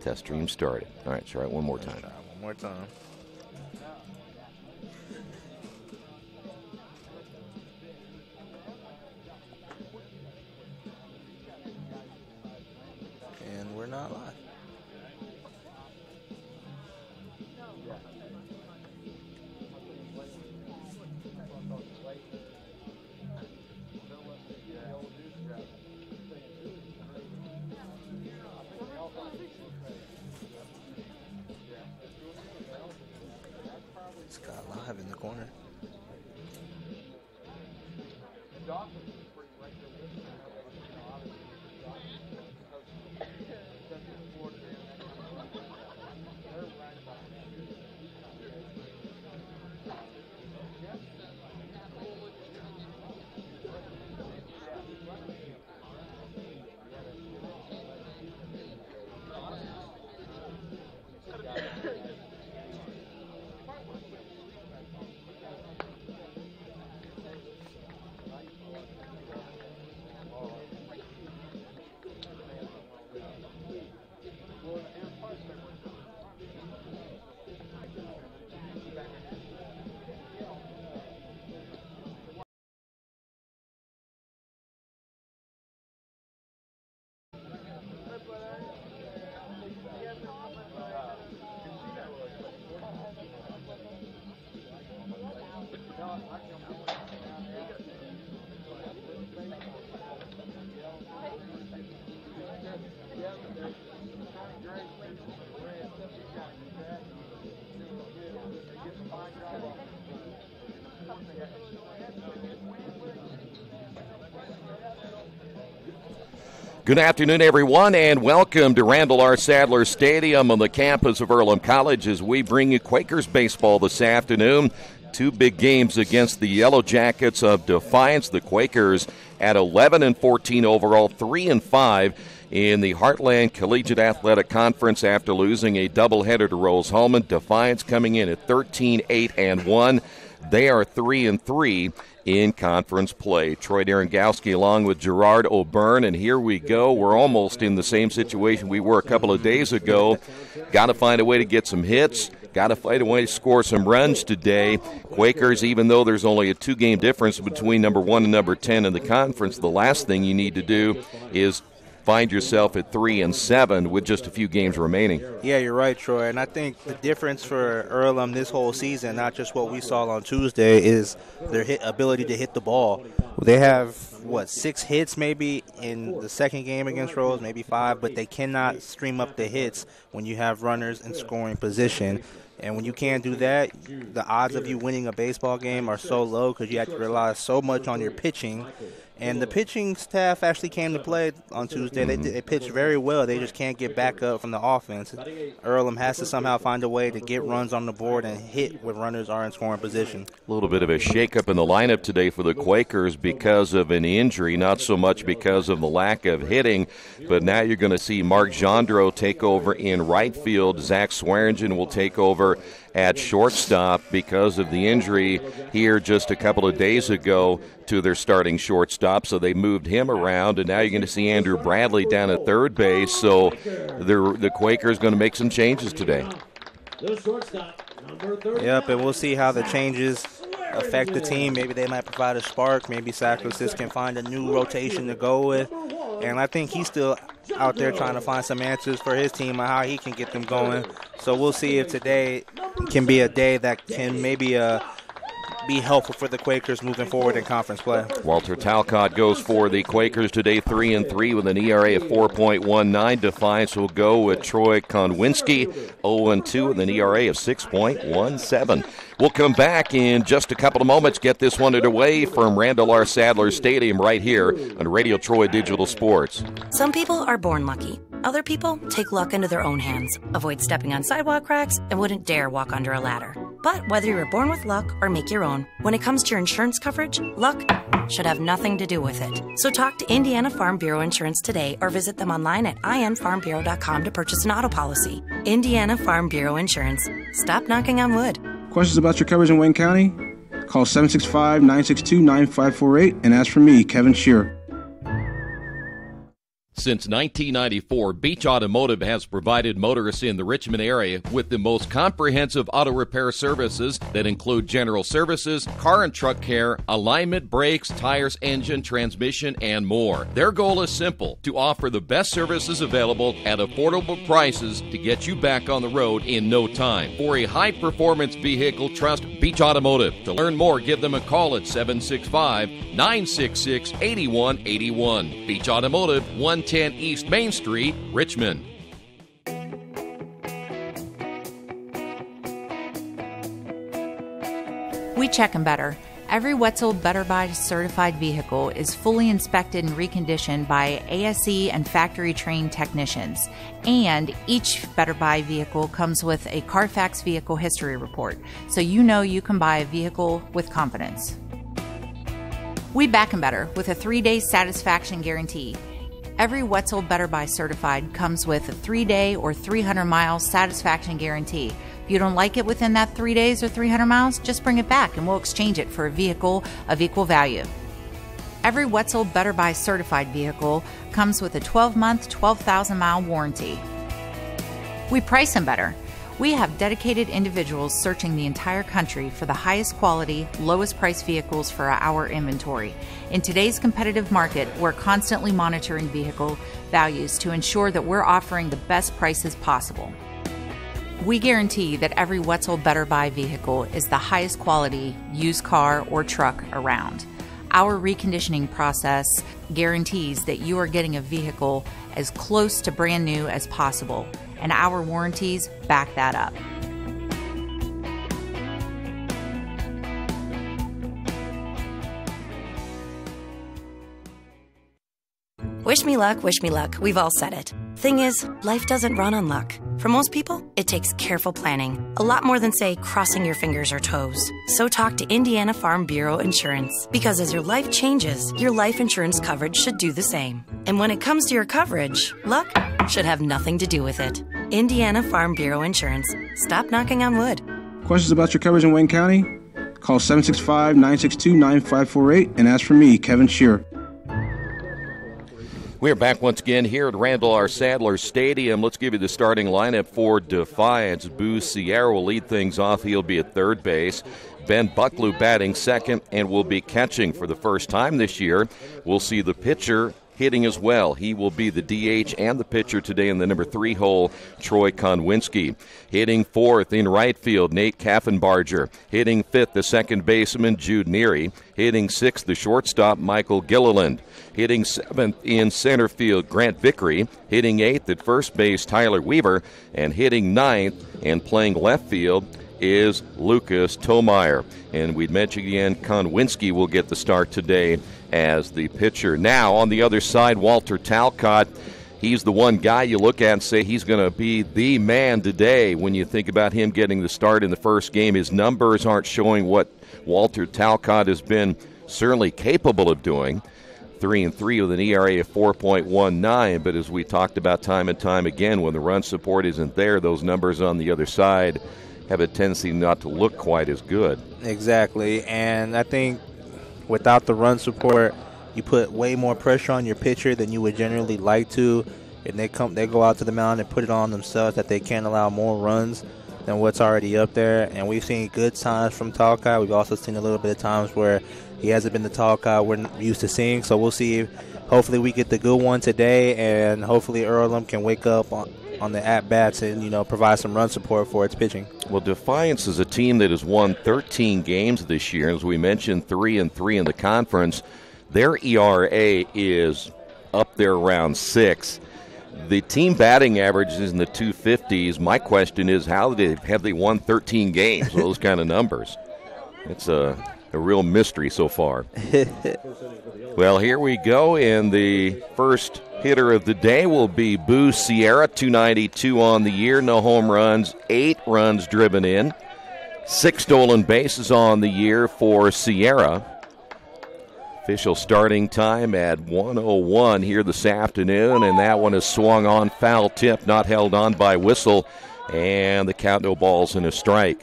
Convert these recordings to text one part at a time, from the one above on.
Test stream started. All right, try it one more time. One more time. And we're not live. Scott live in the corner. Good afternoon, everyone, and welcome to Randall R. Sadler Stadium on the campus of Earlham College as we bring you Quakers baseball this afternoon. Two big games against the Yellow Jackets of Defiance. The Quakers at 11-14 overall, 3-5 in the Heartland Collegiate Athletic Conference after losing a doubleheader to Rose-Hulman. Defiance coming in at 13-8-1. They are 3-3 in conference play. Troy Derengowski along with Gerard O'Byrne, and here we go. We're almost in the same situation we were a couple of days ago. Got to find a way to get some hits. Got to find a way to score some runs today. Quakers, even though there's only a 2-game difference between number 1 and number 10 in the conference, the last thing you need to do is find yourself at 3-7 with just a few games remaining. Yeah, you're right, Troy. And I think the difference for Earlham this whole season, not just what we saw on Tuesday, is their ability to hit the ball. They have, 6 hits maybe in the second game against Rose, maybe 5, but they cannot stream up the hits when you have runners in scoring position. And when you can't do that, the odds of you winning a baseball game are so low because you have to rely so much on your pitching. And the pitching staff actually came to play on Tuesday. They pitched very well. They just can't get back up from the offense. Earlham has to somehow find a way to get runs on the board and hit when runners are in scoring position. A little bit of a shakeup in the lineup today for the Quakers because of an injury, not so much because of the lack of hitting. But now you're going to see Mark Gendreau take over in right field. Zach Swearingen will take over at shortstop because of the injury here just a couple of days ago to their starting shortstop, so they moved him around, and now you're going to see Andrew Bradley down at third base, so the Quakers going to make some changes today. Yep, and we'll see how the changes affect the team. Maybe they might provide a spark. Maybe Sacrosis can find a new rotation to go with, and I think he's still out there trying to find some answers for his team on how he can get them going. So we'll see if today can be a day that can maybe be helpful for the Quakers moving forward in conference play. Walter Talcott goes for the Quakers today, 3-3 with an ERA of 4.19. Defiance will go with Troy Konwinski, 0-2 with an ERA of 6.17. We'll come back in just a couple of moments, get this one underway from Randall R. Sadler Stadium right here on Radio Troy Digital Sports. Some people are born lucky. Other people take luck into their own hands, avoid stepping on sidewalk cracks, and wouldn't dare walk under a ladder. But whether you were born with luck or make your own, when it comes to your insurance coverage, luck should have nothing to do with it. So talk to Indiana Farm Bureau Insurance today or visit them online at infarmbureau.com to purchase an auto policy. Indiana Farm Bureau Insurance. Stop knocking on wood. Questions about your coverage in Wayne County? Call 765-962-9548 and ask for me, Kevin Shearer. Since 1994, Beach Automotive has provided motorists in the Richmond area with the most comprehensive auto repair services that include general services, car and truck care, alignment, brakes, tires, engine, transmission, and more. Their goal is simple: to offer the best services available at affordable prices to get you back on the road in no time. For a high-performance vehicle, trust Beach Automotive. To learn more, give them a call at 765-966-8181. Beach Automotive, 110 East Main Street, Richmond. We check 'em better. Every Wetzel Better Buy certified vehicle is fully inspected and reconditioned by ASE and factory-trained technicians. And each Better Buy vehicle comes with a Carfax vehicle history report, so you know you can buy a vehicle with confidence. We back 'em better with a 3-day satisfaction guarantee. Every Wetzel Better Buy certified comes with a 3-day or 300-mile satisfaction guarantee. If you don't like it within that 3 days or 300 miles, just bring it back and we'll exchange it for a vehicle of equal value. Every Wetzel Better Buy certified vehicle comes with a 12-month, 12,000-mile warranty. We price them better. We have dedicated individuals searching the entire country for the highest quality, lowest price vehicles for our inventory. In today's competitive market, we're constantly monitoring vehicle values to ensure that we're offering the best prices possible. We guarantee that every Wetzel Better Buy vehicle is the highest quality used car or truck around. Our reconditioning process guarantees that you are getting a vehicle as close to brand new as possible, and our warranties back that up. Wish me luck, wish me luck. We've all said it. Thing is, life doesn't run on luck. For most people, it takes careful planning. A lot more than, say, crossing your fingers or toes. So talk to Indiana Farm Bureau Insurance. Because as your life changes, your life insurance coverage should do the same. And when it comes to your coverage, luck should have nothing to do with it. Indiana Farm Bureau Insurance. Stop knocking on wood. Questions about your coverage in Wayne County? Call 765-962-9548 and ask for me, Kevin Shearer. We're back once again here at Randall R. Sadler Stadium. Let's give you the starting lineup for Defiance. Boo Sierra will lead things off. He'll be at third base. Ben Bucklew batting second and will be catching for the first time this year. We'll see the pitcher hitting as well. He will be the DH and the pitcher today in the number 3 hole, Troy Konwinski. Hitting fourth in right field, Nate Kaffenbarger. Hitting fifth, the second baseman, Jude Neary. Hitting sixth, the shortstop, Michael Gilliland. Hitting seventh in center field, Grant Vickery. Hitting eighth at first base, Tyler Weaver. And hitting ninth and playing left field is Lucas Tomeyer. And we'd mention again, Konwinski will get the start today as the pitcher. Now, on the other side, Walter Talcott. He's the one guy you look at and say he's going to be the man today. When you think about him getting the start in the first game, his numbers aren't showing what Walter Talcott has been certainly capable of doing. 3-3 with an ERA of 4.19, but as we talked about time and time again, when the run support isn't there, those numbers on the other side have a tendency not to look quite as good. Exactly, and I think without the run support, you put way more pressure on your pitcher than you would generally like to, and they go out to the mound and put it on themselves that they can't allow more runs than what's already up there. And we've seen good times from Talcott. We've also seen a little bit of times where he hasn't been the Talcott we're used to seeing. So we'll see. Hopefully we get the good one today, and hopefully Earlham can wake up on the at-bats and, provide some run support for its pitching. Well, Defiance is a team that has won 13 games this year. As we mentioned, 3-3 in the conference. Their ERA is up there around 6. The team batting average is in the 250s. My question is, how have they won 13 games with those kind of numbers? It's a real mystery so far. Well, here we go, and the first hitter of the day will be Boo Sierra, 292 on the year, no home runs, 8 runs driven in, 6 stolen bases on the year for Sierra. Official starting time at 1:01 here this afternoon, and that one is swung on, foul tip, not held on by whistle, and the count, no balls and a strike.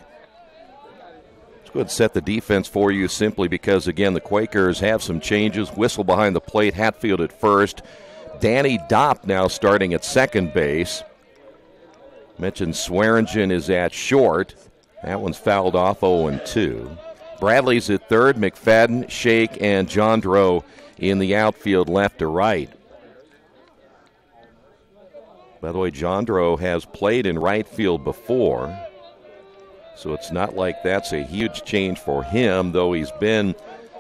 Let's go ahead and set the defense for you simply because, again, the Quakers have some changes. Whistle behind the plate, Hatfield at first, Danny Dopp now starting at second base. Mentioned Swearingen is at short. That one's fouled off 0-2. Bradley's at third. McFadden, Shake, and Jandro in the outfield left to right. By the way, Jandro has played in right field before, so it's not like that's a huge change for him, though he's been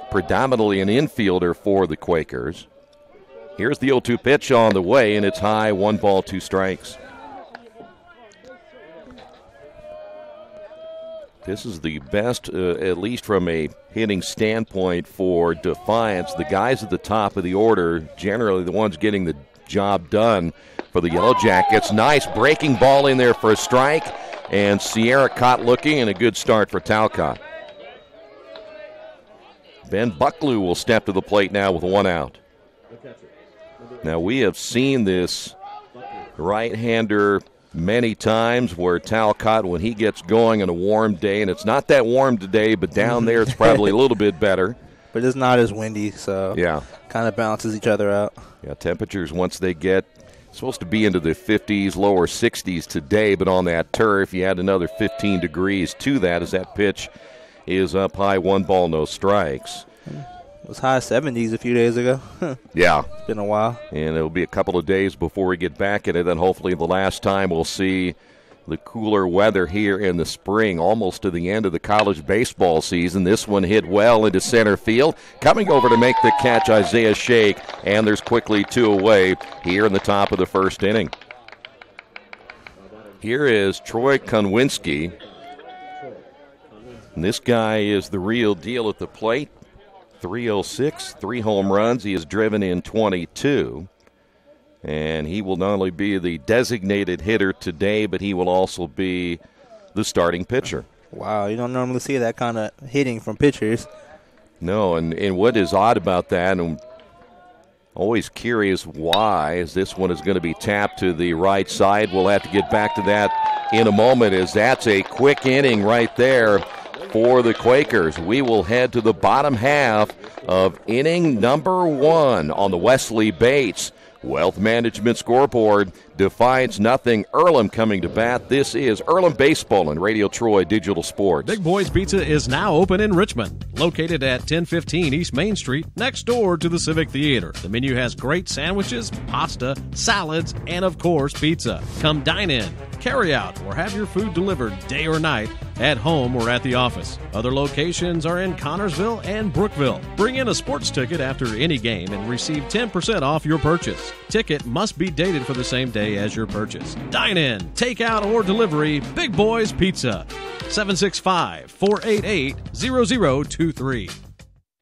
predominantly an infielder for the Quakers. Here's the 0-2 pitch on the way, and it's high, 1 ball, 2 strikes. This is the best, at least from a hitting standpoint, for Defiance. The guys at the top of the order, generally the ones getting the job done for the Yellow Jackets. Nice breaking ball in there for a strike, and Sierra caught looking, and a good start for Talcott. Ben Bucklew will step to the plate now with 1 out. Now, we have seen this right-hander many times where Talcott, when he gets going on a warm day, and it's not that warm today, but down there it's probably a little bit better. But it's not as windy, so yeah, kind of balances each other out. Yeah, temperatures once they get supposed to be into the 50s, lower 60s today, but on that turf you add another 15 degrees to that as that pitch is up high, 1 ball, no strikes. It was high 70s a few days ago. Yeah. It's been a while. And it'll be a couple of days before we get back at it, and hopefully the last time we'll see the cooler weather here in the spring, almost to the end of the college baseball season. This one hit well into center field. Coming over to make the catch, Isaiah Shake, and there's quickly 2 away here in the top of the first inning. Here is Troy Konwinski. And this guy is the real deal at the plate. 306, 3 home runs. He has driven in 22. And he will not only be the designated hitter today, but he will also be the starting pitcher. Wow, you don't normally see that kind of hitting from pitchers. No, and what is odd about that, and I'm always curious why, is this one is going to be tapped to the right side. We'll have to get back to that in a moment, as that's a quick inning right there for the Quakers. We will head to the bottom half of inning number 1 on the Wesley Bates Wealth Management scoreboard. Defiance nothing. Earlham coming to bat. This is Earlham Baseball and Radio Troy Digital Sports. Big Boys Pizza is now open in Richmond, located at 1015 East Main Street, next door to the Civic Theater. The menu has great sandwiches, pasta, salads, and of course pizza. Come dine in, carry out, or have your food delivered day or night, at home or at the office. Other locations are in Connorsville and Brookville. Bring in a sports ticket after any game and receive 10% off your purchase. Ticket must be dated for the same day as your purchase. Dine in, take out, or delivery. Big Boys Pizza. 765-488-0023.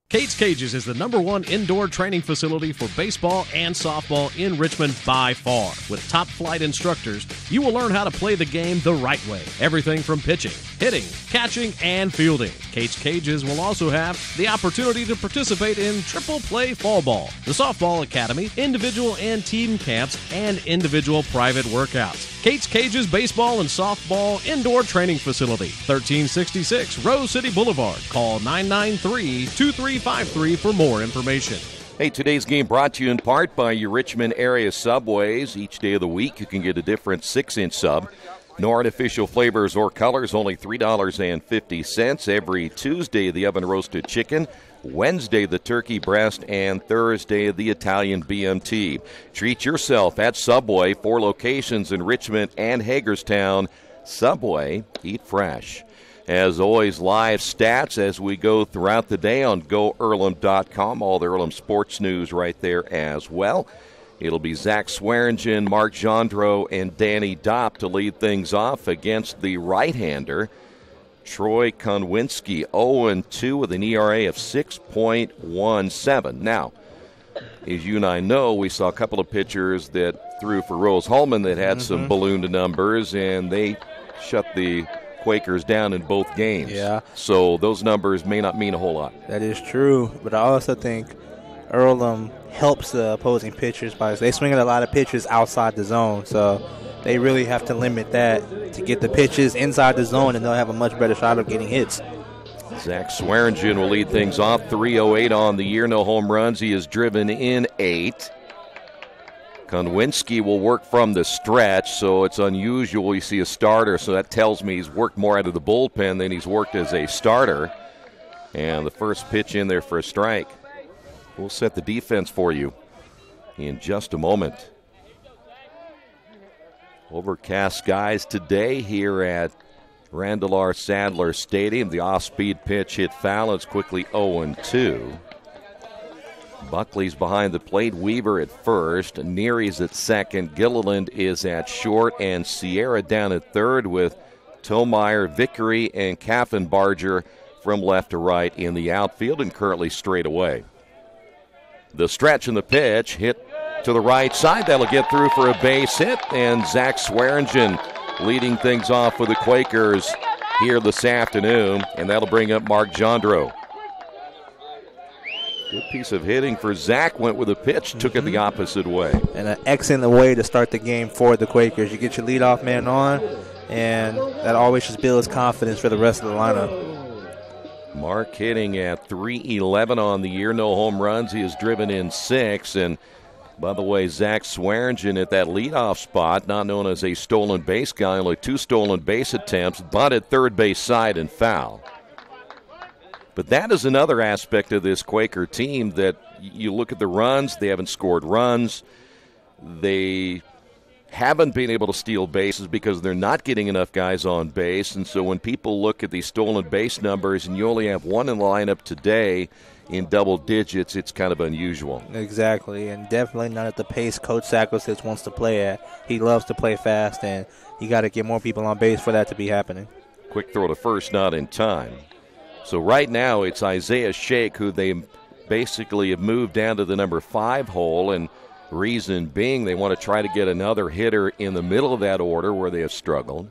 Kate's Cages is the #1 indoor training facility for baseball and softball in Richmond by far. With top flight instructors, you will learn how to play the game the right way. Everything from pitching, hitting, catching, and fielding. Kate's Cages will also have the opportunity to participate in triple play fall ball, the softball academy, individual and team camps, and individual private workouts. Kate's Cages Baseball and Softball Indoor Training Facility, 1366 Rose City Boulevard. Call 993-2353 for more information. Hey, today's game brought to you in part by your Richmond area Subways. Each day of the week you can get a different 6-inch sub. No artificial flavors or colors, only $3.50. Every Tuesday, the oven-roasted chicken. Wednesday, the turkey breast, and Thursday, the Italian BMT. Treat yourself at Subway, 4 locations in Richmond and Hagerstown. Subway, eat fresh. As always, live stats as we go throughout the day on GoEarlham.com. All the Earlham sports news right there as well. It'll be Zach Swearingen, Mark Jandro, and Danny Dopp to lead things off against the right-hander, Troy Konwinski, 0-2 with an ERA of 6.17. Now, as you and I know, we saw a couple of pitchers that threw for Rose-Hulman that had some ballooned numbers, and they shut the Quakers down in both games. Yeah. So those numbers may not mean a whole lot. That is true, but I also think Earlham helps the opposing pitchers by they swing at a lot of pitches outside the zone, so they really have to limit that to get the pitches inside the zone, and they'll have a much better shot of getting hits. Zach Swearingen will lead things off. 308 on the year, no home runs. He has driven in 8. Konwinski will work from the stretch, so it's unusual you see a starter, so that tells me he's worked more out of the bullpen than he's worked as a starter. And the first pitch in there for a strike. We'll set the defense for you in just a moment. Overcast skies today here at Randall R. Sadler Stadium. The off-speed pitch hit foul. It's quickly 0-2. Buckley's behind the plate. Weaver at first. Neary's at second. Gilliland is at short. And Sierra down at third with Tomeyer, Vickery, and Kaffenbarger from left to right in the outfield and currently straight away. The stretch and the pitch hit to the right side. That'll get through for a base hit. And Zach Swearingen leading things off for the Quakers here this afternoon. And that'll bring up Mark Jandro. Good piece of hitting for Zach. Went with a pitch, took it the opposite way. And an excellent way to start the game for the Quakers. You get your leadoff man on, and that always just builds confidence for the rest of the lineup. Mark hitting at .311 on the year. No home runs. He has driven in 6. And by the way, Zach Swearingen at that leadoff spot, not known as a stolen base guy, only 2 stolen base attempts, but at third base side and foul. But that is another aspect of this Quaker team that you look at the runs, they haven't scored runs. They haven't been able to steal bases because they're not getting enough guys on base. And so when people look at these stolen base numbers and you only have one in the lineup today in double digits, it's kind of unusual. Exactly, and definitely not at the pace Coach Sackles wants to play at. He loves to play fast, and you got to get more people on base for that to be happening. Quick throw to first, not in time. So right now it's Isaiah Shake, who they basically have moved down to the number 5 hole, and reason being they want to try to get another hitter in the middle of that order where they have struggled.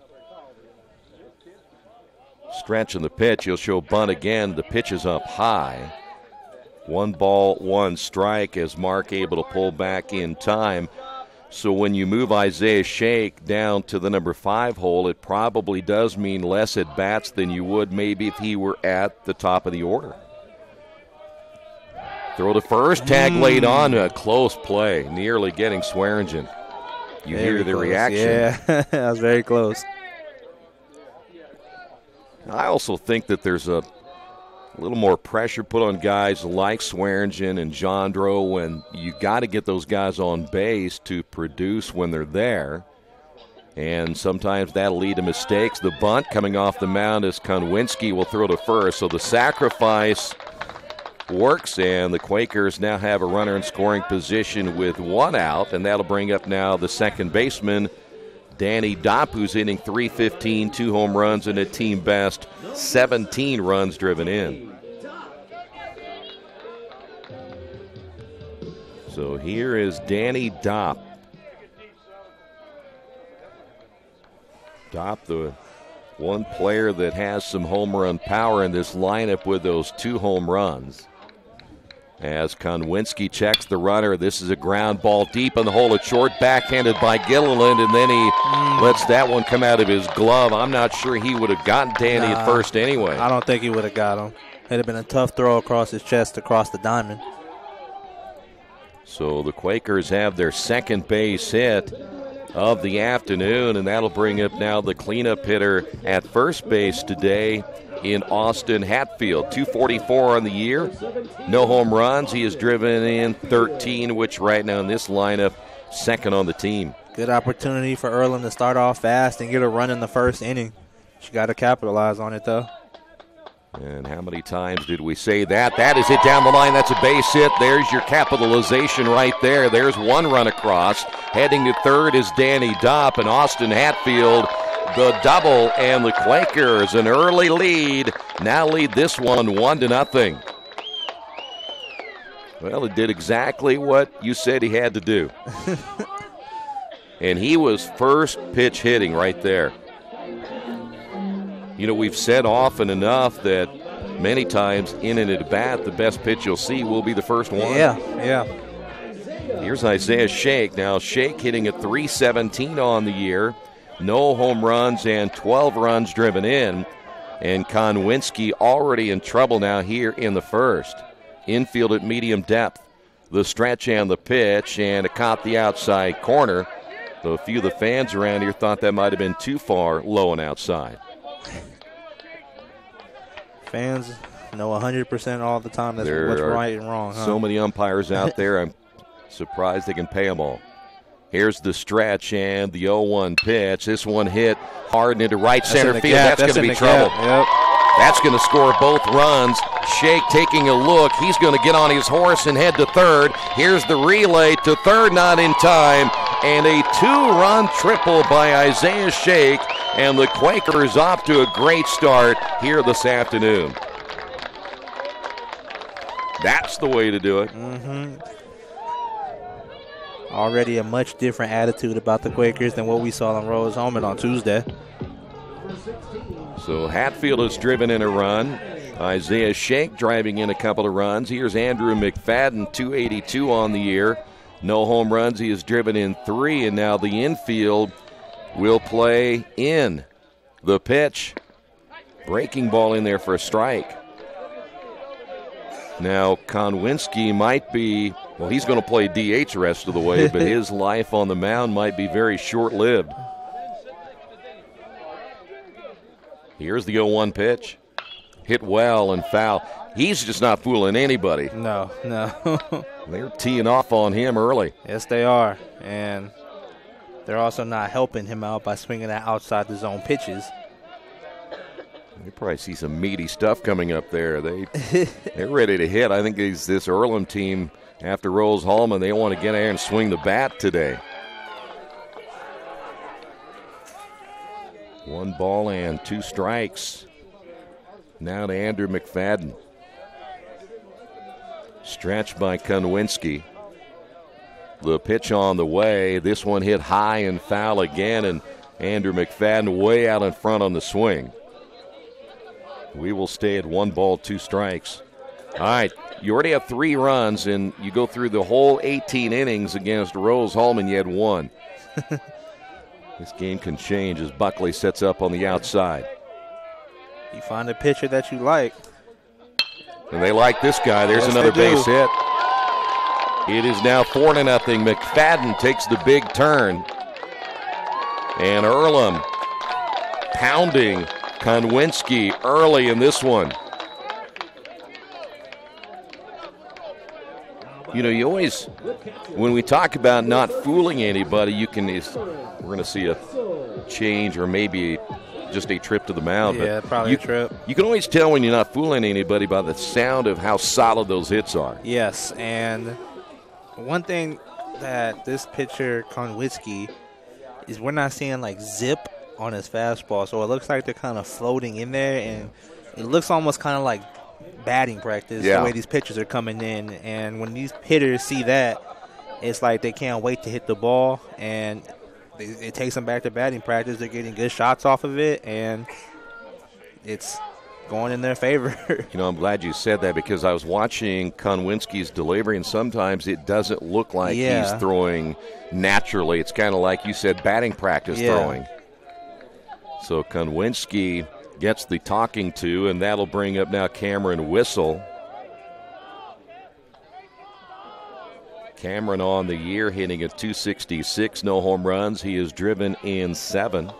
Stretch in the pitch. He'll show bunt again. The pitch is up high. 1 ball, 1 strike as Mark able to pull back in time. So when you move Isaiah Shake down to the number 5 hole, it probably does mean less at bats than you would maybe if he were at the top of the order. Throw to first, tag laid on, a close play, nearly getting Swearingen. You Very hear the close. reaction. Yeah, that was very close. I also think that there's a little more pressure put on guys like Swearingen and Jandro when you got to get those guys on base to produce when they're there. And sometimes that'll lead to mistakes. The bunt coming off the mound as Konwinski will throw to first. So the sacrifice works, and the Quakers now have a runner in scoring position with 1 out, and that'll bring up now the second baseman, Danny Dopp, who's hitting .315, 2 home runs, and a team best 17 runs driven in. So here is Danny Dopp. Dopp, the one player that has some home run power in this lineup with those 2 home runs. As Konwinski checks the runner, this is a ground ball deep in the hole at short, backhanded by Gilliland, and then he lets that one come out of his glove. I'm not sure he would have gotten Danny at first anyway. I don't think he would have got him. It'd have been a tough throw across his chest, across the diamond. So the Quakers have their second base hit of the afternoon, and that'll bring up now the cleanup hitter at first base today in Austin Hatfield. 244 on the year, no home runs. He has driven in 13, which right now in this lineup, second on the team. Good opportunity for Earlham to start off fast and get a run in the first inning. You got to capitalize on it, though. And how many times did we say that? That is hit down the line. That's a base hit. There's your capitalization right there. There's 1 run across. Heading to third is Danny Dopp, and Austin Hatfield the double, and the Quakers an early lead. Now lead this one 1-0. Well, it did exactly what you said he had to do. And he was first pitch hitting right there. You know, we've said often enough that many times in an at-bat, the best pitch you'll see will be the first one. Yeah. Here's Isaiah Shake. Now, Shake hitting at .317 on the year. No home runs and 12 runs driven in. And Konwinski already in trouble now here in the first. Infield at medium depth. The stretch and the pitch, and it caught the outside corner. So a few of the fans around here thought that might have been too far low and outside. Fans know 100% all the time that's what's right and wrong. Huh? So many umpires out there, I'm surprised they can pay them all. Here's the stretch and the 0-1 pitch. This one hit hard into right center field. That's going to be trouble. Yep. That's going to score both runs. Shake taking a look. He's going to get on his horse and head to third. Here's the relay to third, not in time. And a 2-run triple by Isaiah Shake. And the Quakers off to a great start here this afternoon. That's the way to do it. Mm-hmm. Already a much different attitude about the Quakers than what we saw on Earlham on Tuesday. So Hatfield has driven in a run. Isaiah Shake driving in a couple of runs. Here's Andrew McFadden, 282 on the year. No home runs. He has driven in 3, and now the infield will play in. The pitch. Breaking ball in there for a strike. Now Konwinski might be, well, he's going to play DH the rest of the way, but his life on the mound might be very short-lived. Here's the 0-1 pitch. Hit well and foul. He's just not fooling anybody. No. They're teeing off on him early. Yes, they are. And they're also not helping him out by swinging at outside the zone pitches. You probably see some meaty stuff coming up there. They're ready to hit. I think this Earlham team, after Rose-Hulman, they want to get there and swing the bat today. 1 ball and 2 strikes. Now to Andrew McFadden. Stretch by Konwinski. The pitch on the way. This one hit high and foul again, and Andrew McFadden way out in front on the swing. We will stay at 1 ball, 2 strikes. All right, you already have 3 runs, and you go through the whole 18 innings against Rose-Hulman, you had 1. This game can change as Buckley sets up on the outside. You find a pitcher that you like. And they like this guy. There's another base hit. It is now 4-0. McFadden takes the big turn. And Earlham pounding Konwinski early in this one. You know, you always, when we talk about not fooling anybody, we're going to see a change or maybe just a trip to the mound. Yeah, probably a trip. You can always tell when you're not fooling anybody by the sound of how solid those hits are. Yes, and one thing that this pitcher, Konwinski, is we're not seeing like zip on his fastball, so it looks like they're kind of floating in there, and it looks almost kind of like batting practice, the way these pitchers are coming in. And when these hitters see that, it's like they can't wait to hit the ball, and it takes them back to batting practice. They're getting good shots off of it, and it's going in their favor. You know, I'm glad you said that because I was watching Konwinski's delivery, and sometimes it doesn't look like he's throwing naturally. It's kind of like you said, batting practice throwing. So Konwinski gets the talking to, and that'll bring up now Cameron Whistle. Cameron on the year hitting at .266, no home runs. He has driven in 7.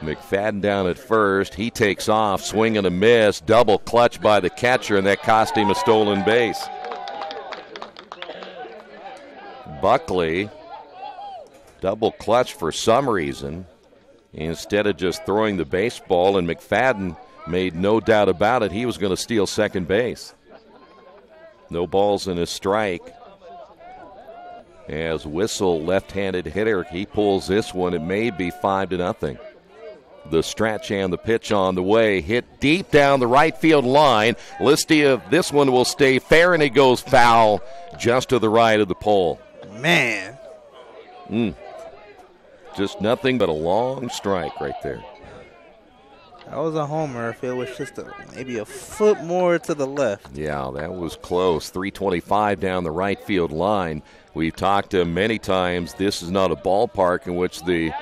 McFadden down at first. He takes off, swing and a miss, double clutch by the catcher, and that cost him a stolen base. Buckley, double clutch for some reason, instead of just throwing the baseball, and McFadden made no doubt about it. He was going to steal second base. No balls and a strike. As Whistle, left-handed hitter, he pulls this one. It may be 5-0. The stretch and the pitch on the way. Hit deep down the right field line. Listia, this one will stay fair, and it goes foul just to the right of the pole. Man. Just nothing but a long strike right there. That was a homer if it was just maybe a foot more to the left. Yeah, that was close. 325 down the right field line. We've talked many times, this is not a ballpark in which the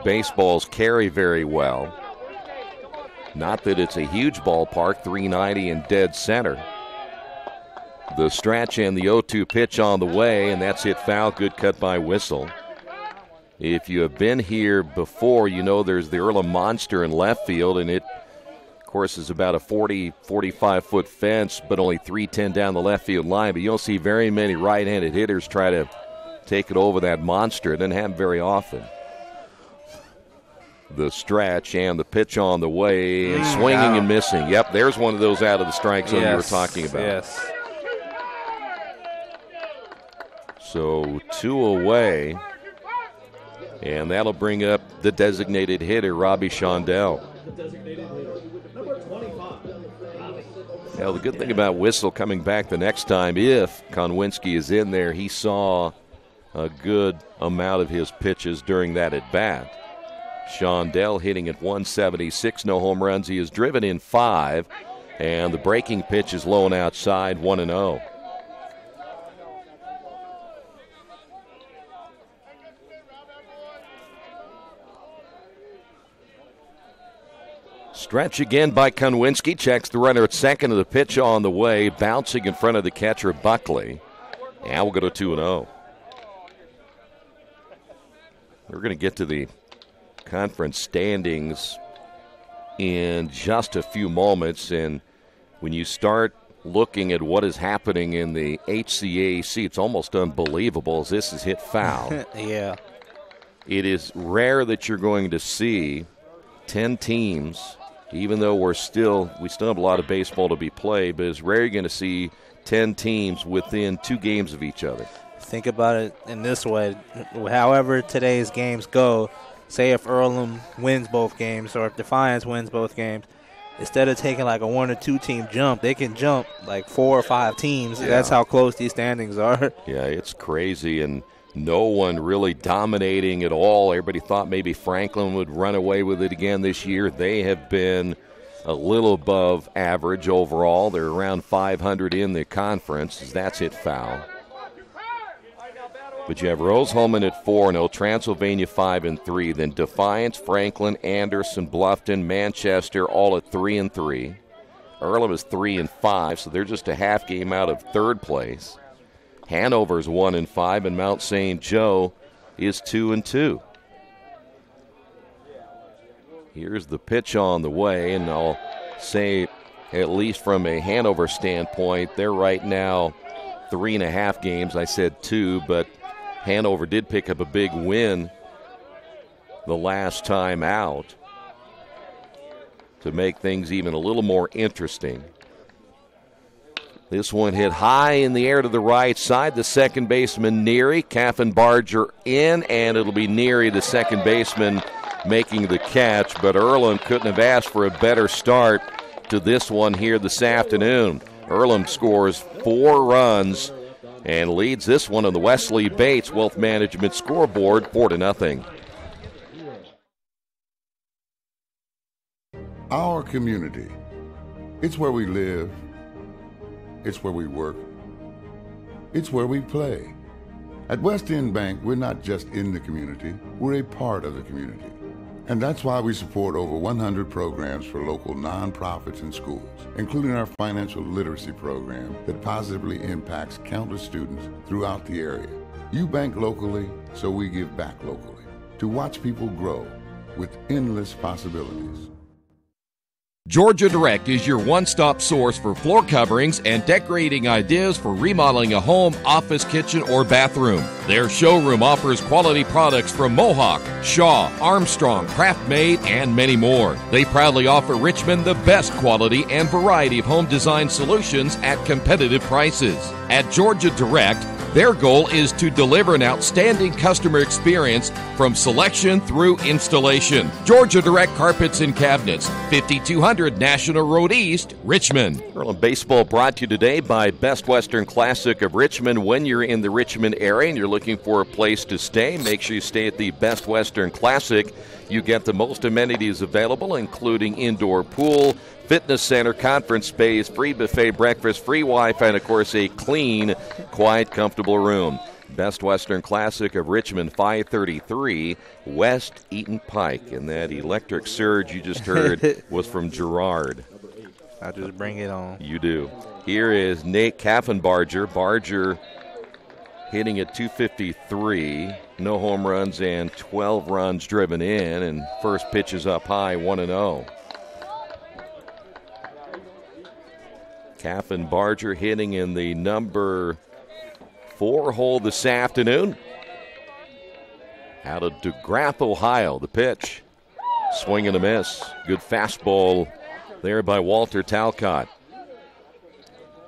baseballs carry very well. Not that it's a huge ballpark, 390 in dead center. The stretch and the 0-2 pitch on the way, and that's hit foul. Good cut by Whistle. If you have been here before, you know there's the Earlham Monster in left field, and it, of course, is about a 40, 45-foot fence, but only 310 down the left field line. But you don't see very many right-handed hitters try to take it over that monster. It doesn't happen very often. The stretch and the pitch on the way, and swinging and missing. Yep, there's one of those out of the strike zone you were talking about. Yes. So 2 away, and that'll bring up the designated hitter, Robbie Shondell. Now, the good thing about Whistle coming back the next time, if Konwinski is in there, he saw a good amount of his pitches during that at-bat. Shondell hitting at 176, no home runs. He has driven in 5, and the breaking pitch is low and outside, 1-0. Stretch again by Konwinski. Checks the runner at second, of the pitch on the way, bouncing in front of the catcher, Buckley. And we'll go to 2-0. We're going to get to the conference standings in just a few moments. And when you start looking at what is happening in the HCAC, it's almost unbelievable as this is hit foul. Yeah. It is rare that you're going to see 10 teams, even though we still have a lot of baseball to be played, but it's rare you're going to see 10 teams within 2 games of each other. Think about it in this way. However today's games go, say if Earlham wins both games or if Defiance wins both games, instead of taking like a 1 or 2 team jump, they can jump like 4 or 5 teams. Yeah. That's how close these standings are. Yeah, it's crazy, and no one really dominating at all. Everybody thought maybe Franklin would run away with it again this year. They have been a little above average overall. They're around 500 in the conference as that's hit foul. But you have Rose-Hulman at 4-0, Transylvania 5-3, then Defiance, Franklin, Anderson, Bluffton, Manchester all at 3-3. Earlham is 3-5, so they're just a half game out of third place. Hanover's 1-5, and Mount St. Joe is 2-2. Here's the pitch on the way, and I'll say, at least from a Hanover standpoint, they're right now 3.5 games. I said 2, but Hanover did pick up a big win the last time out to make things even a little more interesting. This one hit high in the air to the right side. The second baseman, Neary. Kaffenbarger in, and it'll be Neary, the second baseman, making the catch. But Earlham couldn't have asked for a better start to this one here this afternoon. Earlham scores 4 runs and leads this one on the Wesley Bates Wealth Management scoreboard 4-0. Our community. It's where we live. It's where we work. It's where we play. At West End Bank, we're not just in the community, we're a part of the community. And that's why we support over 100 programs for local nonprofits and schools, including our financial literacy program that positively impacts countless students throughout the area. You bank locally, so we give back locally to watch people grow with endless possibilities. Georgia Direct is your one-stop source for floor coverings and decorating ideas for remodeling a home, office, kitchen, or bathroom. Their showroom offers quality products from Mohawk, Shaw, Armstrong, Craft-Made, and many more. They proudly offer Richmond the best quality and variety of home design solutions at competitive prices. At Georgia Direct, their goal is to deliver an outstanding customer experience from selection through installation. Georgia Direct Carpets and Cabinets, 5200 National Road East, Richmond. Earlham Baseball brought to you today by Best Western Classic of Richmond. When you're in the Richmond area and you're looking for a place to stay, make sure you stay at the Best Western Classic. You get the most amenities available, including indoor pool, fitness center, conference space, free buffet breakfast, free Wi-Fi, and, of course, a clean, quiet, comfortable room. Best Western Classic of Richmond, 533 West Eaton Pike. And that electric surge you just heard was from Gerard. I just bring it on. You do. Here is Nate Kaffenbarger. Barger hitting at 253. No home runs and 12 runs driven in. And first pitch is up high, 1-0. Kaffenbarger hitting in the number 4 hole this afternoon. Out of DeGraff, Ohio, the pitch. Swing and a miss. Good fastball there by Walter Talcott.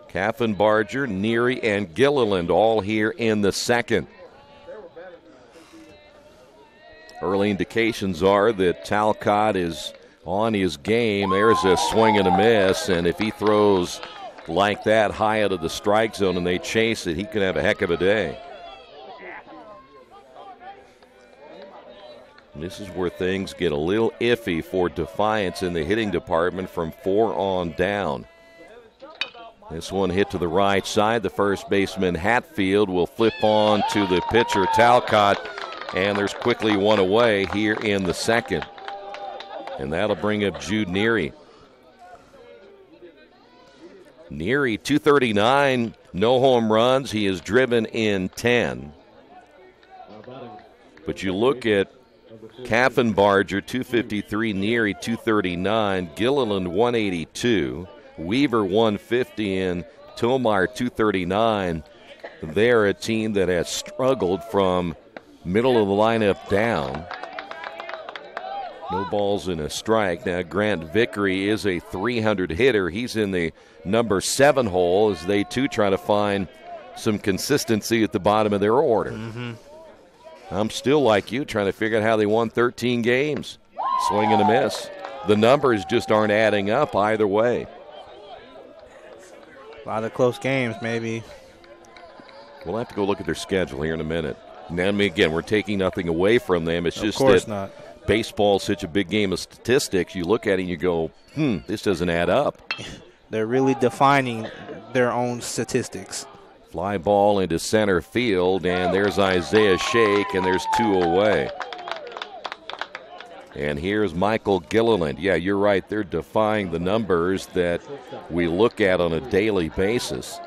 Kaffenbarger, Neary, and Gilliland all here in the second. Early indications are that Talcott is on his game. There's a swing and a miss, and if he throws like that high out of the strike zone and they chase it, he could have a heck of a day. And this is where things get a little iffy for Defiance in the hitting department from 4 on down. This one hit to the right side. The first baseman Hatfield will flip on to the pitcher Talcott, and there's quickly one away here in the second. And that'll bring up Jude Neary. Neary, 239, no home runs. He is driven in 10. But you look at Kaffenbarger, 253, Neary, 239, Gilliland, 182, Weaver, 150, and Tomar, 239. They're a team that has struggled from middle of the lineup down. No balls and a strike. Now, Grant Vickery is a 300 hitter. He's in the number 7 hole as they, too, try to find some consistency at the bottom of their order. Mm-hmm. I'm still like you, trying to figure out how they won 13 games. Swing and a miss. The numbers just aren't adding up either way. A lot of close games, maybe. We'll have to go look at their schedule here in a minute. Now, I mean, again, we're taking nothing away from them. It's just that not. Baseball's such a big game of statistics. You look at it and you go, this doesn't add up. They're really defining their own statistics. Fly ball into center field, and there's Isaiah Shake, and there's 2 away. And here's Michael Gilliland. Yeah, you're right. They're defying the numbers that we look at on a daily basis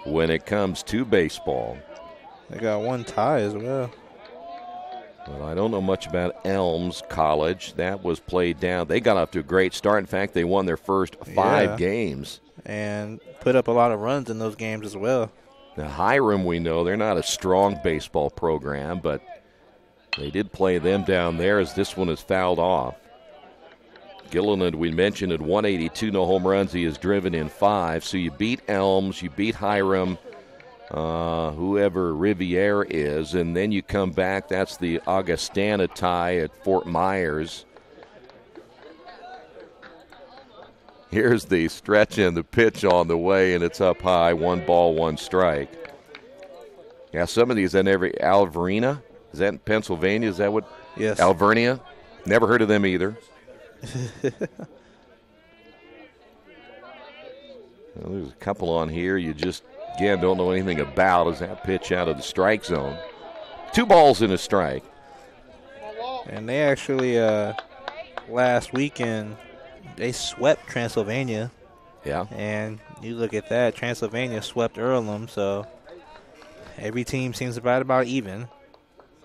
when it comes to baseball. They got one tie as well. Well, I don't know much about Elms College. That was played down. They got off to a great start. In fact, they won their first 5 games. And put up a lot of runs in those games as well. Now, Hiram, we know, they're not a strong baseball program, but they did play them down there as this one is fouled off. Gilliland, we mentioned, at 182, no home runs. He is driven in 5. So you beat Elms, you beat Hiram, whoever Riviere is, and then you come back. That's the Augustana tie at Fort Myers. Here's the stretch and the pitch on the way, and it's up high. 1 ball, 1 strike. Yeah, some of these I never. Alvernia? Is that in Pennsylvania? Is that what? Yes. Alvernia? Never heard of them either. Well, there's a couple on here you just, again, don't know anything about. Is that pitch out of the strike zone? 2 balls and a strike. And they actually, last weekend, they swept Transylvania. Yeah. And you look at that, Transylvania swept Earlham, so every team seems about even.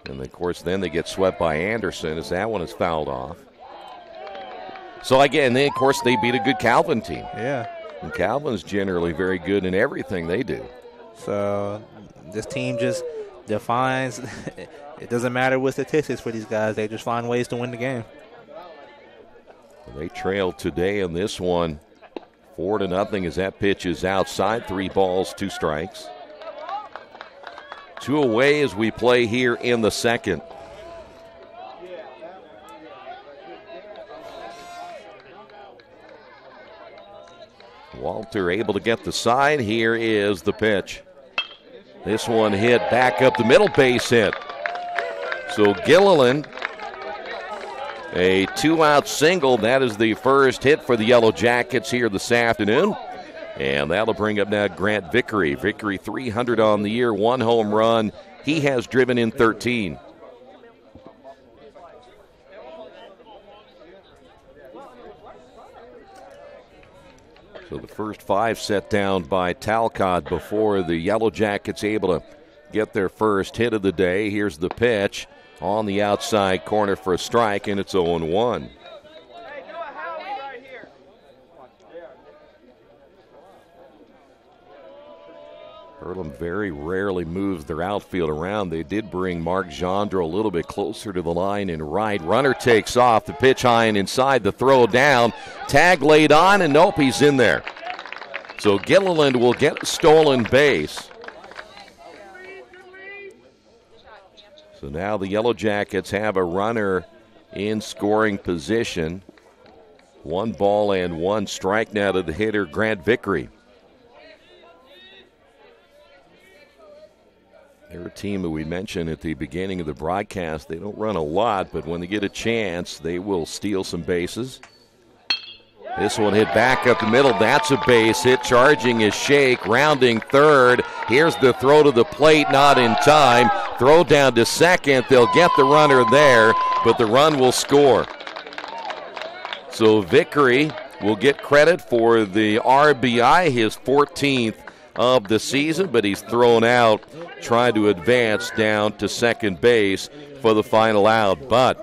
And, of course, then they get swept by Anderson as that one is fouled off. So, again, then, of course, they beat a good Calvin team. Yeah. And Calvin's generally very good in everything they do. So this team just defines it doesn't matter what statistics for these guys. They just find ways to win the game. They trailed today in this one 4-0 as that pitch is outside. 3 balls, 2 strikes. 2 away as we play here in the second. Walter able to get the side. Here is the pitch. This one hit back up the middle, base hit. So Gilliland, a 2-out single. That is the first hit for the Yellow Jackets here this afternoon. And that'll bring up now Grant Vickery. Vickery 300 on the year, 1 home run. He has driven in 13. So the first 5 set down by Talcott before the Yellow Jackets able to get their first hit of the day. Here's the pitch on the outside corner for a strike, and it's 0-1. Earlham very rarely moves their outfield around. They did bring Mark Gendro a little bit closer to the line and right. Runner takes off. The pitch high and inside. The throw down. Tag laid on, and nope, he's in there. So Gilliland will get a stolen base. So now the Yellow Jackets have a runner in scoring position. 1 ball and 1 strike now to the hitter, Grant Vickery. They're a team that we mentioned at the beginning of the broadcast. They don't run a lot, but when they get a chance, they will steal some bases. This one hit back up the middle. That's a base hit. Charging is Shake, rounding third. Here's the throw to the plate, not in time. Throw down to second. They'll get the runner there, but the run will score. So Vickery will get credit for the RBI, his 14th of the season, but he's thrown out trying to advance down to second base for the final out. But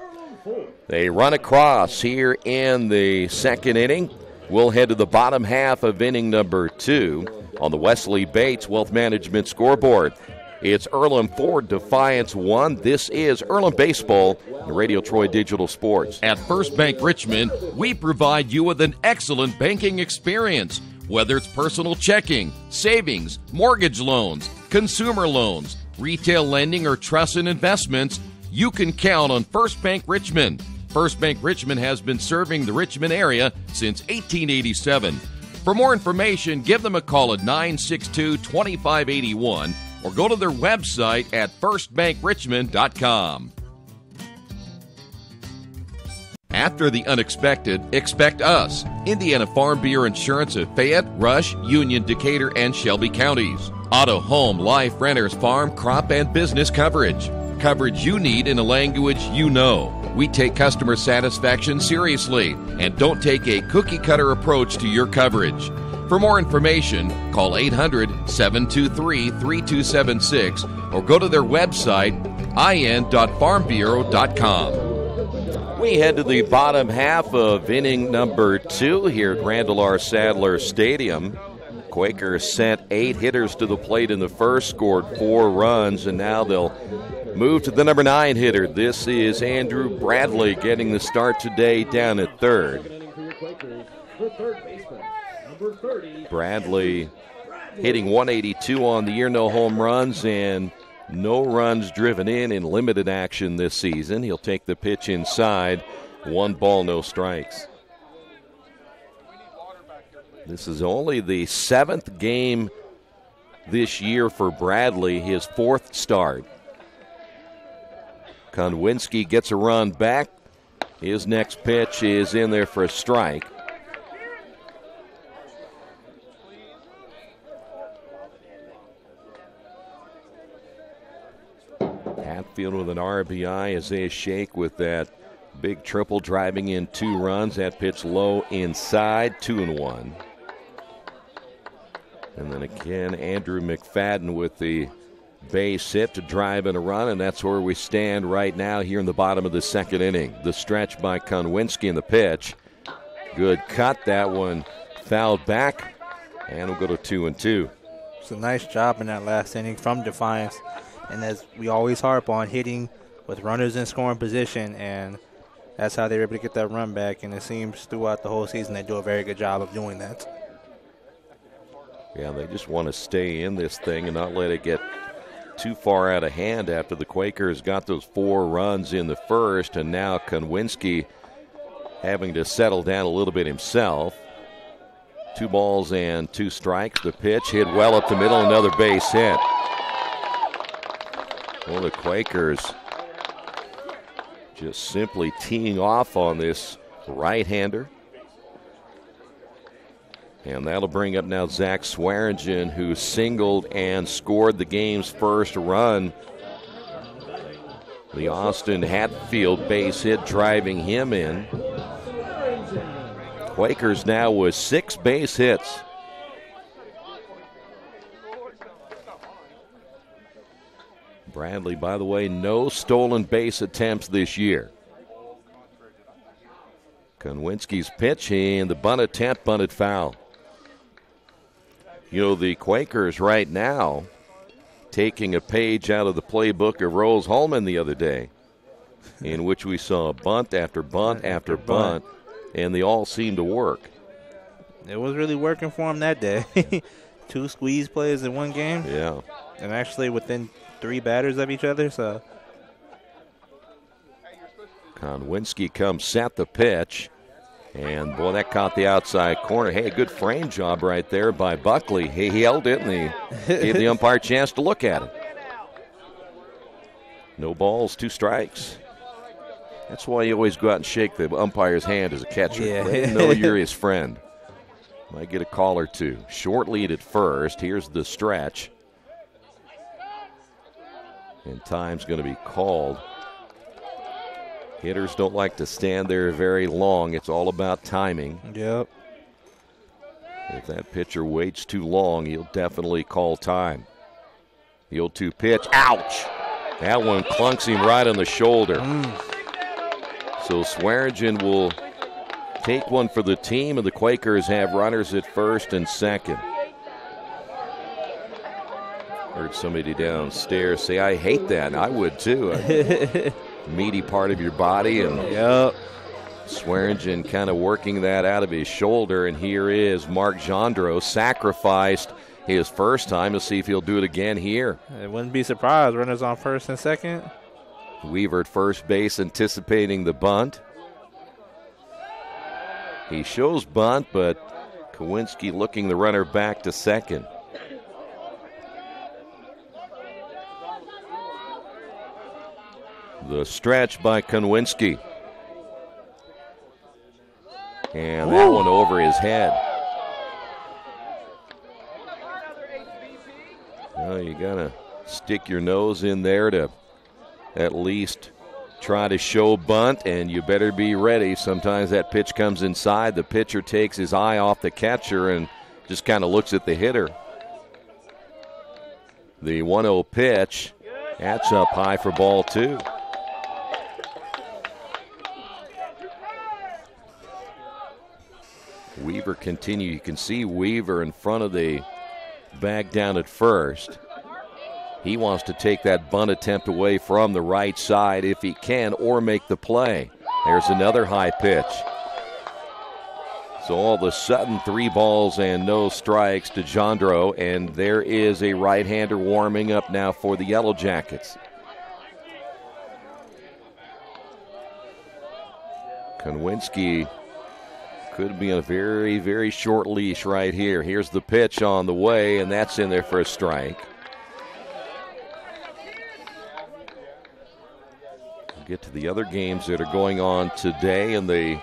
they run across here in the second inning. We'll head to the bottom half of inning number 2 on the Wesley Bates Wealth Management scoreboard. It's Earlham 4, Defiance 1. This is Earlham Baseball and Radio Troy Digital Sports. At First Bank Richmond, we provide you with an excellent banking experience. Whether it's personal checking, savings, mortgage loans, consumer loans, retail lending, or trust and investments, you can count on First Bank Richmond. First Bank Richmond has been serving the Richmond area since 1887. For more information, give them a call at 962-2581 or go to their website at firstbankrichmond.com. After the unexpected, expect us. Indiana Farm Bureau Insurance of Fayette, Rush, Union, Decatur, and Shelby counties. Auto, home, life, renters, farm, crop, and business coverage. Coverage you need in a language you know. We take customer satisfaction seriously and don't take a cookie-cutter approach to your coverage. For more information, call 800-723-3276 or go to their website, in.farmbureau.com. We head to the bottom half of inning number 2 here at Randall R. Sadler Stadium. Quakers sent 8 hitters to the plate in the first, scored 4 runs, and now they'll move to the number 9 hitter. This is Andrew Bradley getting the start today down at third. Bradley hitting 182 on the year, no home runs, and no runs driven in limited action this season. He'll take the pitch inside. 1 ball, no strikes. This is only the 7th game this year for Bradley, his 4th start. Konwinski gets a run back. His next pitch is in there for a strike. Hatfield with an RBI, Isaiah Shake with that big triple driving in 2 runs. That pitch low inside, 2-1. And then again, Andrew McFadden with the base hit to drive in a run, and that's where we stand right now here in the bottom of the second inning. The stretch by Konwinski in the pitch. Good cut. That one fouled back, and we'll go to 2-2. It's a nice job in that last inning from Defiance. And as we always harp on, hitting with runners in scoring position, and that's how they were able to get that run back. And it seems throughout the whole season they do a very good job of doing that. Yeah, they just want to stay in this thing and not let it get too far out of hand after the Quakers got those 4 runs in the first, and now Konwinski having to settle down a little bit himself. 2 balls and 2 strikes. The pitch hit well up the middle, another base hit. Well, the Quakers just simply teeing off on this right-hander. And that'll bring up now Zach Swearingen, who singled and scored the game's first run. The Austin Hatfield base hit driving him in. Quakers now with 6 base hits. Bradley, by the way, no stolen base attempts this year. Konwinski's pitch and the bunt attempt, bunted foul. You know, the Quakers right now taking a page out of the playbook of Rose Holman the other day, in which we saw bunt after bunt after bunt, and they all seemed to work. It was really working for him that day. 2 squeeze plays in one game. Yeah. And actually within 3 batters of each other, so. Konwinski comes set the pitch. And, boy, that caught the outside corner. Hey, a good frame job right there by Buckley. He held it, and he gave the umpire a chance to look at it. No balls, 2 strikes. That's why you always go out and shake the umpire's hand as a catcher. Yeah. Let him know you're his friend. Might get a call or 2. Short lead at first. Here's the stretch. And time's going to be called. Hitters don't like to stand there very long. It's all about timing. Yep. If that pitcher waits too long, he'll definitely call time. The 0-2 pitch. Ouch! That one clunks him right on the shoulder. So Swearingen will take one for the team, and the Quakers have runners at first and second. Heard somebody downstairs say, I hate that. I would too. Meaty part of your body, and Swearingen kind of working that out of his shoulder. And here is Mark Gendreau, sacrificed his first time. To see if he'll do it again here. I wouldn't be surprised. Runners on first and second. Weaver at first base, anticipating the bunt. He shows bunt, but Konwinski looking the runner back to second. The stretch by Konwinski. And that one over his head. Well, you got to stick your nose in there to at least try to show bunt, and you better be ready. Sometimes that pitch comes inside. The pitcher takes his eye off the catcher and just kind of looks at the hitter. The 1-0 pitch. That's up high for ball 2. Weaver continue. You can see Weaver in front of the bag down at first. He wants to take that bunt attempt away from the right side if he can, or make the play. There's another high pitch. So all of a sudden, 3 balls and no strikes to Gendreau, and there is a right-hander warming up now for the Yellow Jackets. Konwinski could be on a very, very short leash right here. Here's the pitch on the way, and that's in there for a strike. We'll get to the other games that are going on today in the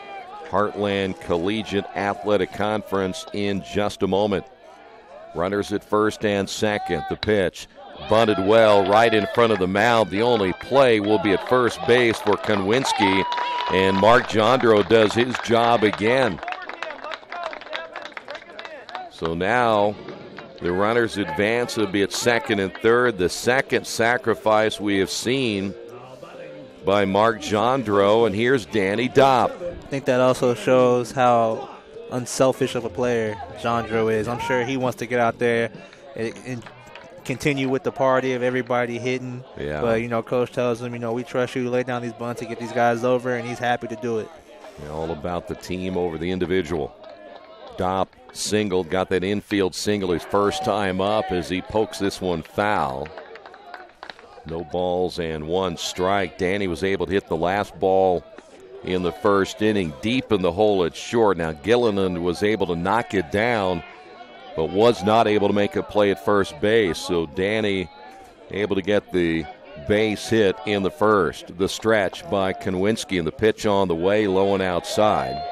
Heartland Collegiate Athletic Conference in just a moment. Runners at first and second. The pitch bunted well right in front of the mound. The only play will be at first base for Konwinski. And Mark Gendreau does his job again. So now the runners advance. It'll be at second and third. The second sacrifice we have seen by Mark Gendreau. And here's Danny Dopp. I think that also shows how unselfish of a player Gendreau is. I'm sure he wants to get out there and continue with the party of everybody hitting. Yeah. But, you know, coach tells him, you know, we trust you to lay down these bunts to get these guys over, and he's happy to do it. Yeah, all about the team over the individual. Dopp singled, got that infield single his first time up as he pokes this one foul. No balls and 1 strike. Danny was able to hit the last ball in the first inning deep in the hole at short. Now Gilliland was able to knock it down, but was not able to make a play at first base. So Danny able to get the base hit in the first. The stretch by Konwinski, and the pitch on the way, low and outside.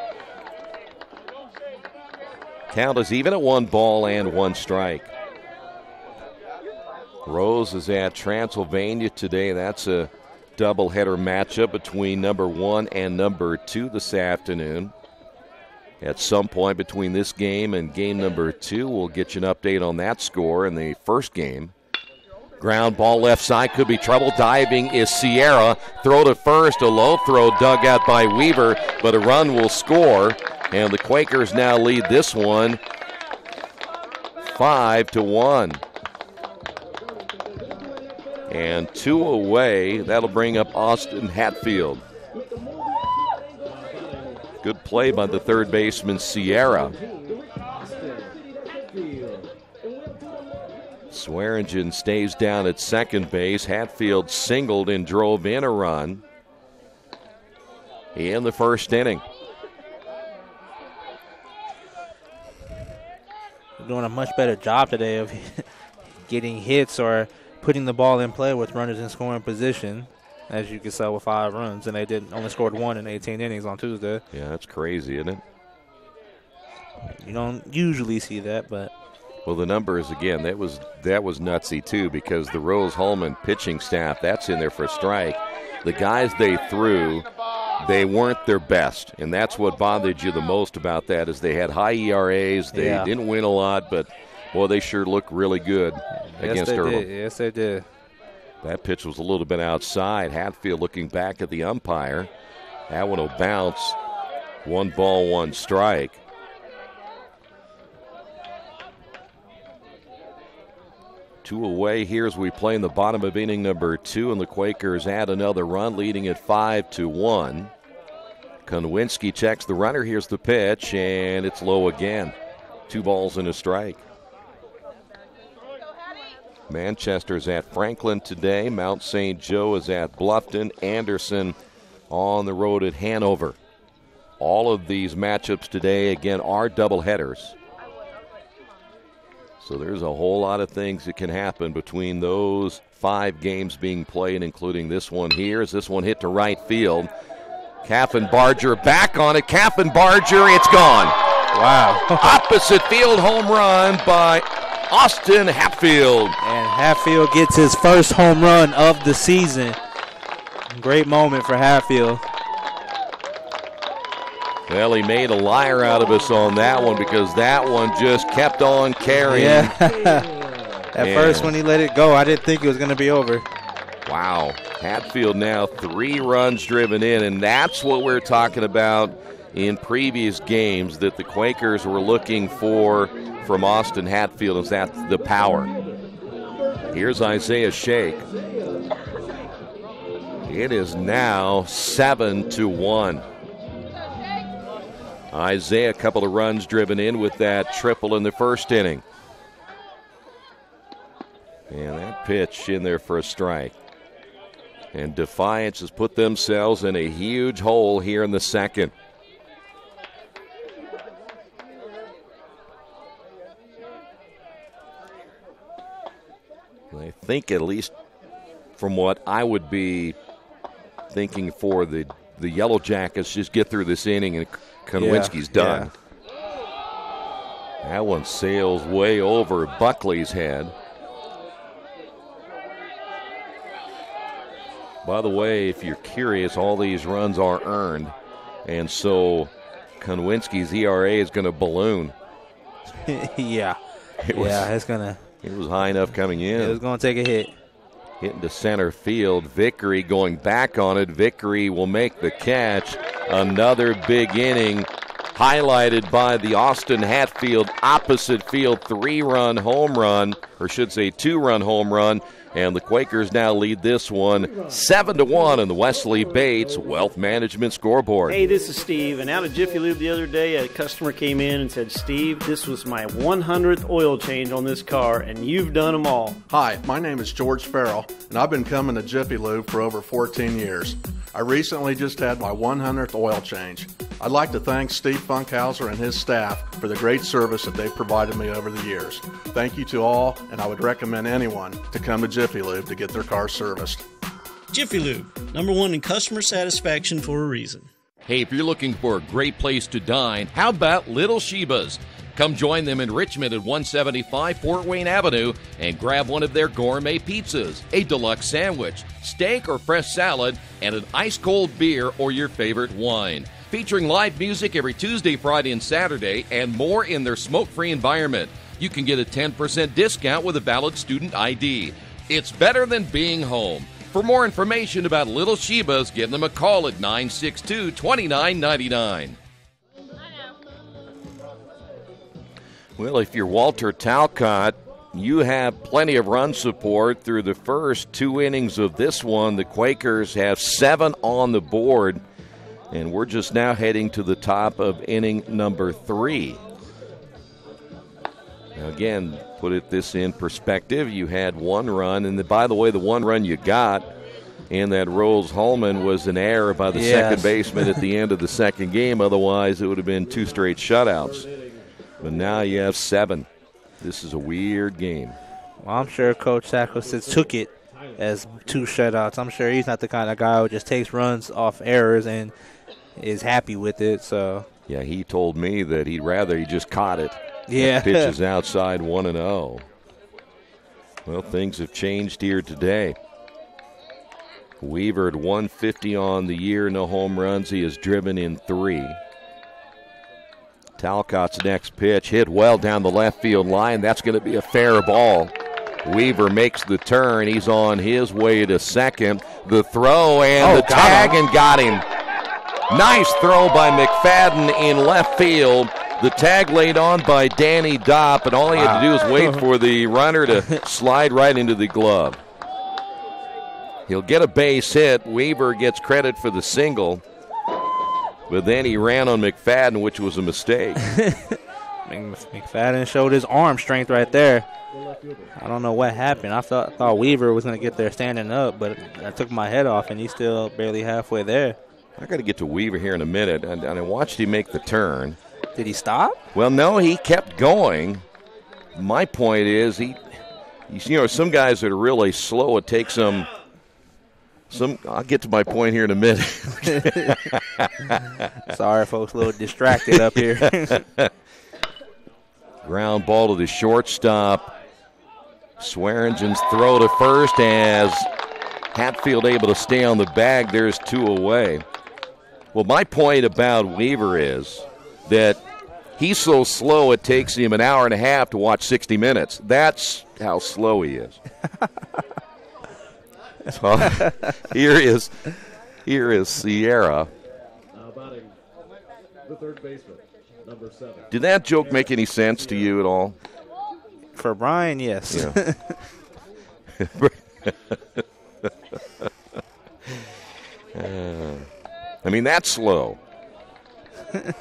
Count is even at 1 ball and 1 strike. Rose is at Transylvania today. That's a doubleheader matchup between number 1 and number 2 this afternoon. at some point between this game and game number 2. We'll get you an update on that score in the first game. Ground ball left side, could be trouble. Diving is Sierra. Throw to first, a low throw dug out by Weaver, but a run will score. And the Quakers now lead this one 5-1. And 2 away. That'll bring up Austin Hatfield. Good play by the third baseman, Sierra. Swearingen stays down at second base. Hatfield singled and drove in a run in the first inning. They're doing a much better job today of getting hits or putting the ball in play with runners in scoring position, as you can see with 5 runs, and they only scored 1 in 18 innings on Tuesday. Yeah, that's crazy, isn't it? You don't usually see that, but well, the numbers again, that was nutsy too, because the Rose-Hulman pitching staff, that's in there for a strike. The guys they threw, they weren't their best, and that's what bothered you the most about that, is they had high ERAs. They didn't win a lot, but boy, they sure look really good against Earlham. Yes, they did. That pitch was a little bit outside. Hatfield looking back at the umpire. That one will bounce. 1 ball, 1 strike. Two away here as we play in the bottom of inning number 2, and the Quakers add another run, leading at 5-1. Konwinski checks the runner. Here's the pitch, and it's low again. 2 balls and a strike. Manchester's at Franklin today. Mount St. Joe is at Bluffton. Anderson on the road at Hanover. All of these matchups today, again, are doubleheaders. So there's a whole lot of things that can happen between those 5 games being played, including this one here. As this one hit to right field. Kaffenbarger back on it. Kaffenbarger, it's gone. Wow. Opposite field home run by Austin Hatfield. And Hatfield gets his first home run of the season. Great moment for Hatfield. Well, he made a liar out of us on that one, because that one just kept on carrying. Yeah. At first when he let it go, I didn't think it was going to be over. Wow. Hatfield now 3 runs driven in, and that's what we're talking about in previous games that the Quakers were looking for from Austin Hatfield, is that the power. Here's Isaiah Shake. It is now 7-1. Isaiah, a couple of runs driven in with that triple in the first inning. And that pitch in there for a strike. And Defiance has put themselves in a huge hole here in the second. I think, at least from what I would be thinking for the Yellow Jackets, just get through this inning and Konwinski's done. Yeah. That one sails way over Buckley's head. By the way, if you're curious, all these runs are earned, and so Konwinski's ERA is going to balloon. Yeah. It's going to. It was high enough coming in. It was going to take a hit. Hitting to center field. Vickery going back on it. Vickery will make the catch. Another big inning highlighted by the Austin Hatfield opposite field 3-run home run, or should say 2-run home run. And the Quakers now lead this one 7-1 in the Wesley Bates Wealth Management scoreboard. Hey, this is Steve. And out of Jiffy Lube the other day, a customer came in and said, Steve, this was my 100th oil change on this car, and you've done them all. Hi, my name is George Farrell, and I've been coming to Jiffy Lube for over 14 years. I recently just had my 100th oil change. I'd like to thank Steve Funkhauser and his staff for the great service that they've provided me over the years. Thank you to all, and I would recommend anyone to come to Jiffy Lube to get their car serviced. Jiffy Lube, #1 in customer satisfaction for a reason. Hey, if you're looking for a great place to dine, how about Little Sheba's? Come join them in Richmond at 175 Fort Wayne Avenue and grab one of their gourmet pizzas, a deluxe sandwich, steak or fresh salad, and an ice-cold beer or your favorite wine. featuring live music every Tuesday, Friday, and Saturday, and more in their smoke-free environment. You can get a 10% discount with a valid student ID. It's better than being home. For more information about Little Sheba's, give them a call at 962-2999. Well, if you're Walter Talcott, you have plenty of run support through the first 2 innings of this one. The Quakers have 7 on the board, and we're just now heading to the top of inning number 3. Now again, put this in perspective. You had 1 run, and by the way, the 1 run you got in that Rolls-Holman was an error by the second baseman at the end of the second game. Otherwise, it would have been 2 straight shutouts. But now you have 7. This is a weird game. Well, I'm sure Coach Sackles took it as 2 shutouts. I'm sure he's not the kind of guy who just takes runs off errors and is happy with it. So yeah, he told me that he'd rather he just caught it. Yeah. Pitches outside 1-0. Well, things have changed here today. Weaver at 150 on the year, no home runs. He has driven in 3. Talcott's next pitch hit well down the left field line. That's going to be a fair ball. Weaver makes the turn. He's on his way to second. The throw and the tag and got him. Nice throw by McFadden in left field. The tag laid on by Danny Dopp, and all he had to do was wait for the runner to slide right into the glove. He'll get a base hit. Weaver gets credit for the single. But then he ran on McFadden, which was a mistake. McFadden showed his arm strength right there. I don't know what happened. I thought Weaver was going to get there standing up, but I took my head off, and he's still barely halfway there. I got to get to Weaver here in a minute, and I watched him make the turn. Did he stop? Well, no, he kept going. My point is, some guys that are really slow, it takes them. I'll get to my point here in a minute. Sorry, folks, a little distracted up here. Ground ball to the shortstop. Swearingen's throw to first as Hatfield able to stay on the bag. There's 2 away. Well, my point about Weaver is that he's so slow it takes him an hour and a half to watch 60 Minutes. That's how slow he is. So, here is Sierra. The third baseman, number 7. Did that joke make any sense to you at all? For Brian, yes. Yeah. I mean, that's slow. An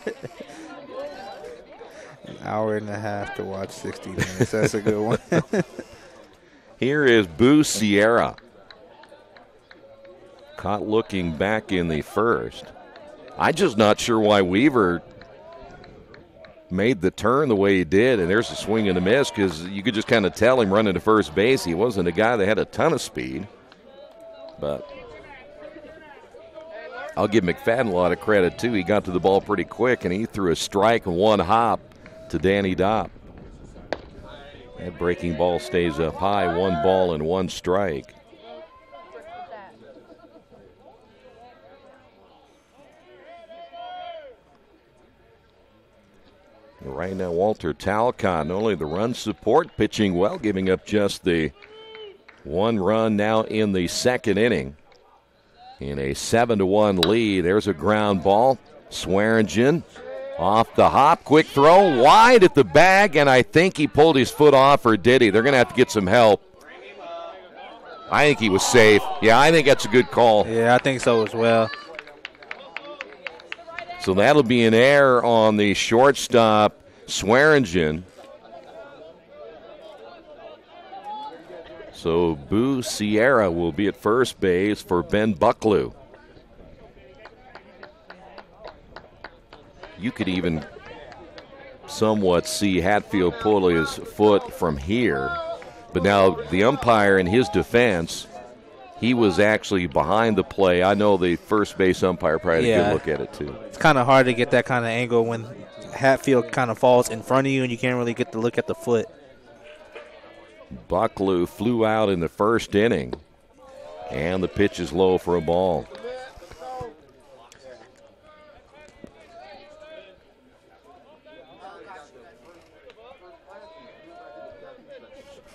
hour and a half to watch 60 Minutes. That's a good one. Here is Boo Sierra. Caught looking back in the first. I'm just not sure why Weaver made the turn the way he did, and there's a swing and a miss because you could just kind of tell him running to first base. He wasn't a guy that had a ton of speed, but I'll give McFadden a lot of credit, too. He got to the ball pretty quick, and he threw a strike and 1 hop to Danny Dopp. That breaking ball stays up high, 1 ball and 1 strike. Right now, Walter Talcott, not only the run support, pitching well, giving up just the 1 run now in the second inning. In a 7-1 lead, there's a ground ball. Swearingen off the hop, quick throw, wide at the bag, and I think he pulled his foot off, or did he? They're going to have to get some help. I think he was safe. Yeah, I think that's a good call. Yeah, I think so as well. So that'll be an error on the shortstop, Swearingen. So Boo Sierra will be at first base for Ben Bucklew. You could even somewhat see Hatfield pull his foot from here. But now the umpire, in his defense, he was actually behind the play. I know the first base umpire probably had a good look at it, too. It's kind of hard to get that kind of angle when Hatfield kind of falls in front of you and you can't really get to look at the foot. Bucklew flew out in the first inning, and the pitch is low for a ball.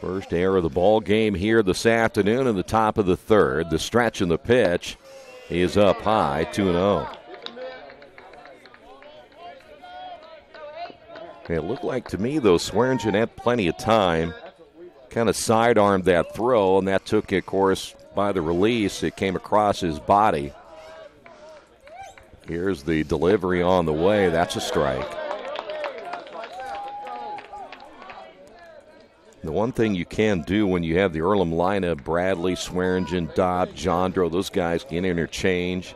First error of the ball game here this afternoon in the top of the third. The stretch and the pitch is up high, 2-0. It looked like to me, though, Swearingen had plenty of time. Kind of sidearmed that throw, and that took, of course, by the release. It came across his body. Here's the delivery on the way. That's a strike. The one thing you can do when you have the Earlham lineup, Bradley, Swearingen, Dobb, Jondro, those guys can interchange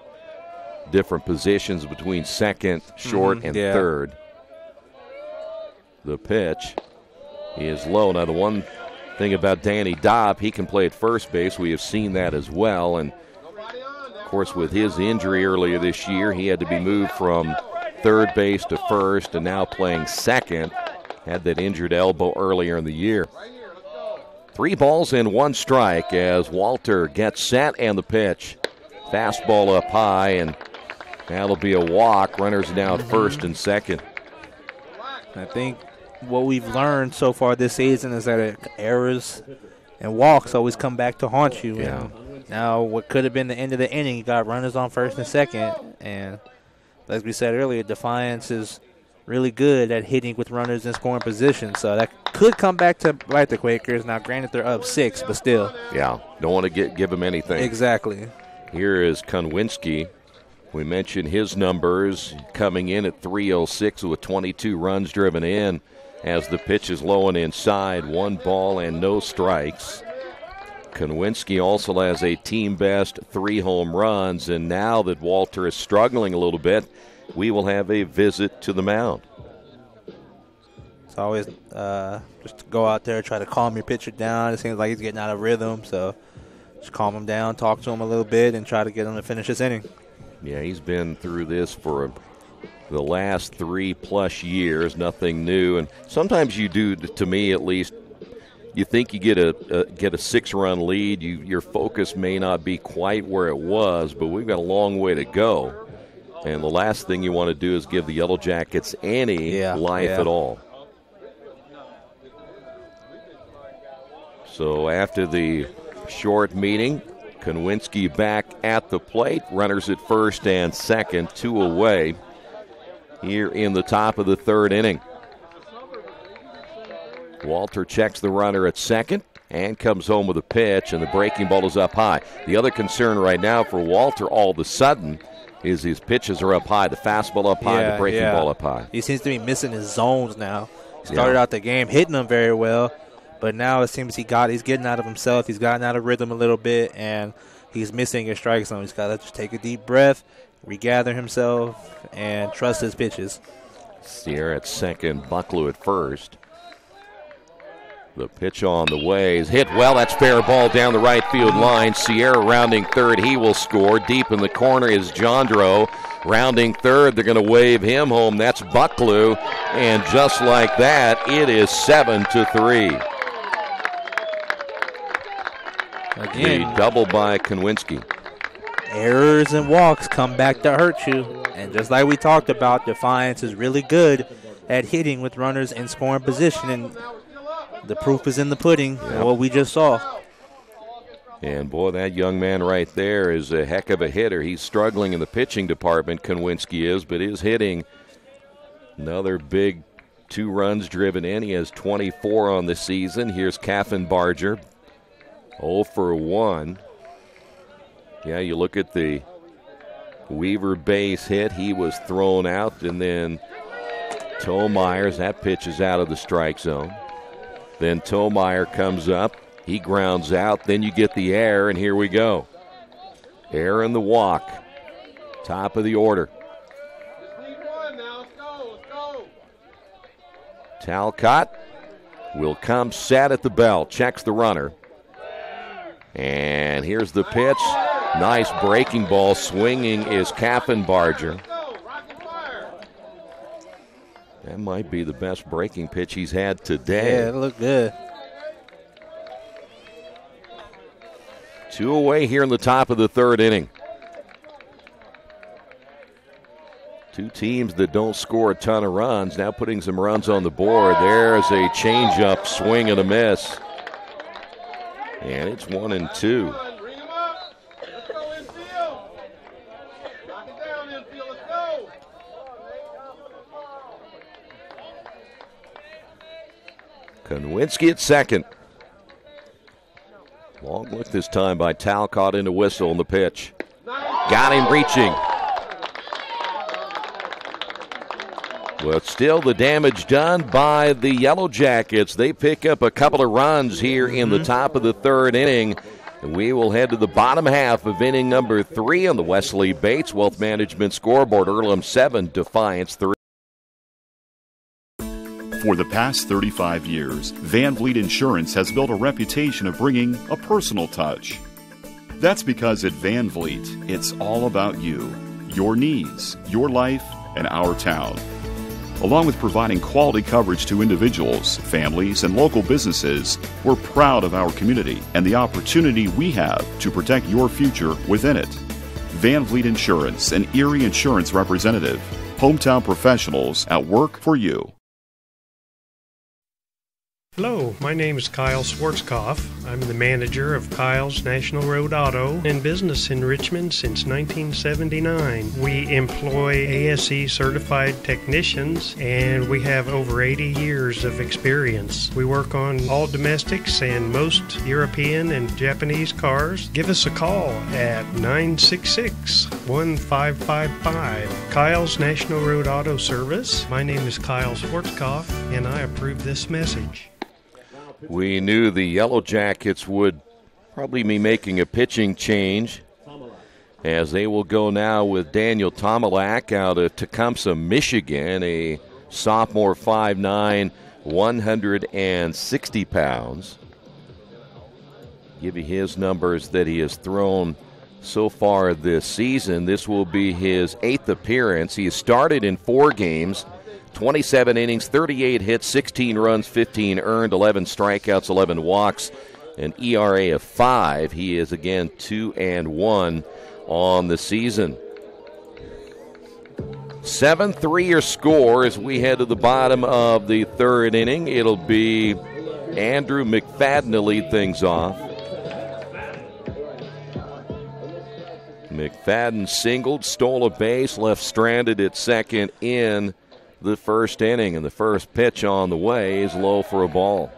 different positions between second, short, and third. The pitch is low. Now, the one thing about Danny Dobb, he can play at first base. We have seen that as well. And, of course, with his injury earlier this year, he had to be moved from third base to first and now playing second. Had that injured elbow earlier in the year. 3 balls and 1 strike as Walter gets set and the pitch. Fastball up high, and that'll be a walk. Runners now at first and second. I think what we've learned so far this season is that errors and walks always come back to haunt you. Yeah. And now what could have been the end of the inning, you got runners on first and second. And like we said earlier, Defiance is really good at hitting with runners in scoring position. So that could come back to bite the Quakers. Now, granted, they're up 6, but still. Yeah, don't want to give them anything. Exactly. Here is Konwinski. We mentioned his numbers coming in at 306 with 22 runs driven in as the pitch is low and inside. 1 ball and no strikes. Konwinski also has a team best 3 home runs, and now that Walter is struggling a little bit, we will have a visit to the mound. It's always just to go out there, try to calm your pitcher down. It seems like he's getting out of rhythm, so just calm him down, talk to him a little bit, and try to get him to finish this inning. Yeah, he's been through this for the last 3+ years, nothing new. And sometimes you do, to me at least, you think you get a 6-run lead. Your focus may not be quite where it was, but we've got a long way to go. And the last thing you want to do is give the Yellow Jackets any life at all. So after the short meeting, Konwinski back at the plate. Runners at first and second, 2 away here in the top of the third inning. Walter checks the runner at second and comes home with a pitch, and the breaking ball is up high. The other concern right now for Walter all of a sudden is his pitches are up high. The fastball up high, the breaking ball up high. He seems to be missing his zones now. He started out the game hitting them very well, but now it seems he's getting out of himself. He's gotten out of rhythm a little bit, and he's missing his strike zone. He's got to just take a deep breath, regather himself, and trust his pitches. Sierra at second, Bucklew at first. The pitch on the way is hit well. That's fair ball down the right field line. Sierra rounding third. He will score. Deep in the corner is Jondro. Rounding third, they're going to wave him home. That's Bucklew. And just like that, it is 7-3. Again, the double by Konwinski. Errors and walks come back to hurt you. And just like we talked about, Defiance is really good at hitting with runners in scoring position. And the proof is in the pudding, what we just saw. And, boy, that young man right there is a heck of a hitter. He's struggling in the pitching department, Konwinski is, but is hitting another big 2 runs driven in. He has 24 on the season. Here's Kaffenbarger, 0 for 1. Yeah, you look at the Weaver base hit. He was thrown out, and then Toemeyers, that pitch is out of the strike zone. Then Toemeyer comes up. He grounds out. Then you get the error, and here we go. Error and the walk. Top of the order. Talcott will come set at the bell. Checks the runner. And here's the pitch. Nice breaking ball. Swinging is Kaffenbarger. That might be the best breaking pitch he's had today. Yeah, it looked good. 2 away here in the top of the third inning. 2 teams that don't score a ton of runs, now putting some runs on the board. There's a changeup, swing and a miss. And it's 1-2. Konwinski at second. Long look this time by Talcott into Whistle on the pitch. Got him reaching. But still the damage done by the Yellow Jackets. They pick up a couple of runs here in the top of the third inning. And we will head to the bottom half of inning number 3 on the Wesley Bates Wealth Management scoreboard. Earlham 7, Defiance 3. For the past 35 years, Van Vliet Insurance has built a reputation of bringing a personal touch. That's because at Van Vliet, it's all about you, your needs, your life, and our town. Along with providing quality coverage to individuals, families, and local businesses, we're proud of our community and the opportunity we have to protect your future within it. Van Vliet Insurance, an Erie Insurance representative. Hometown professionals at work for you. Hello, my name is Kyle Schwarzkopf. I'm the manager of Kyle's National Road Auto, in business in Richmond since 1979. We employ ASE certified technicians and we have over 80 years of experience. We work on all domestics and most European and Japanese cars. Give us a call at 966-1555. Kyle's National Road Auto Service. My name is Kyle Schwarzkopf and I approve this message. We knew the Yellow Jackets would probably be making a pitching change as they will go now with Daniel Tomalak out of Tecumseh, Michigan, a sophomore, 5'9", 160 pounds. Give you his numbers that he has thrown so far this season. This will be his 8th appearance. He has started in 4 games. 27 innings, 38 hits, 16 runs, 15 earned, 11 strikeouts, 11 walks, an ERA of 5. He is again 2-1 on the season. 7-3 your score as we head to the bottom of the third inning. It'll be Andrew McFadden to lead things off. McFadden singled, stole a base, left stranded at second in the first inning, and the first pitch on the way is low for a ball.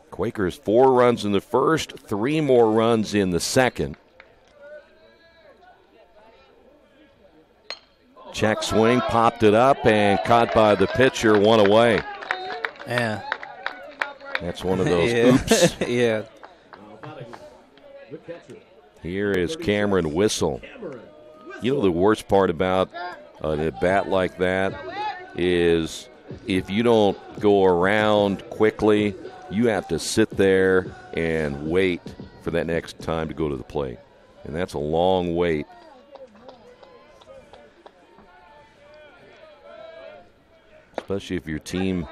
Quakers 4 runs in the first, 3 more runs in the second. Check swing, popped it up, and caught by the pitcher, 1 away. Yeah. That's one of those oops. Yeah. Here is Cameron Whistle. You know the worst part about a bat like that is if you don't go around quickly, you have to sit there and wait for that next time to go to the plate. And that's a long wait. Especially if your team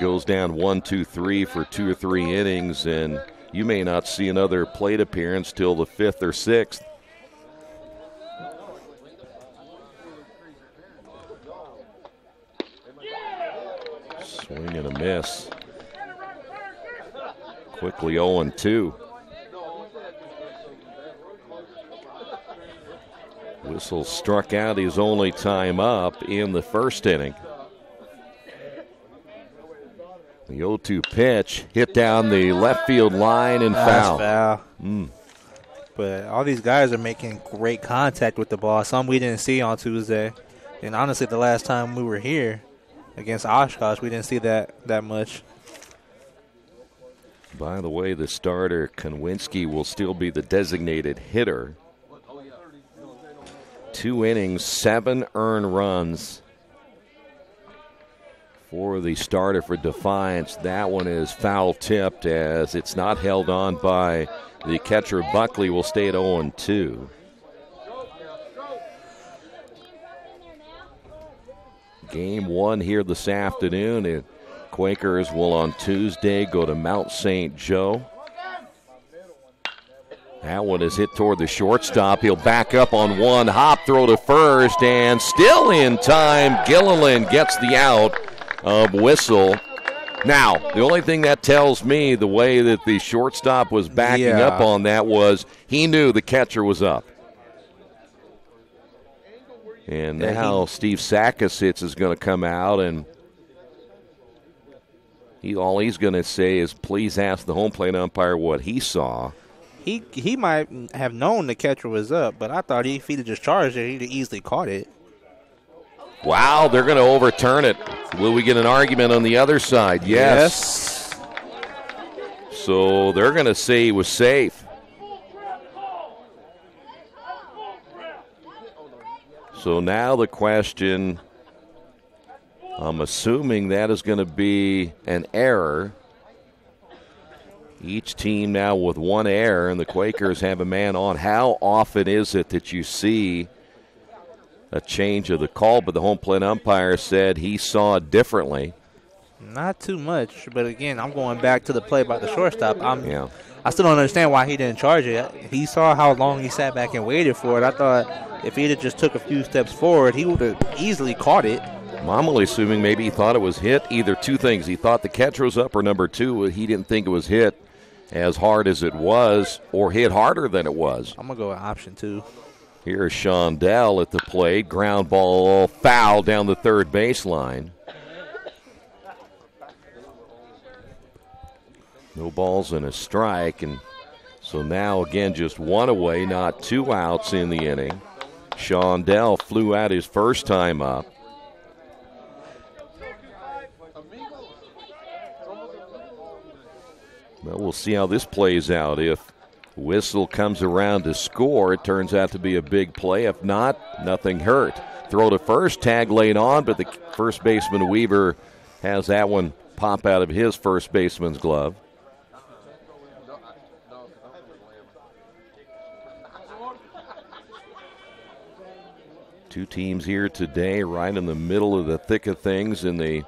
goes down 1, 2, 3 for 2 or 3 innings, and you may not see another plate appearance till the 5th or 6th. Swing and a miss. Quickly 0-2. Whistle struck out his only time up in the first inning. The 0-2 pitch hit down the left field line and foul. Foul. But all these guys are making great contact with the ball, some we didn't see on Tuesday. And honestly, the last time we were here against Oshkosh, we didn't see that much. By the way, the starter, Konwinski, will still be the designated hitter. 2 innings, 7 earned runs for the starter for Defiance. That one is foul-tipped as it's not held on by the catcher. Buckley will stay at 0-2. Game 1 here this afternoon, and Quakers will on Tuesday go to Mount St. Joe. That one is hit toward the shortstop. He'll back up on one hop, throw to first, and still in time, Gilliland gets the out of Whistle. Now, the only thing that tells me the way that the shortstop was backing up on that was he knew the catcher was up. And now Steve Sakasitz is going to come out, and all he's going to say is please ask the home plate umpire what he saw. He might have known the catcher was up, but I thought if he'd have just charged it, he'd have easily caught it. Wow, they're going to overturn it. Will we get an argument on the other side? Yes. So they're going to say he was safe. So now the question, I'm assuming that is going to be an error. Each team now with one error, and the Quakers have a man on. How often is it that you see a change of the call, but the home plate umpire said he saw it differently? Not too much, but again, I'm going back to the play about the shortstop. I still don't understand why he didn't charge it. He saw how long he sat back and waited for it. I thought if he'd have just took a few steps forward, he would have easily caught it. I'm only assuming maybe he thought it was hit. Either two things. He thought the catcher was up, or number two, he didn't think it was hit as hard as it was, or hit harder than it was. I'm going to go with option 2. Here's Shondell at the plate. Ground ball foul down the third baseline. No balls and a strike, and so now again just one away, not 2 outs in the inning. Shondell flew out his first time up. Well, we'll see how this plays out. If Whistle comes around to score, it turns out to be a big play. If not, nothing hurt. Throw to first, tag laid on, but the first baseman Weaver has that one pop out of his first baseman's glove. Two teams here today right in the middle of the thick of things in the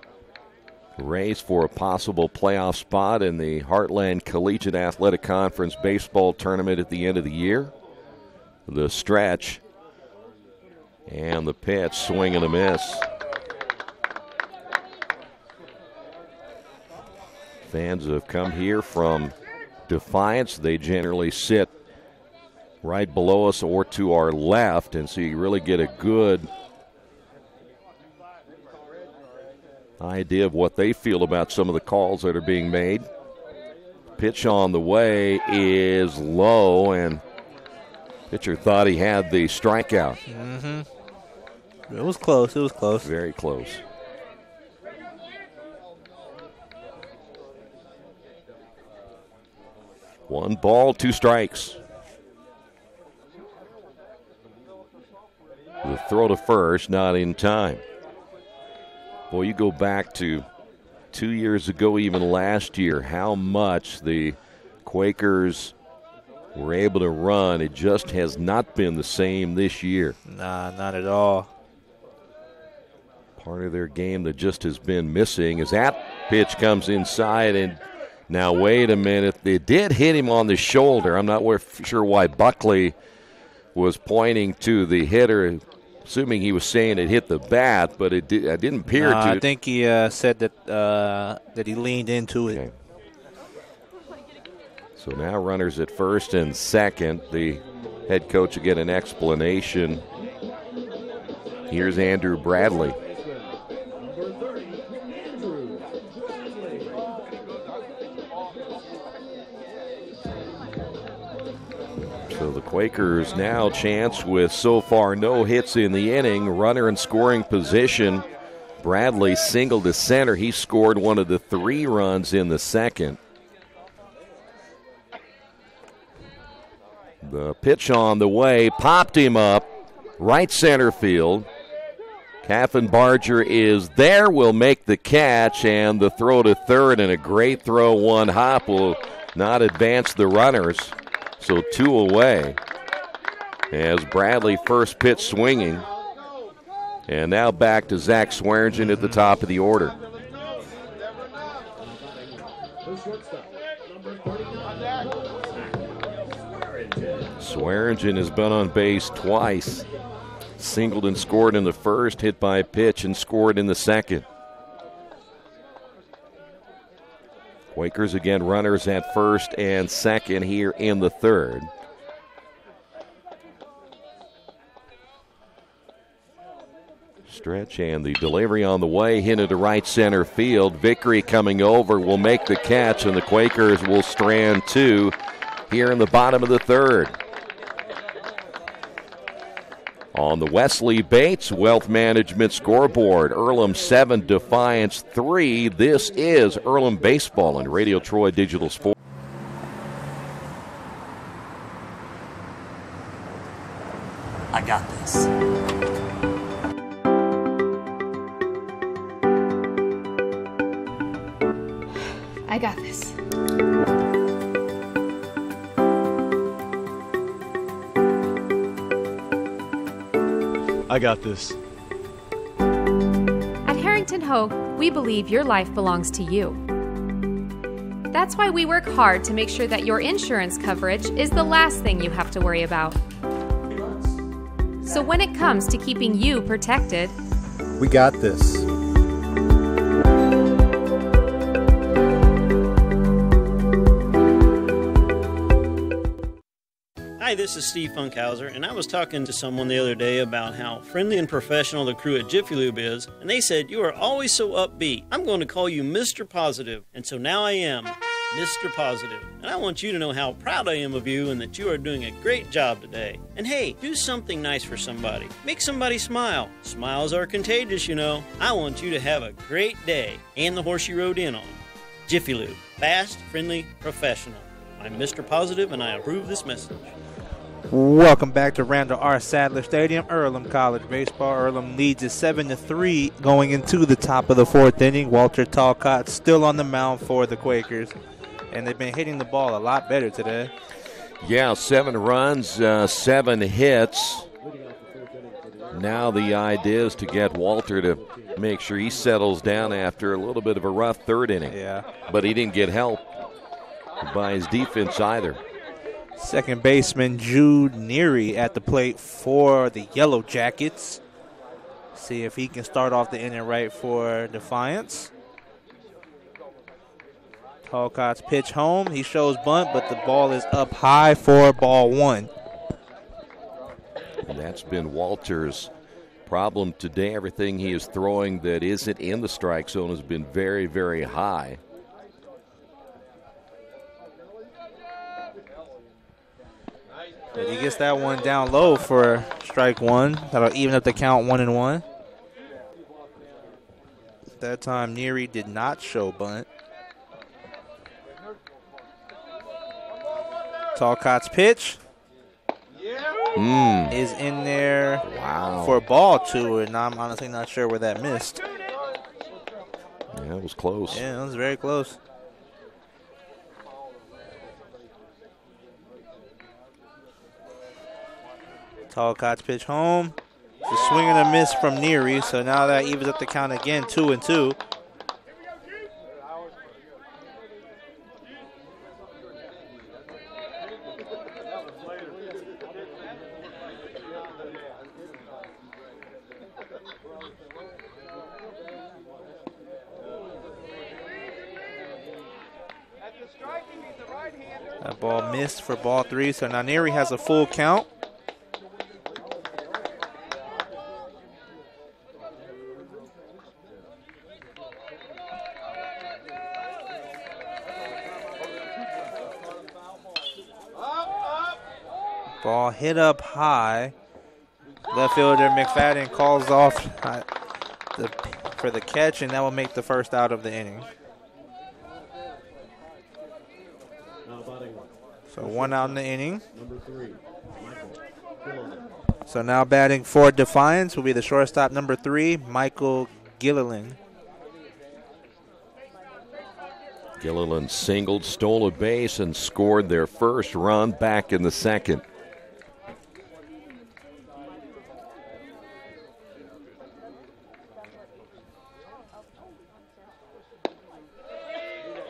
race for a possible playoff spot in the Heartland Collegiate Athletic Conference baseball tournament at the end of the year. The stretch and the pitch, swing and a miss. Fans have come here from Defiance. They generally sit right below us or to our left, and so you really get a good idea of what they feel about some of the calls that are being made. Pitch on the way is low, and pitcher thought he had the strikeout. It was close. It was close. Very close. One ball, 2 strikes. The throw to first, not in time. Boy, you go back to 2 years ago, even last year, how much the Quakers were able to run. It just has not been the same this year. Nah, not at all. Part of their game that just has been missing as that pitch comes inside, and now wait a minute. They did hit him on the shoulder. I'm not sure why Buckley was pointing to the hitter, assuming he was saying it hit the bat, but it didn't appear to. I think he said that he leaned into it. Okay. So now runners at first and second. The head coach will get an explanation. Here's Andrew Bradley. So the Quakers now chance with so far no hits in the inning. Runner in scoring position. Bradley singled to center. He scored one of the 3 runs in the second. The pitch on the way, popped him up, right center field. Kaffenbarger is there, will make the catch, and the throw to third, and a great throw, 1 hop, will not advance the runners. So 2 away as Bradley first pitch swinging. And now back to Zach Swearingen at the top of the order. Swearingen has been on base twice. Singled and scored in the first, hit by a pitch and scored in the second. Quakers again runners at first and second here in the third. Stretch and the delivery on the way, hit into right center field. Vickery coming over will make the catch, and the Quakers will strand two here in the bottom of the third. On the Wesley Bates Wealth Management scoreboard, Earlham 7, Defiance 3. This is Earlham Baseball and Radio Troy Digital Sports. I got this. I got this. I got this. At Harrington Hogue, we believe your life belongs to you. That's why we work hard to make sure that your insurance coverage is the last thing you have to worry about. So when it comes to keeping you protected, we got this. Hi, this is Steve Funkhauser, and I was talking to someone the other day about how friendly and professional the crew at Jiffy Lube is, and they said, "You are always so upbeat. I'm going to call you Mr. Positive." And so now I am Mr. Positive. And I want you to know how proud I am of you and that you are doing a great job today. And hey, do something nice for somebody. Make somebody smile. Smiles are contagious, you know. I want you to have a great day and the horse you rode in on. Jiffy Lube. Fast, friendly, professional. I'm Mr. Positive, and I approve this message. Welcome back to Randall R. Sadler Stadium, Earlham College Baseball. Earlham leads it 7-3 going into the top of the fourth inning. Walter Talcott still on the mound for the Quakers, and they've been hitting the ball a lot better today. Yeah, 7 runs, 7 hits. Now the idea is to get Walter to make sure he settles down after a little bit of a rough third inning. Yeah. But he didn't get help by his defense either. Second baseman Jude Neary at the plate for the Yellow Jackets. See if he can start off the inning right for Defiance. Talcott's pitch home. He shows bunt, but the ball is up high for ball 1. And that's been Walter's problem today. Everything he is throwing that isn't in the strike zone has been very, very high. But he gets that one down low for strike 1. That'll even up the count 1-1. That time Neary did not show bunt. Talcott's pitch is in there for ball 2, and I'm honestly not sure where that missed. Yeah, it was close. Yeah, it was very close. Talcott's pitch home. It's a swing and a miss from Neary, so now that evens up the count again, 2-2. That ball missed for ball 3, so now Neary has a full count. Ball hit up high. Left fielder McFadden calls off for the catch, and that will make the first out of the inning. So 1 out in the inning. So now batting for Defiance will be the shortstop number 3, Michael Gilliland. Gilliland singled, stole a base, and scored their first run back in the second.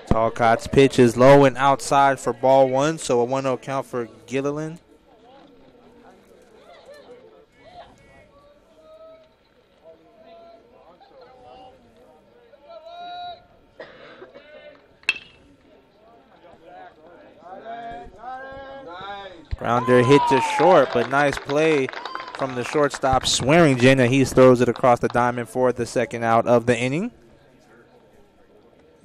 Talcott's pitch is low and outside for ball 1, so a 1-0 count for Gilliland. Grounder hit to short, but nice play from the shortstop Swearingen, and he throws it across the diamond for the second out of the inning.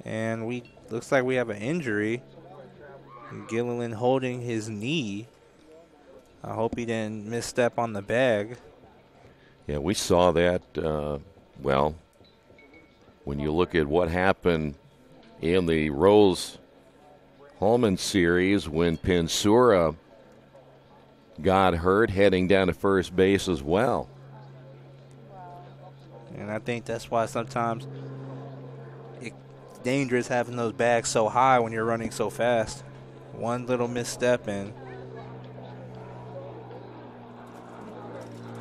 And looks like we have an injury. Gilliland holding his knee. I hope he didn't misstep on the bag. Yeah, we saw that, well, when you look at what happened in the Rose-Holman series when Pensura got hurt heading down to first base as well. And I think that's why sometimes it's dangerous having those bags so high when you're running so fast. One little misstep and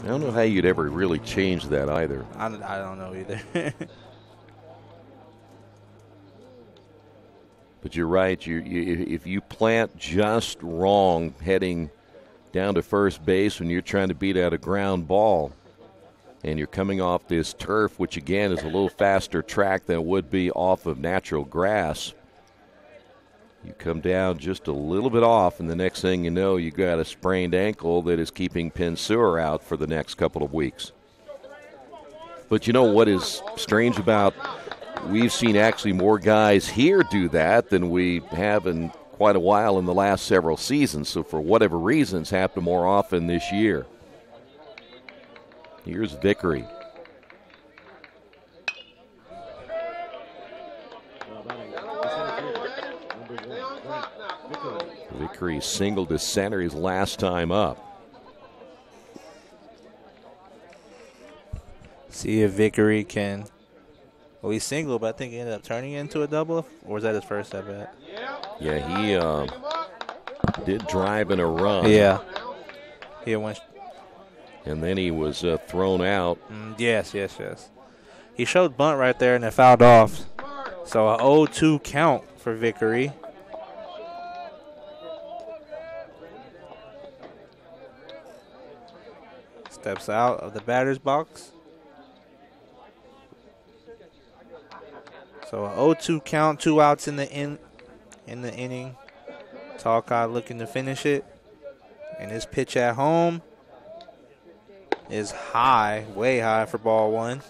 I don't know how you'd ever really change that either. I don't know either. But you're right. If you plant just wrong heading down to first base when you're trying to beat out a ground ball and you're coming off this turf, which again is a little faster track than it would be off of natural grass, you come down just a little bit off, and the next thing you know, you got a sprained ankle that is keeping Pensura out for the next couple of weeks. But you know what is strange about, we've seen actually more guys here do that than we have in quite a while in the last several seasons. So for whatever reasons, happened more often this year. Here's Vickery. Vickery singled to center his last time up. See if Vickery can. Well, he singled, but I think he ended up turning into a double. Or was that his first at bat? Yeah, he did drive in a run. Yeah. He went. And then he was thrown out. Yes. He showed bunt right there and it fouled off. So a 0-2 count for Vickery. Steps out of the batter's box. So a 0-2 count, 2 outs in the inning. Talcott looking to finish it. And his pitch at home is high, way high for ball one.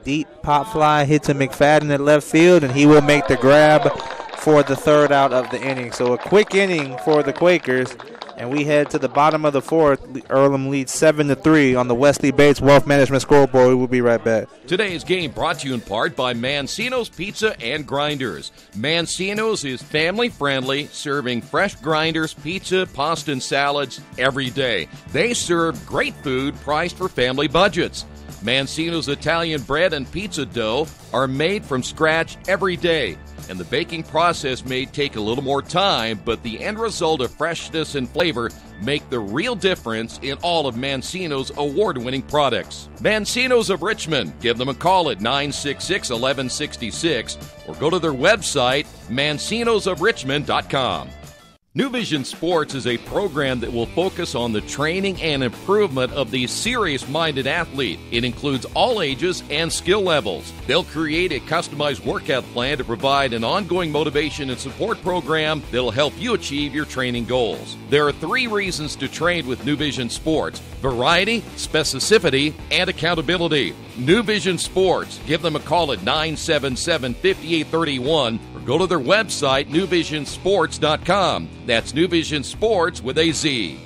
Deep pop fly hit to McFadden at left field, and he will make the grab for the third out of the inning. So a quick inning for the Quakers, and we head to the bottom of the fourth. Earlham leads 7-3 on the Wesley Bates Wealth Management scoreboard. We will be right back. Today's game brought to you in part by Mancino's Pizza and Grinders. Mancino's is family-friendly, serving fresh grinders, pizza, pasta, and salads every day. They serve great food priced for family budgets. Mancino's Italian bread and pizza dough are made from scratch every day, and the baking process may take a little more time, but the end result of freshness and flavor make the real difference in all of Mancino's award-winning products. Mancino's of Richmond. Give them a call at 966-1166 or go to their website, mancinosofrichmond.com. New Vision Sports is a program that will focus on the training and improvement of the serious-minded athlete. It includes all ages and skill levels. They'll create a customized workout plan to provide an ongoing motivation and support program that'll help you achieve your training goals. There are 3 reasons to train with New Vision Sports: variety, specificity, and accountability. New Vision Sports. Give them a call at 977-5831 or go to their website, newvisionsports.com. That's New Vision Sports with a Z.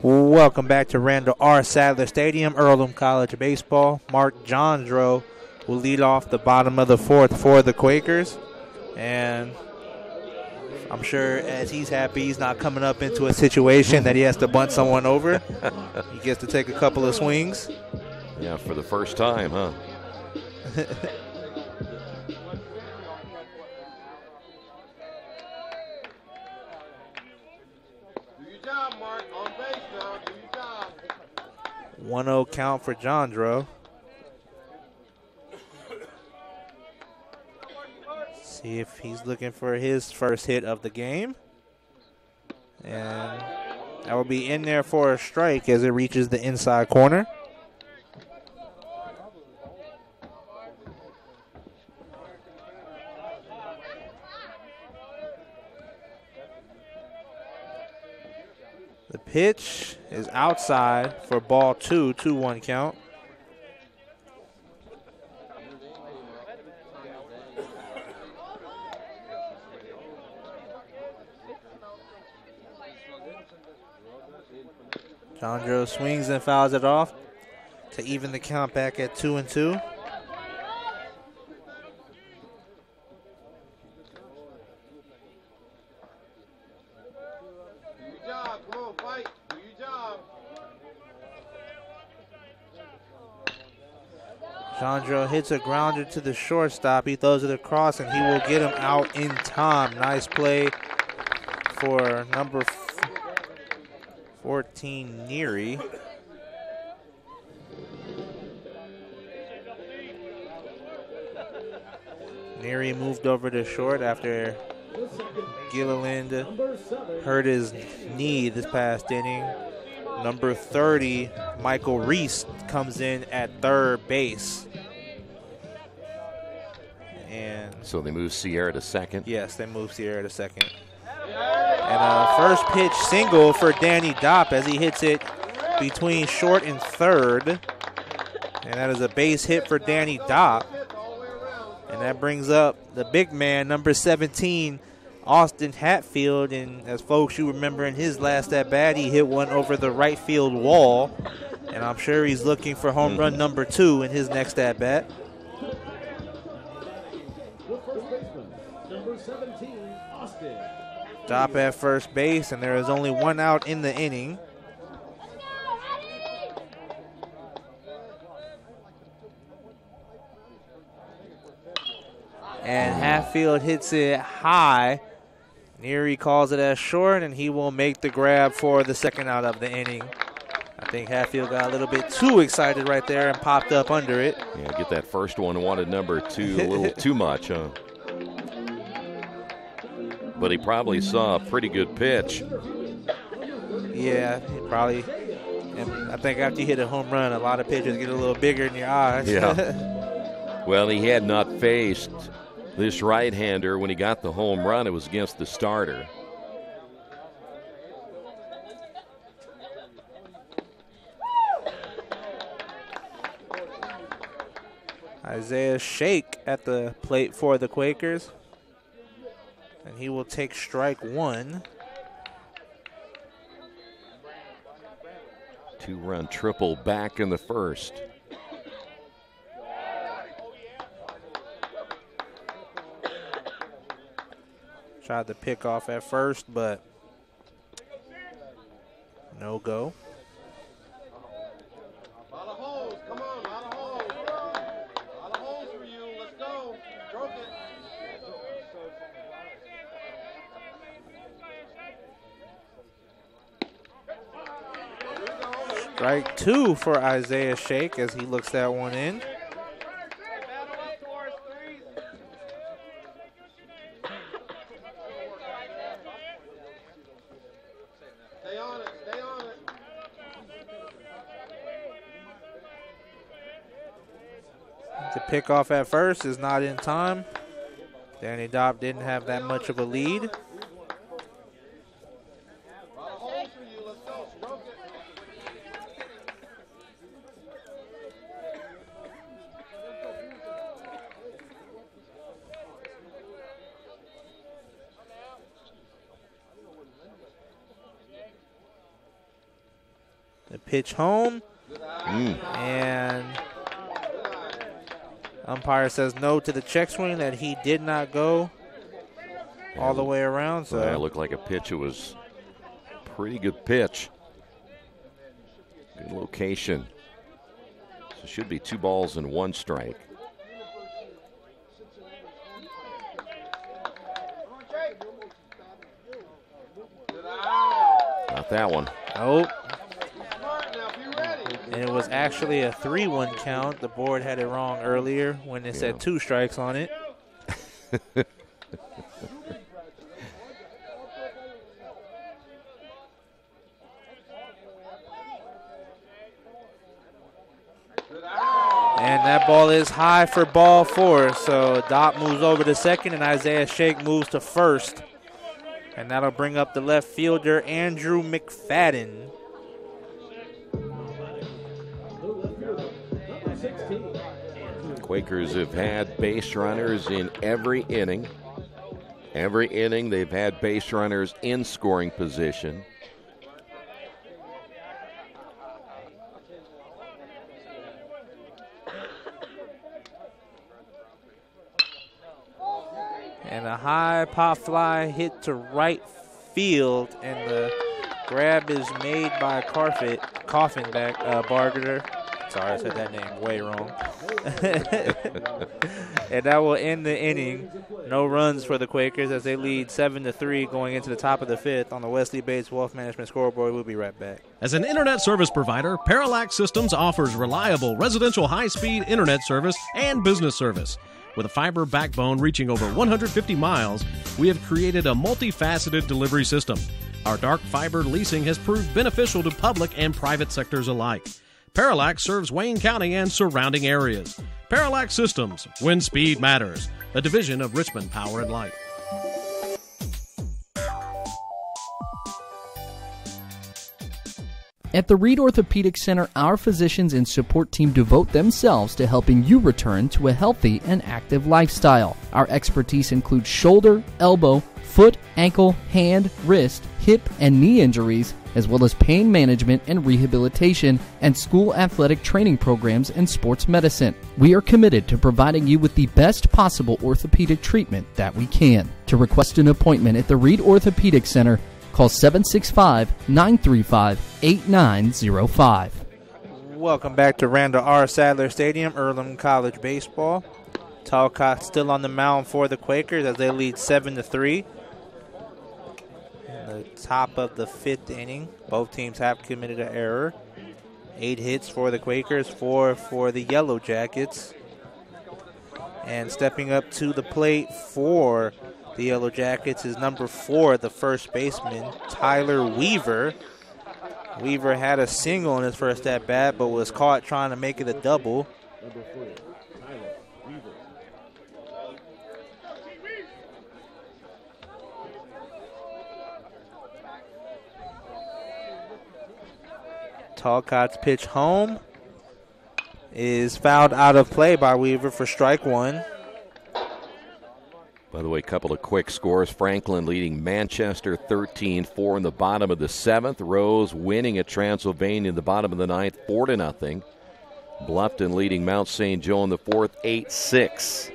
Welcome back to Randall R. Sadler Stadium, Earlham College Baseball. Mark Jondro will lead off the bottom of the fourth for the Quakers. And I'm sure as he's happy he's not coming up into a situation that he has to bunt someone over. He gets to take a couple of swings. Yeah, for the first time, huh? Do your job, Mark. On base now. Do your job. 1-0 count for Jondro. See if he's looking for his first hit of the game. And that will be in there for a strike as it reaches the inside corner. The pitch is outside for ball 2, 2-1 count. Chandro swings and fouls it off to even the count back at 2-2. Chandro hits a grounder to the shortstop. He throws it across, and he will get him out in time. Nice play for number 14, Neary. Neary moved over to short after Gilliland hurt his knee this past inning. Number 30, Michael Reese, comes in at third base. And so they move Sierra to second? Yes, they move Sierra to second. And a first pitch single for Danny Dopp as he hits it between short and third. And that is a base hit for Danny Dopp. And that brings up the big man, number 17, Austin Hatfield. And as folks, you remember in his last at-bat, he hit one over the right field wall. And I'm sure he's looking for home run number 2 in his next at-bat. Dopp at first base, and there is only one out in the inning. And Hatfield hits it high. Neary calls it as short, and he will make the grab for the second out of the inning. I think Hatfield got a little bit too excited right there and popped up under it. Yeah, get that first one, wanted number 2 a little too much, huh? But he probably saw a pretty good pitch. Yeah, he probably. And I think after you hit a home run, a lot of pitches get a little bigger in your eyes. Yeah. Well, he had not faced this right-hander when he got the home run. It was against the starter. Isaiah Shake at the plate for the Quakers. And he will take strike 1. 2-run triple back in the first. Tried to pick off at first, but no go. Strike 2 for Isaiah Shake as he looks that one in. Stay on it, stay on it. The pickoff at first is not in time. Danny Dopp didn't have that much of a lead. The pitch home, and umpire says no to the check swing, that he did not go all the way around. So it looked like a pitch. It was a pretty good pitch. Good location. So it should be 2 balls and 1 strike. Not that one. Nope. And it was actually a 3-1 count. The board had it wrong earlier when it said 2 strikes on it. And that ball is high for ball 4. So Dopp moves over to second and Isaiah Shake moves to first. And that'll bring up the left fielder, Andrew McFadden. Quakers have had base runners in every inning. Every inning they've had base runners in scoring position. And a high pop fly hit to right field, and the grab is made by Coffin back, Barger. Sorry, I said that name way wrong. And that will end the inning. No runs for the Quakers as they lead 7-3 going into the top of the 5th on the Wesley Bates Wealth Management scoreboard. We'll be right back. As an internet service provider, Parallax Systems offers reliable residential high-speed internet service and business service. With a fiber backbone reaching over 150 miles, we have created a multifaceted delivery system. Our dark fiber leasing has proved beneficial to public and private sectors alike. Parallax serves Wayne County and surrounding areas. Parallax Systems, when speed matters, a division of Richmond Power and Light. At the Reed Orthopedic Center, our physicians and support team devote themselves to helping you return to a healthy and active lifestyle. Our expertise includes shoulder, elbow, foot, ankle, hand, wrist, hip, and knee injuries, as well as pain management and rehabilitation and school athletic training programs and sports medicine. We are committed to providing you with the best possible orthopedic treatment that we can. To request an appointment at the Reed Orthopedic Center, call 765-935-8905. Welcome back to Randall R. Sadler Stadium, Earlham College Baseball. Talcott still on the mound for the Quakers as they lead 7-3. In the top of the 5th inning, both teams have committed an error. 8 hits for the Quakers, 4 for the Yellow Jackets. And stepping up to the plate for the Yellow Jackets is number 4, the first baseman, Tyler Weaver. Weaver had a single in his first at-bat, but was caught trying to make it a double. Talcott's pitch home is fouled out of play by Weaver for strike 1. By the way, a couple of quick scores. Franklin leading Manchester 13-4 in the bottom of the 7th. Rose winning at Transylvania in the bottom of the 9th, 4-0. Bluffton leading Mount St. Joe in the 4th, 8-6.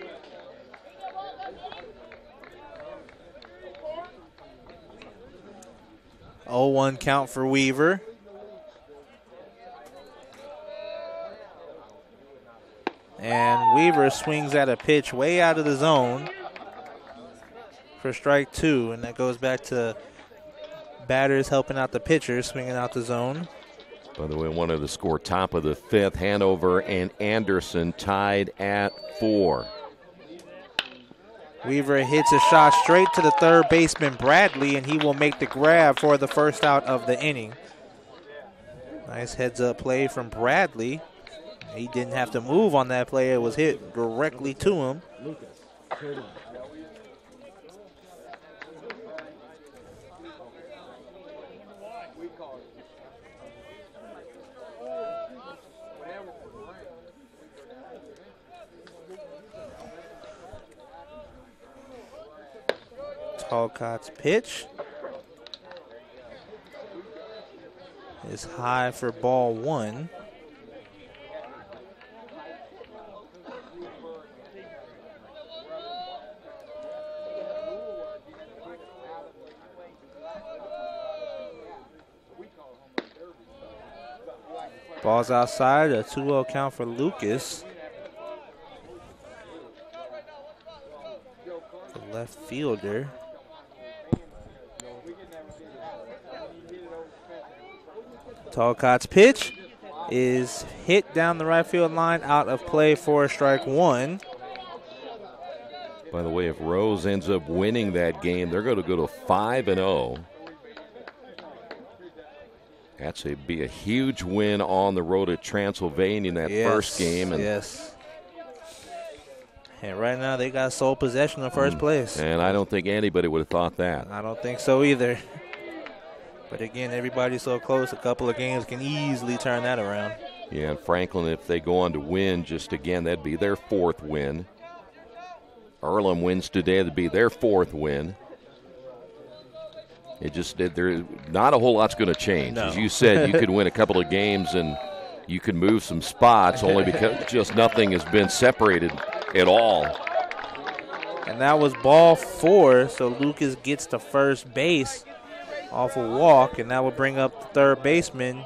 Oh-1 count for Weaver. And Weaver swings at a pitch way out of the zone for strike 2, and that goes back to batters helping out the pitchers, swinging out the zone. By the way, one of the score top of the 5th, Hanover and Anderson tied at 4. Weaver hits a shot straight to the third baseman, Bradley, and he will make the grab for the first out of the inning. Nice heads-up play from Bradley. He didn't have to move on that play. It was hit directly to him. Talcott's pitch is high for ball 1. Ball's outside, a 2-0 count for Lucas. The left fielder. Talcott's pitch is hit down the right field line, out of play for strike 1. By the way, if Rose ends up winning that game, they're going to go to 5-0. That's be a huge win on the road at Transylvania in that first game. And yes. And right now they got sole possession in first place. And I don't think anybody would have thought that. I don't think so either. But again, everybody's so close. A couple of games can easily turn that around. Yeah, and Franklin, if they go on to win, just again, that'd be their 4th win. Earlham wins today, that'd be their 4th win. It just there not a whole lot's going to change. No. As you said, you could win a couple of games and you could move some spots only because just nothing has been separated at all. And that was ball 4, so Lucas gets to first base off a walk, and that will bring up the third baseman,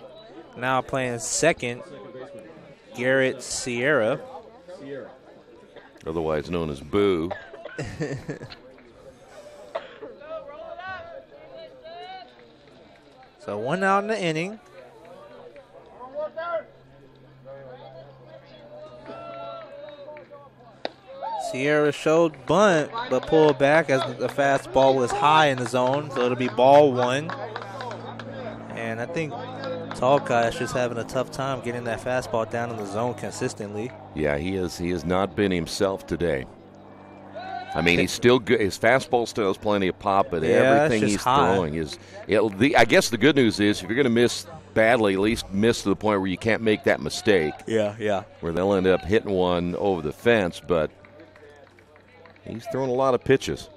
now playing second, Garrett Sierra. Otherwise known as Boo. So 1 out in the inning. Sierra showed bunt, but pulled back as the fastball was high in the zone, so it'll be ball 1. And I think Talcott is just having a tough time getting that fastball down in the zone consistently. Yeah, he has not been himself today. I mean, he's still good. His fastball still has plenty of pop, but everything he's throwing is. I guess the good news is if you're going to miss badly, at least miss to the point where you can't make that mistake. Yeah. Where they'll end up hitting one over the fence, but he's throwing a lot of pitches.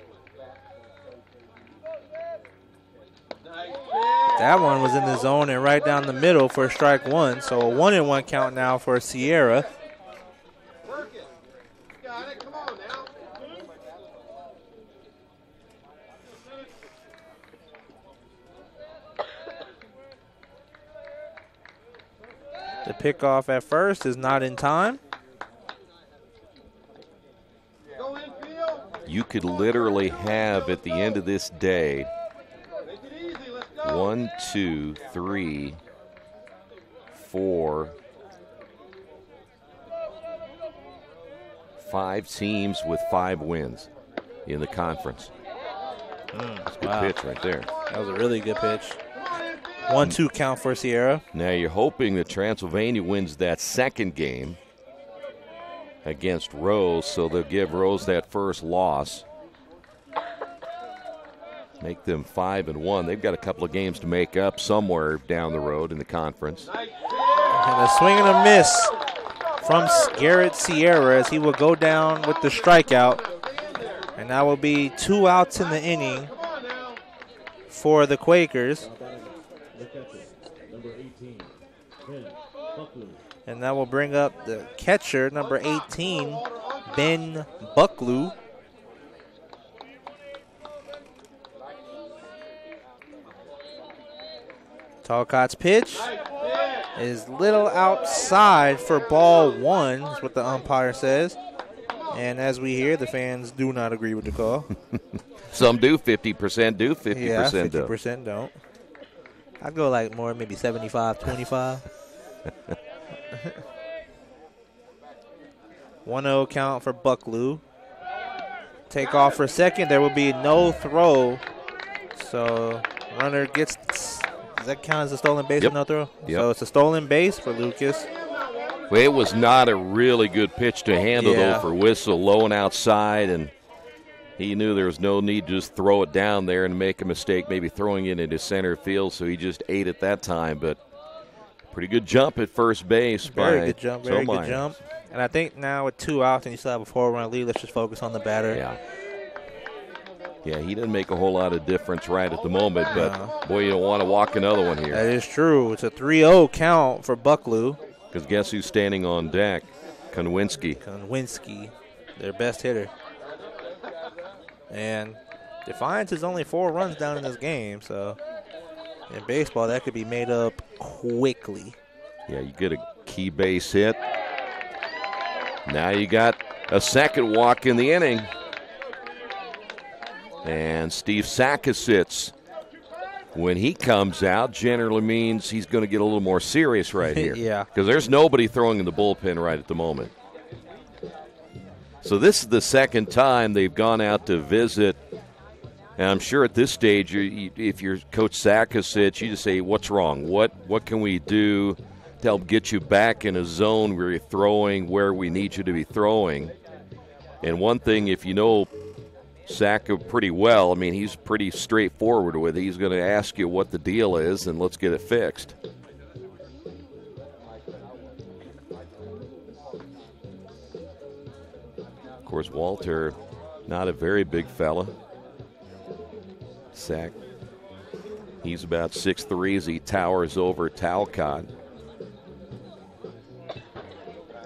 That one was in the zone and right down the middle for strike 1. So a 1-1 count now for Sierra. The pickoff at first is not in time. You could literally have at the end of this day 1, 2, 3, 4, 5 teams with 5 wins in the conference. That's a good pitch right there. That was a really good pitch. 1-2 count for Sierra. Now you're hoping that Transylvania wins that second game against Rose, so they'll give Rose that first loss. Make them 5-1. They've got a couple of games to make up somewhere down the road in the conference. And a swing and a miss from Garrett Sierra as he will go down with the strikeout. And that will be 2 outs in the inning for the Quakers. And that will bring up the catcher, number 18, Ben Bucklew. Talcott's pitch is little outside for ball 1, is what the umpire says. And as we hear, the fans do not agree with the call. Some do, 50% do, 50% yeah, 50% don't. I'd go like more, maybe 75-25. 1-0 count for Bucklew. Take off for second. There will be no throw. So runner gets, does that count as a stolen base with no throw? Yep. So it's a stolen base for Lucas. Well, it was not a really good pitch to handle, though, for Whistle, low and outside, and he knew there was no need to just throw it down there and make a mistake, maybe throwing it into center field, so he just ate it that time. But pretty good jump at first base. Very good jump, very good jump. And I think now with 2 outs and you still have a 4-run lead, let's just focus on the batter. Yeah, he didn't make a whole lot of difference right at the moment, but, boy, you don't want to walk another one here. That is true. It's a 3-0 count for Bucklew. Because guess who's standing on deck? Konwinski. Their best hitter. And Defiance is only 4 runs down in this game, so in baseball that could be made up quickly. Yeah, you get a key base hit. Now you got a second walk in the inning. And Steve Sacka sits. When he comes out, generally means he's going to get a little more serious right here. Yeah. Because there's nobody throwing in the bullpen right at the moment. So this is the second time they've gone out to visit And I'm sure at this stage, if you're Coach Sakasic, you just say, what's wrong? What can we do to help get you back in a zone where you're throwing where we need you to be throwing? And one thing, if you know Saka pretty well, I mean, he's pretty straightforward with it. He's going to ask you what the deal is, and let's get it fixed. Of course, Walter, not a very big fella. Sack. He's about 6'3" as he towers over Talcott.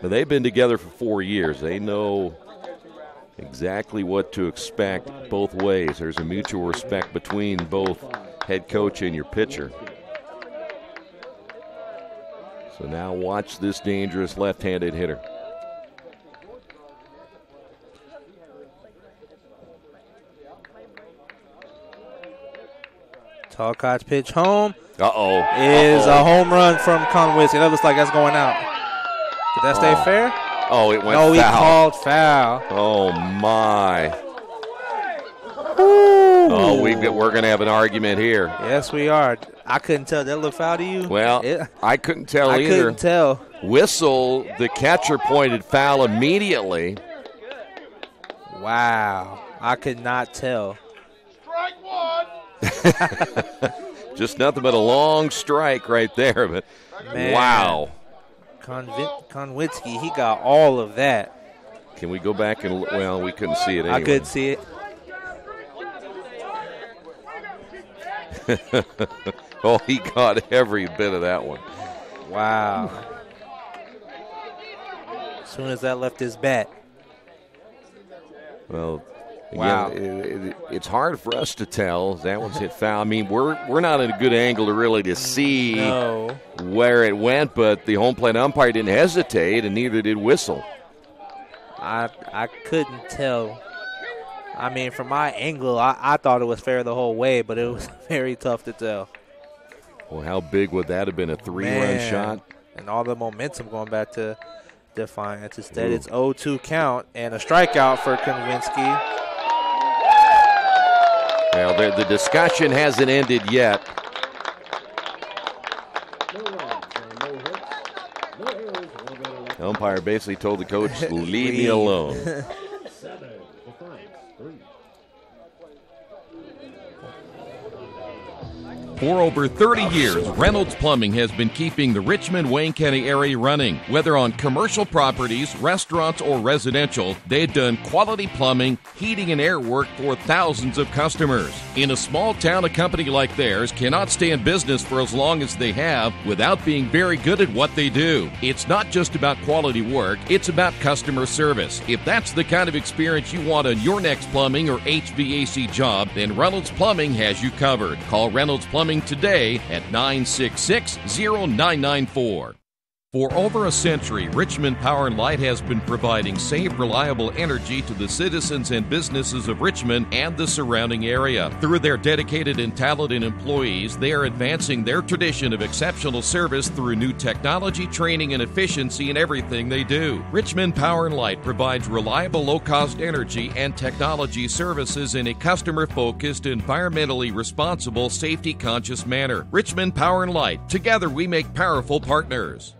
But they've been together for 4 years. They know exactly what to expect both ways. There's a mutual respect between both head coach and your pitcher. So now watch this dangerous left-handed hitter. Talcott's pitch home. Uh-oh. Is a home run from Conway. That looks like that's going out. Did that stay fair? Oh, it went foul. No, he called foul. Oh, my. Ooh. Oh, we're going to have an argument here. Yes, we are. I couldn't tell. Did that look foul to you? Well, I couldn't tell either. I couldn't tell. Whistle, the catcher pointed foul immediately. Wow. I could not tell. Strike one. Just nothing but a long strike right there. But man, wow. Konwitsky, he got all of that. Can we go back and well, we couldn't see it anyway. I could see it. Oh, he got every bit of that one. Wow. As soon as that left his bat. Well, again, wow. It's hard for us to tell. That one's hit foul. I mean, we're not in a good angle to really to see where it went, but the home plate umpire didn't hesitate, and neither did Whistle. I couldn't tell. I mean, from my angle, I thought it was fair the whole way, but it was very tough to tell. Well, how big would that have been, a 3-run shot? And all the momentum going back to Defiance. Instead, it's 0-2 count and a strikeout for Konwitsky. Well, the discussion hasn't ended yet. The umpire basically told the coach, leave me alone. For over 30 years, Reynolds Plumbing has been keeping the Richmond-Wayne County area running. Whether on commercial properties, restaurants, or residential, they've done quality plumbing, heating, and air work for thousands of customers. In a small town, a company like theirs cannot stay in business for as long as they have without being very good at what they do. It's not just about quality work, it's about customer service. If that's the kind of experience you want on your next plumbing or HVAC job, then Reynolds Plumbing has you covered. Call Reynolds Plumbing today at 966-0994. For over a century, Richmond Power and Light has been providing safe, reliable energy to the citizens and businesses of Richmond and the surrounding area. Through their dedicated and talented employees, they are advancing their tradition of exceptional service through new technology, training, and efficiency in everything they do. Richmond Power and Light provides reliable, low-cost energy and technology services in a customer-focused, environmentally responsible, safety-conscious manner. Richmond Power and Light. Together we make powerful partners.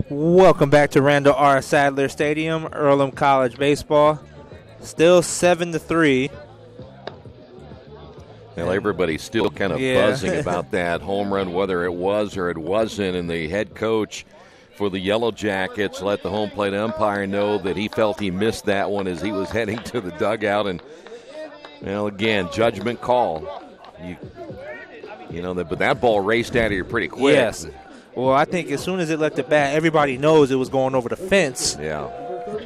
Welcome back to Randall R. Sadler Stadium, Earlham College baseball. Still 7-3. Well, everybody's still kind of buzzing about that home run, whether it was or it wasn't, and the head coach for the Yellow Jackets let the home plate umpire know that he felt he missed that one as he was heading to the dugout. And, well, again, judgment call. You know, but that ball raced out of here pretty quick. Yes. Well, I think as soon as it left the bat, everybody knows it was going over the fence. Yeah.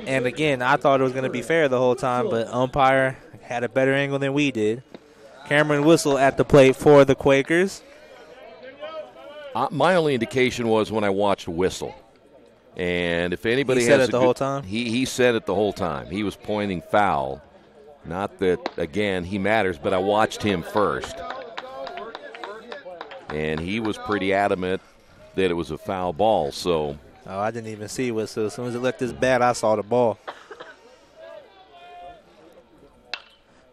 And, again, I thought it was going to be fair the whole time, but umpire had a better angle than we did. Cameron Whistle at the plate for the Quakers. My only indication was when I watched Whistle. And if anybody he said has it the whole time? He said it the whole time. He was pointing foul. Not that, again, he matters, but I watched him first. And he was pretty adamant that it was a foul ball. So, I didn't even see Whistle. As soon as it left his bat, I saw the ball.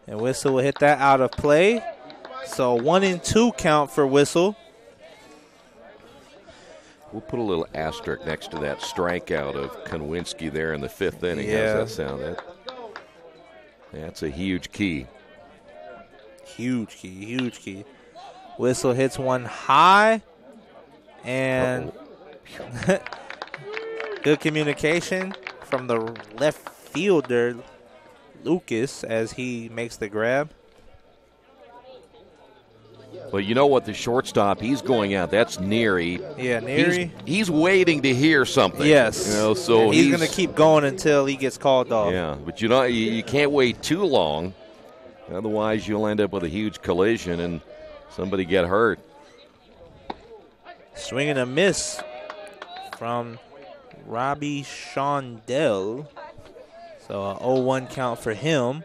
And Whistle will hit that out of play. So 1-2 count for Whistle. We'll put a little asterisk next to that strikeout of Konwinski there in the 5th inning. Yeah. How's that sound? That's a huge key. Huge key. Whistle hits one high. And good communication from the left fielder, Lucas, as he makes the grab. Well, you know what? The shortstop, he's going out. That's Neary. Yeah, Neary. He's waiting to hear something. Yes. You know, so he's going to keep going until he gets called off. Yeah, but you know, you can't wait too long. Otherwise, you'll end up with a huge collision and somebody get hurt. Swing and a miss from Robbie Shondell. So a 0-1 count for him.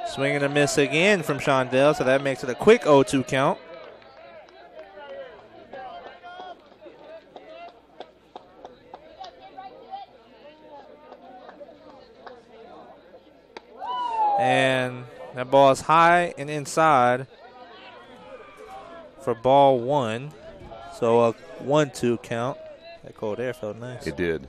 Swing and a miss again from Shondell, so that makes it a quick 0-2 count. And that ball is high and inside for ball 1. So a 1-2 count. That cold air felt nice. It did.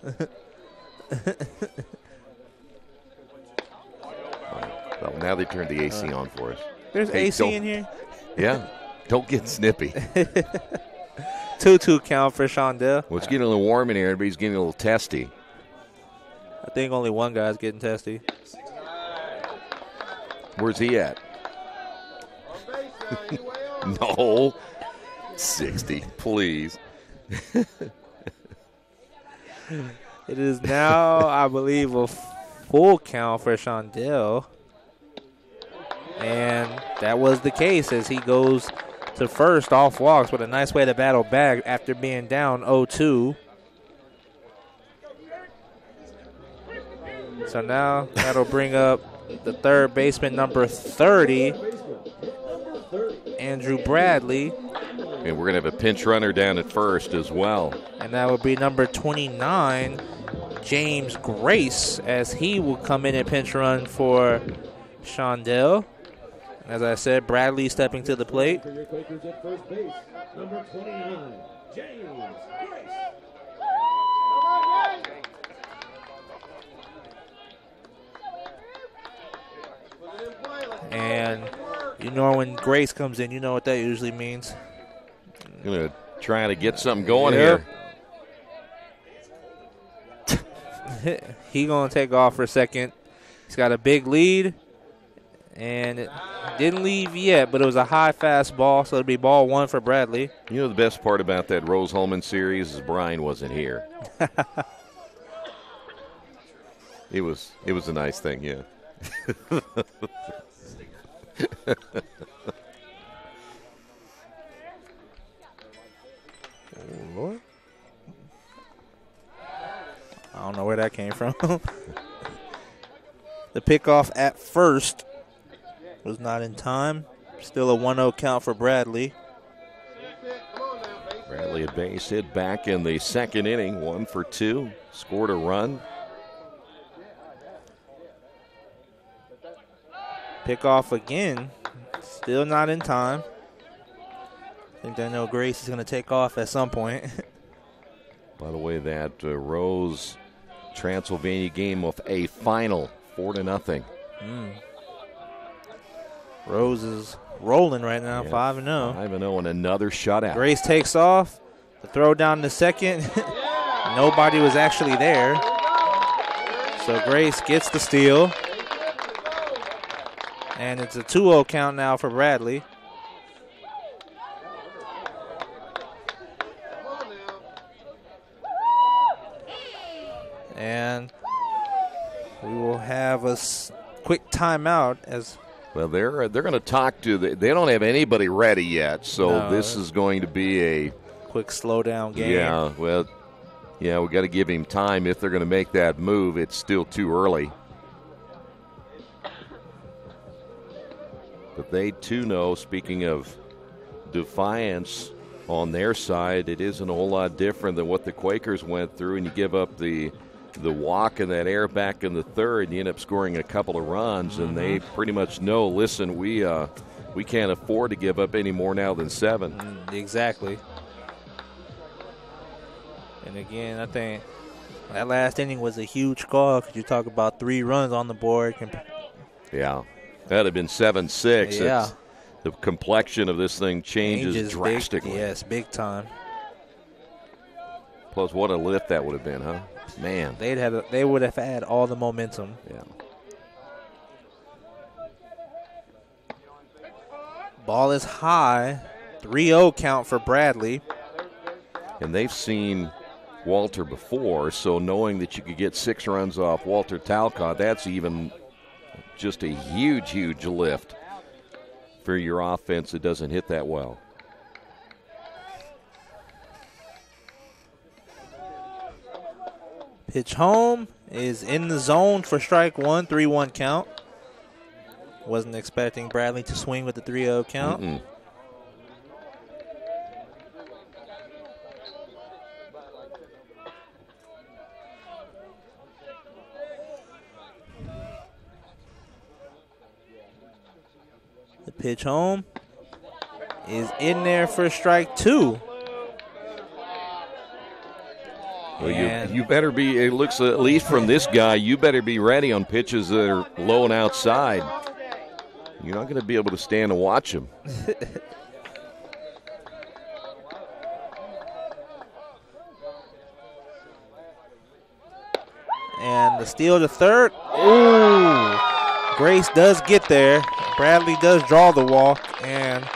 Well, now they turned the AC on for us. There's AC in here? Yeah. Don't get snippy. 2-2 count for Shondell. Well, it's getting a little warm in here. Everybody's getting a little testy. I think only one guy's getting testy. Where's he at? No. 60, please. It is now, I believe, a full count for Shondell. And that was the case as he goes to first off walks with a nice way to battle back after being down 0-2. So now that'll bring up the third baseman, number 30, Andrew Bradley. And we're going to have a pinch runner down at first as well. And that would be number 29, James Grace, as he will come in and pinch run for Shondell. As I said, Bradley stepping to the plate. For your Quakers at first base, number 29, James Grace. And you know when Grace comes in, you know what that usually means. Going to try to get something going here. He going to take off for a second. He's got a big lead. And it didn't leave yet, but it was a high fastball, so it'll be ball 1 for Bradley. You know the best part about that Rose-Hulman series is Brian wasn't here. It was a nice thing, yeah. Oh, Lord. I don't know where that came from. The pickoff at first was not in time. Still a 1-0 count for Bradley. Bradley a base hit back in the second inning, 1 for 2, scored a run. Pickoff again, still not in time. I think I know Grace is going to take off at some point. By the way, that Rose Transylvania game with a final 4-0. Rose is rolling right now, 5-0. 5-0 and another shutout. Grace takes off. The throw down to second. Nobody was actually there. So Grace gets the steal. And it's a 2-0 count now for Bradley. And we will have a quick timeout as well. They're going to talk to they don't have anybody ready yet, so this is going to be a quick slow down game. Yeah, well, yeah, we got to give him time if they're going to make that move. It's still too early. But they too know, speaking of Defiance on their side, it isn't a whole lot different than what the Quakers went through, and you give up the the walk and that error back in the third, and you end up scoring a couple of runs, and they pretty much know, listen, we can't afford to give up any more now than 7. Exactly. And again, I think that last inning was a huge call because you talk about 3 runs on the board. Yeah, that would have been 7-6. Yeah. The complexion of this thing changes drastically. Yes, big time. Plus, what a lift that would have been, huh? Man. They would have had all the momentum. Yeah. Ball is high. 3-0 count for Bradley. And they've seen Walter before, so knowing that you could get 6 runs off Walter Talcott, that's even just a huge, huge lift for your offense that doesn't hit that well. Pitch home is in the zone for strike 1, 3-1 count. Wasn't expecting Bradley to swing with the 3-0 count. The pitch home is in there for strike 2. Well, you better be, it looks at least from this guy, you better be ready on pitches that are low and outside. You're not going to be able to stand and watch him. And the steal to third. Ooh, Grace does get there. Bradley does draw the walk, and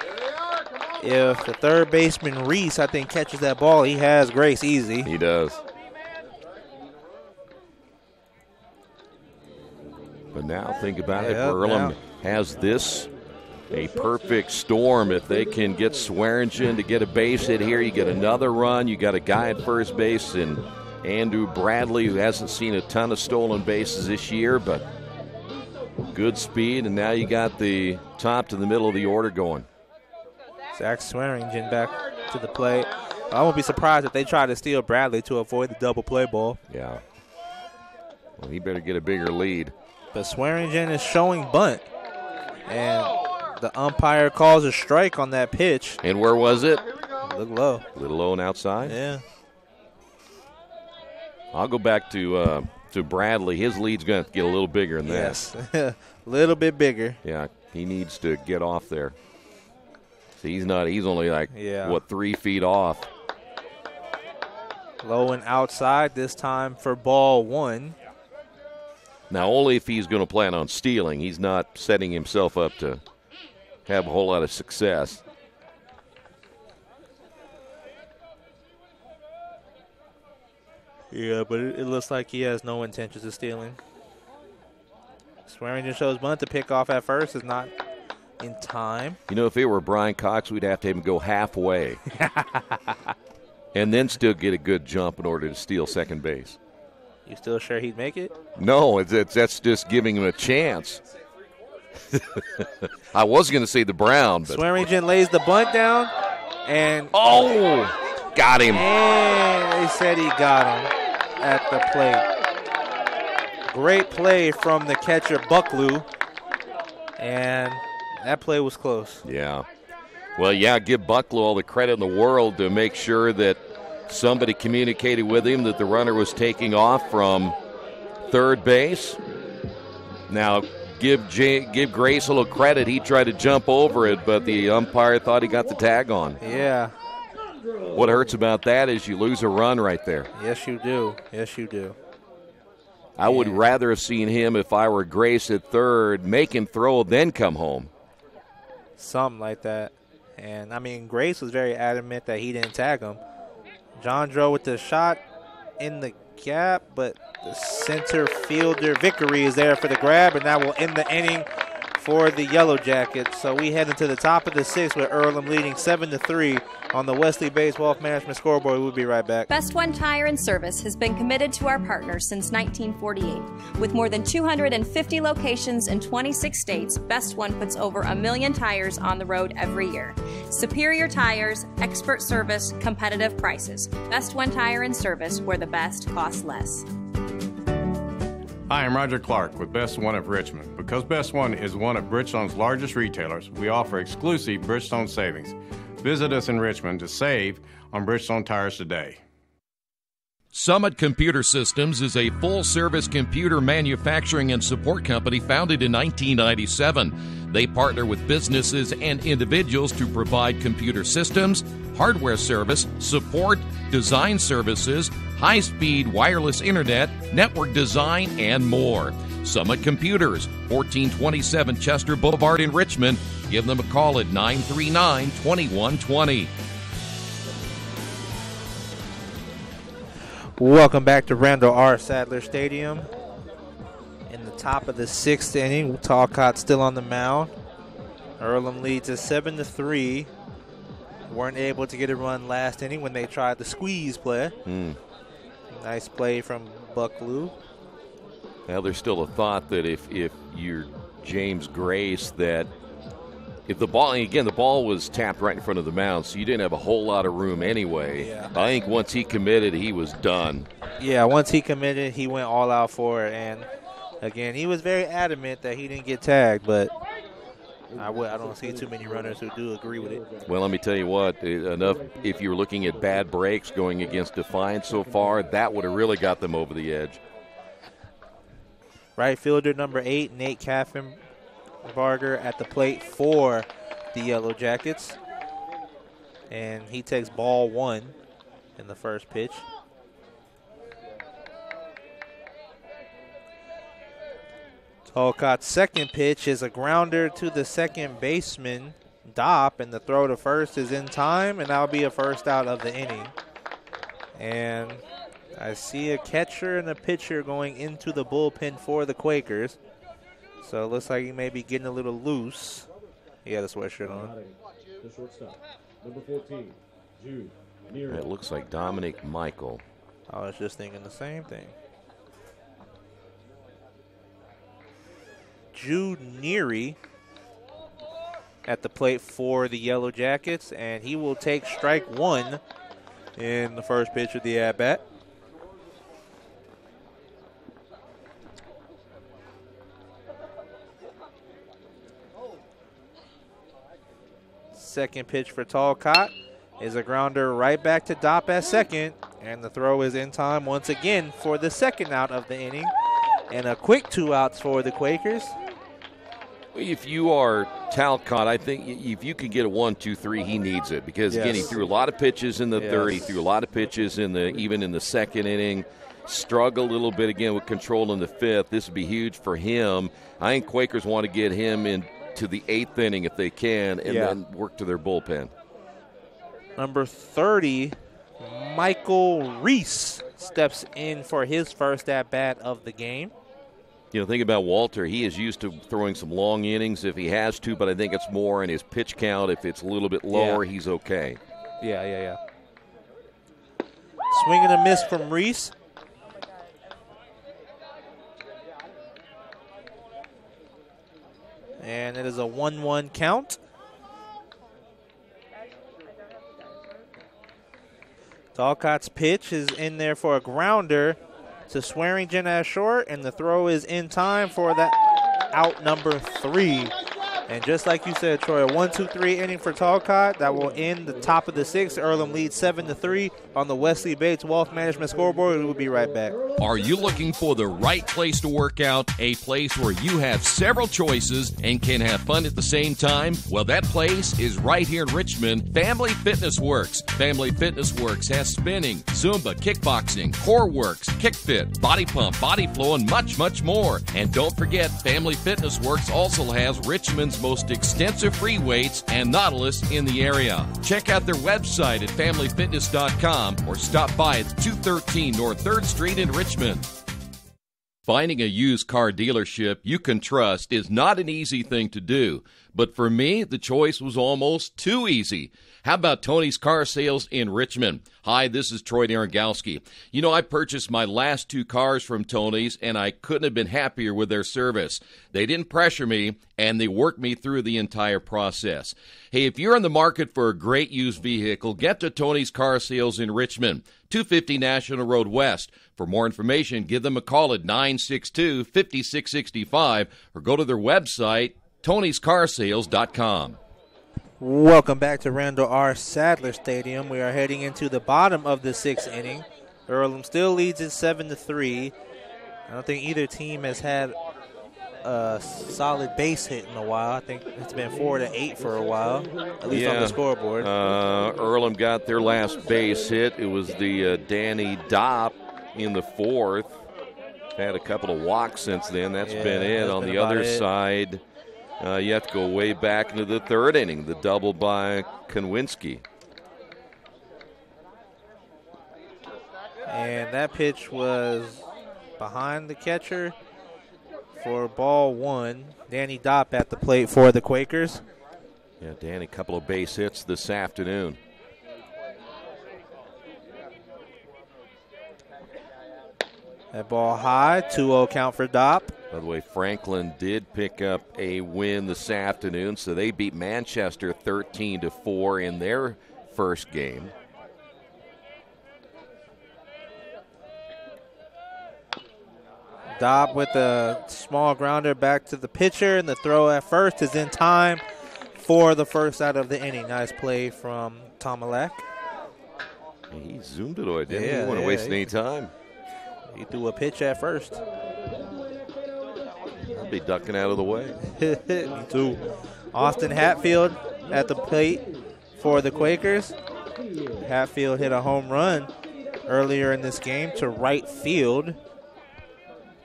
if the third baseman Reese, I think, catches that ball, he has Grace easy. He does. But now think about it. Earlham has this a perfect storm. If they can get Swearingen to get a base hit here, you get another run. You got a guy at first base and Andrew Bradley, who hasn't seen a ton of stolen bases this year, but good speed. And now you got the top to the middle of the order going. Zach Swearingen back to the plate. I won't be surprised if they try to steal Bradley to avoid the double play ball. Yeah. Well, he better get a bigger lead. But Swearingen is showing bunt. And the umpire calls a strike on that pitch. And where was it? A little low. A little low and outside? Yeah. I'll go back to Bradley. His lead's going to get a little bigger than that. Yes, a little bit bigger. Yeah, he needs to get off there. See, he's only like, 3 feet off. Low and outside this time for ball 1. Now, only if he's going to plan on stealing. He's not setting himself up to have a whole lot of success. Yeah, but it looks like he has no intentions of stealing. Swearingen shows bunt to pick off at first is not in time. You know, if it were Brian Cox, we'd have to have him go halfway. And then still get a good jump in order to steal second base. You still sure he'd make it? No, that's just giving him a chance. I was going to say the Brown. But Swearingen lays the bunt down, and got him. And they said he got him at the plate. Great play from the catcher, Bucklew, and that play was close. Yeah. Well, yeah, give Bucklew all the credit in the world to make sure that somebody communicated with him that the runner was taking off from third base. Now, give Grace a little credit. He tried to jump over it, but the umpire thought he got the tag on. Yeah. What hurts about that is you lose a run right there. Yes, you do. Yes, you do. I would rather have seen him, if I were Grace at third, make him throw, then come home. Something like that. And, I mean, Grace was very adamant that he didn't tag him. John Joe with the shot in the gap, but the center fielder, Vickery, is there for the grab, and that will end the inning for the Yellow Jackets. So we head into the top of the 6th with Earlham leading 7-3 on the Wesley Bates Wealth Management scoreboard. We'll be right back. Best One Tire and Service has been committed to our partners since 1948. With more than 250 locations in 26 states, Best One puts over 1 million tires on the road every year. Superior tires, expert service, competitive prices. Best One Tire and Service, where the best costs less. Hi, I'm Roger Clark with Best One of Richmond. Because Best One is one of Bridgestone's largest retailers, we offer exclusive Bridgestone savings. Visit us in Richmond to save on Bridgestone tires today. Summit Computer Systems is a full-service computer manufacturing and support company founded in 1997. They partner with businesses and individuals to provide computer systems, hardware service, support, design services, high-speed wireless internet, network design, and more. Summit Computers, 1427 Chester Boulevard in Richmond. Give them a call at 939-2120. Welcome back to Randall R. Sadler Stadium. In the top of the 6th inning, Talcott still on the mound. Earlham leads at 7-3. Weren't able to get a run last inning when they tried the squeeze play. Nice play from Bucklew. Well, there's still a thought that if you're James Grace, that if the ball was tapped right in front of the mound, so you didn't have a whole lot of room anyway. Yeah. I think once he committed, he was done. Yeah, once he committed, he went all out for it. And, again, he was very adamant that he didn't get tagged, but I don't see too many runners who do agree with it. Well, let me tell you what, if you're looking at bad breaks going against Defiance so far, that would have really got them over the edge. Right fielder number 8, Nate Kaffenbarger at the plate for the Yellow Jackets. And he takes ball 1 in the first pitch. Talcott's second pitch is a grounder to the second baseman, Dopp, and the throw to first is in time, and that'll be a first out of the inning. And I see a catcher and a pitcher going into the bullpen for the Quakers. So it looks like he may be getting a little loose. He had a sweatshirt on. The shortstop, number 14, Jude Neary. It looks like Dominic Michael. I was just thinking the same thing. Jude Neary at the plate for the Yellow Jackets, and he will take strike 1 in the first pitch of the at-bat. Second pitch for Talcott is a grounder right back to Dopp at second, and the throw is in time once again for the second out of the inning, and a quick 2 outs for the Quakers. If you are Talcott, I think if you can get a 1-2-3, he needs it because again he threw a lot of pitches in the third. He threw a lot of pitches even in the second inning. Struggled a little bit again with control in the fifth. This would be huge for him. I think Quakers want to get him into the 8th inning if they can, and then work to their bullpen. Number 30, Michael Reese steps in for his first at bat of the game. You know, think about Walter. He is used to throwing some long innings if he has to, but I think it's more in his pitch count. If it's a little bit lower, he's okay. Yeah. Swing and a miss from Reese. And it is a 1-1 count. Talcott's pitch is in there for a grounder to Swearingen at short, and the throw is in time for that out number 3. And just like you said, Troy, a 1-2-3 inning for Talcott. That will end the top of the 6th. Earlham leads 7-3 on the Wesley Bates Wealth Management scoreboard. We'll be right back. Are you looking for the right place to work out? A place where you have several choices and can have fun at the same time? Well, that place is right here in Richmond, Family Fitness Works. Family Fitness Works has spinning, Zumba, kickboxing, core works, kick fit, body pump, body flow, and much, much more. And don't forget, Family Fitness Works also has Richmond's most extensive free weights and Nautilus in the area. Check out their website at familyfitness.com or stop by at 213 North 3rd Street in Richmond. Finding a used car dealership you can trust is not an easy thing to do, but for me, the choice was almost too easy. How about Tony's Car Sales in Richmond? Hi, this is Troy Narangowski. You know, I purchased my last 2 cars from Tony's, and I couldn't have been happier with their service. They didn't pressure me, and they worked me through the entire process. Hey, if you're in the market for a great used vehicle, get to Tony's Car Sales in Richmond, 250 National Road West. For more information, give them a call at 962-5665 or go to their website, tonyscarsales.com. Welcome back to Randall R. Sadler Stadium. We are heading into the bottom of the 6th inning. Earlham still leads it 7-3. I don't think either team has had a solid base hit in a while. I think it's been 4-8 for a while, at least on the scoreboard. Earlham got their last base hit. It was the Danny Dopp in the 4th. Had a couple of walks since then. That's been it. On the other side, you have to go way back into the 3rd inning, the double by Konwinski. And that pitch was behind the catcher for ball 1. Danny Dopp at the plate for the Quakers. Yeah, Danny, a couple of base hits this afternoon. That ball high, 2-0 count for Dopp. By the way, Franklin did pick up a win this afternoon, so they beat Manchester 13-4 in their first game. Dopp with a small grounder back to the pitcher, and the throw at first is in time for the first out of the inning. Nice play from Tomalak. He zoomed it away, didn't he? He didn't want to waste any time. He threw a pitch at first. I'll be ducking out of the way. Me too. Austin Hatfield at the plate for the Quakers. Hatfield hit a home run earlier in this game to right field.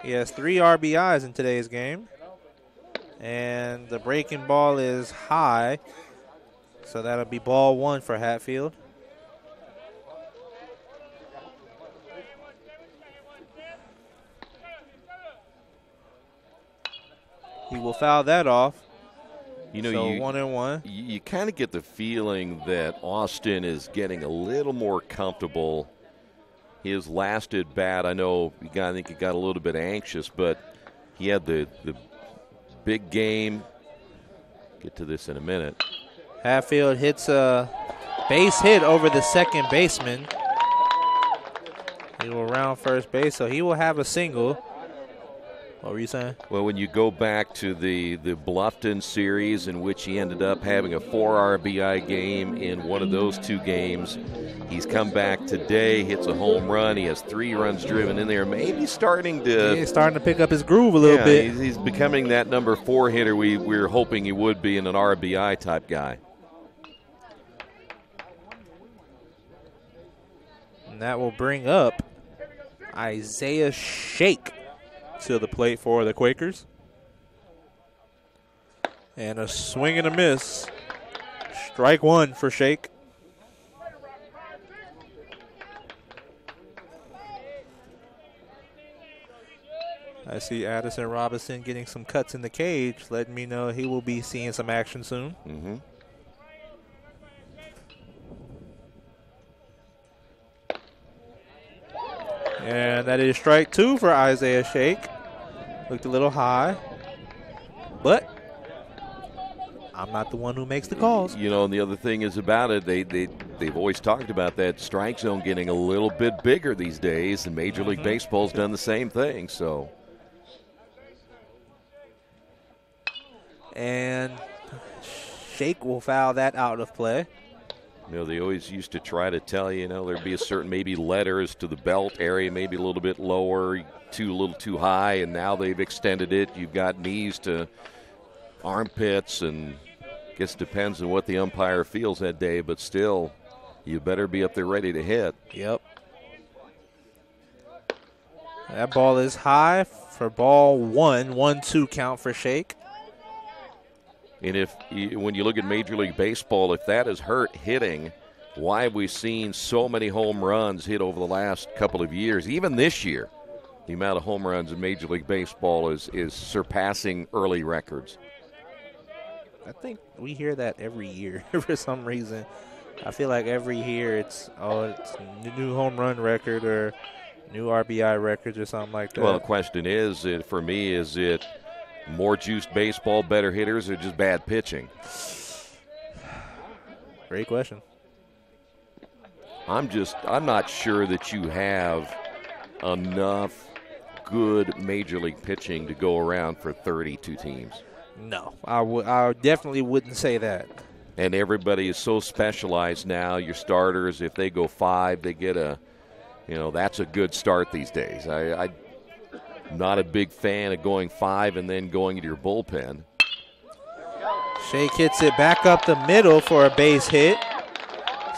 He has 3 RBIs in today's game. And the breaking ball is high, so that'll be ball 1 for Hatfield. He will foul that off. You know, so 1-1. You kind of get the feeling that Austin is getting a little more comfortable. His last at bat, I think he got a little bit anxious, but he had the big game. Get to this in a minute. Hatfield hits a base hit over the second baseman. He will round first base, so he will have a single. What were you saying? Well, when you go back to the Bluffton series, in which he ended up having a 4 RBI game in one of those 2 games, he's come back today, hits a home run. He has 3 runs driven in there. Maybe starting to pick up his groove a little bit. He's becoming that number 4 hitter we were hoping he would be, in an RBI type guy. And that will bring up Isaiah Shake to the plate for the Quakers. And a swing and a miss. Strike 1 for Shake. I see Addison Robinson getting some cuts in the cage, letting me know he will be seeing some action soon. Mm-hmm. And that is strike 2 for Isaiah Shake. Looked a little high, but I'm not the one who makes the calls. You know, and the other thing is about it, they've always talked about that strike zone getting a little bit bigger these days, and Major League Baseball's done the same thing. So, and Shake will foul that out of play. You know, they always used to try to tell you, there'd be a certain maybe letters to the belt area, maybe a little bit lower, a little too high, and now they've extended it. You've got knees to armpits, and I guess it depends on what the umpire feels that day, but still, you better be up there ready to hit. Yep. That ball is high for ball 1, 1-2 count for Shake. And when you look at Major League Baseball, if that is hurt hitting, why have we seen so many home runs hit over the last couple of years? Even this year, the amount of home runs in Major League Baseball is surpassing early records. I think we hear that every year for some reason. I feel like every year it's new home run record or new RBI records or something like that. Well, the question is, for me, is it more juiced baseball, better hitters, or just bad pitching? Great question. I'm not sure that you have enough good major league pitching to go around for 32 teams. No, I definitely wouldn't say that. And everybody is so specialized now. Your starters, if they go 5, they get that's a good start these days. I'm not a big fan of going 5 and then going to your bullpen. Shake hits it back up the middle for a base hit.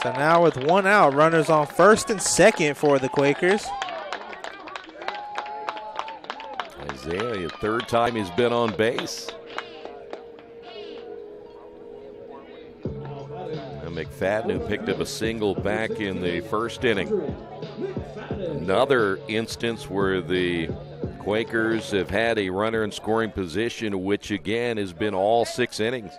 So now with 1 out, runners on first and second for the Quakers. Isaiah, third time he's been on base. Now McFadden, who picked up a single back in the first inning. Another instance where the Quakers have had a runner in scoring position, which again has been all 6 innings.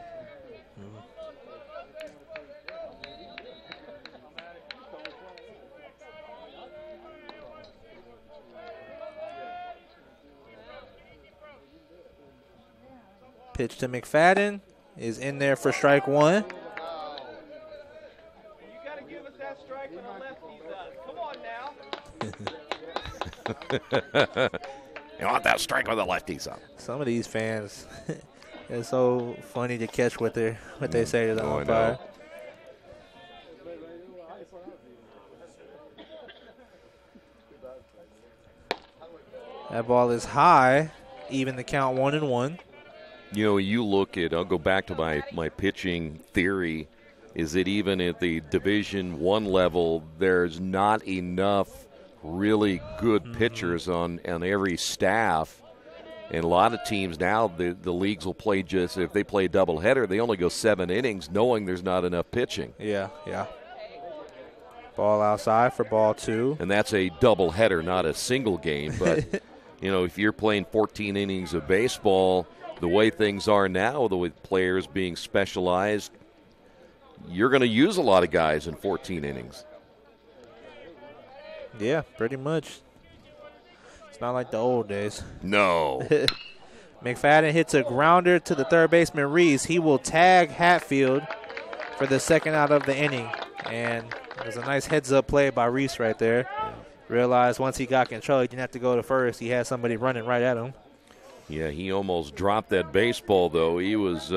Pitch to McFadden is in there for strike 1. You want that strike with the lefties up. Some of these fans, it's so funny to catch what they say to the umpire. That ball is high, even the count 1-1. You know, you look at, I'll go back to my pitching theory, is that even at the Division I level, there's not enough really good pitchers on every staff. And a lot of teams now, the leagues will play just, if they play a doubleheader, they only go 7 innings knowing there's not enough pitching. Yeah. Ball outside for ball 2. And that's a doubleheader, not a single game. But, if you're playing 14 innings of baseball, the way things are now, with players being specialized, you're going to use a lot of guys in 14 innings. Yeah, pretty much. It's not like the old days. No. McFadden hits a grounder to the third baseman, Reese. He will tag Hatfield for the second out of the inning. And it was a nice heads-up play by Reese right there. Realized once he got control, he didn't have to go to first. He had somebody running right at him. Yeah, he almost dropped that baseball, though. He was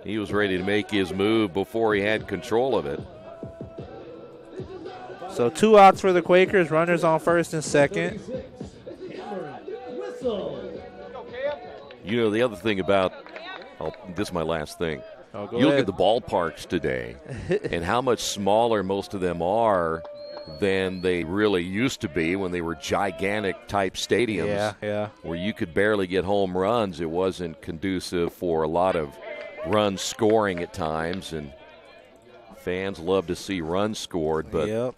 ready to make his move before he had control of it. So 2 outs for the Quakers, runners on first and second. The other thing about, this is my last thing. You look at the ballparks today and how much smaller most of them are than they really used to be when they were gigantic type stadiums. Yeah. Where you could barely get home runs. It wasn't conducive for a lot of run scoring at times, and fans love to see runs scored. But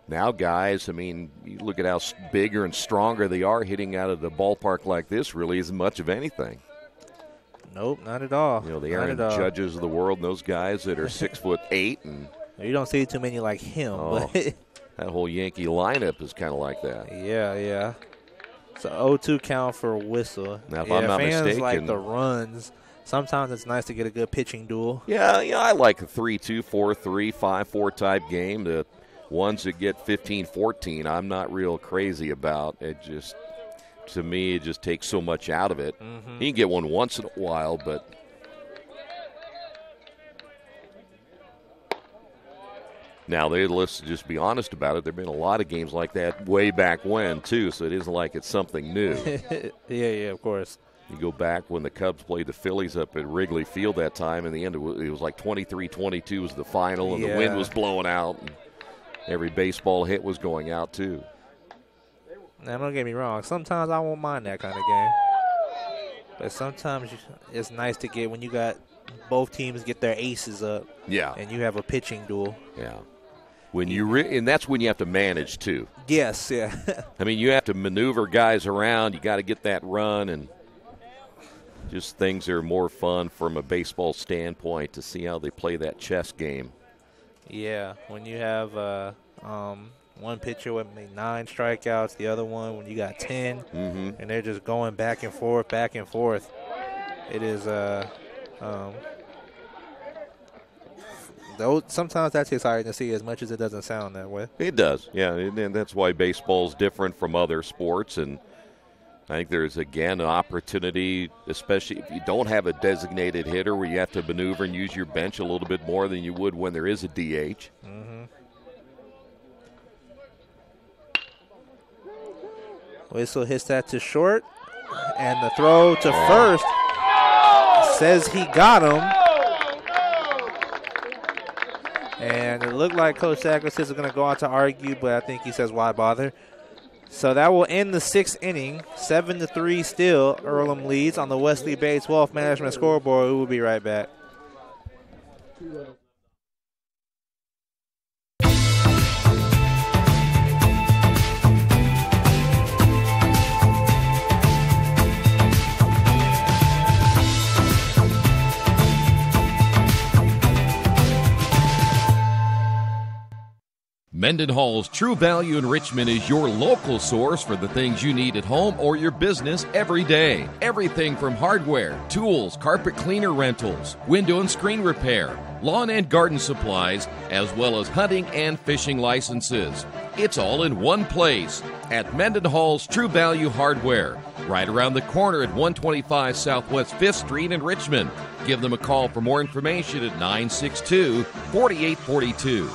now, guys, you look at how bigger and stronger they are. Hitting out of the ballpark like this really isn't much of anything. Nope, not at all. The Aaron Judges of the world, and those guys that are 6'8", and you don't see too many like him. But that whole Yankee lineup is kind of like that. Yeah. So 0-2 count for Whistle. Now, if I'm not fans mistaken, like the runs. Sometimes it's nice to get a good pitching duel. Yeah, I like a 3-2, 4-3, 5-4 type game. The ones that get 15-14, I'm not real crazy about. To me, it just takes so much out of it. You can get one once in a while, but now, let's just be honest about it. There have been a lot of games like that way back when, too, so it isn't like it's something new. Yeah, of course. You go back when the Cubs played the Phillies up at Wrigley Field that time. In the end, it was like 23-22 was the final, and the wind was blowing out. And every baseball hit was going out, too. Now, don't get me wrong. Sometimes I won't mind that kind of game. But sometimes it's nice to get when you got both teams get their aces up. Yeah. And you have a pitching duel. Yeah. And that's when you have to manage, too. Yes, yeah. You have to maneuver guys around. You got to get that run, and just things are more fun from a baseball standpoint to see how they play that chess game. Yeah, when you have one pitcher with 9 strikeouts, the other one when you got 10, and they're just going back and forth. It is sometimes that's exciting to see as much as it doesn't sound that way. It does, yeah, and that's why baseball's different from other sports. And I think there's, again, an opportunity, especially if you don't have a designated hitter, where you have to maneuver and use your bench a little bit more than you would when there is a DH. Mm-hmm. Whistle hits that to short, and the throw to first says he got him. And it looked like Coach Sackler is going to go on to argue, but I think he says, why bother? So that will end the 6th inning. 7-3 still. Earlham leads on the Wesley Bates Wealth Management scoreboard. We will be right back. Mendenhall's True Value in Richmond is your local source for the things you need at home or your business every day. Everything from hardware, tools, carpet cleaner rentals, window and screen repair, lawn and garden supplies, as well as hunting and fishing licenses. It's all in one place at Mendenhall's True Value Hardware, right around the corner at 125 Southwest 5th Street in Richmond. Give them a call for more information at 962-4842.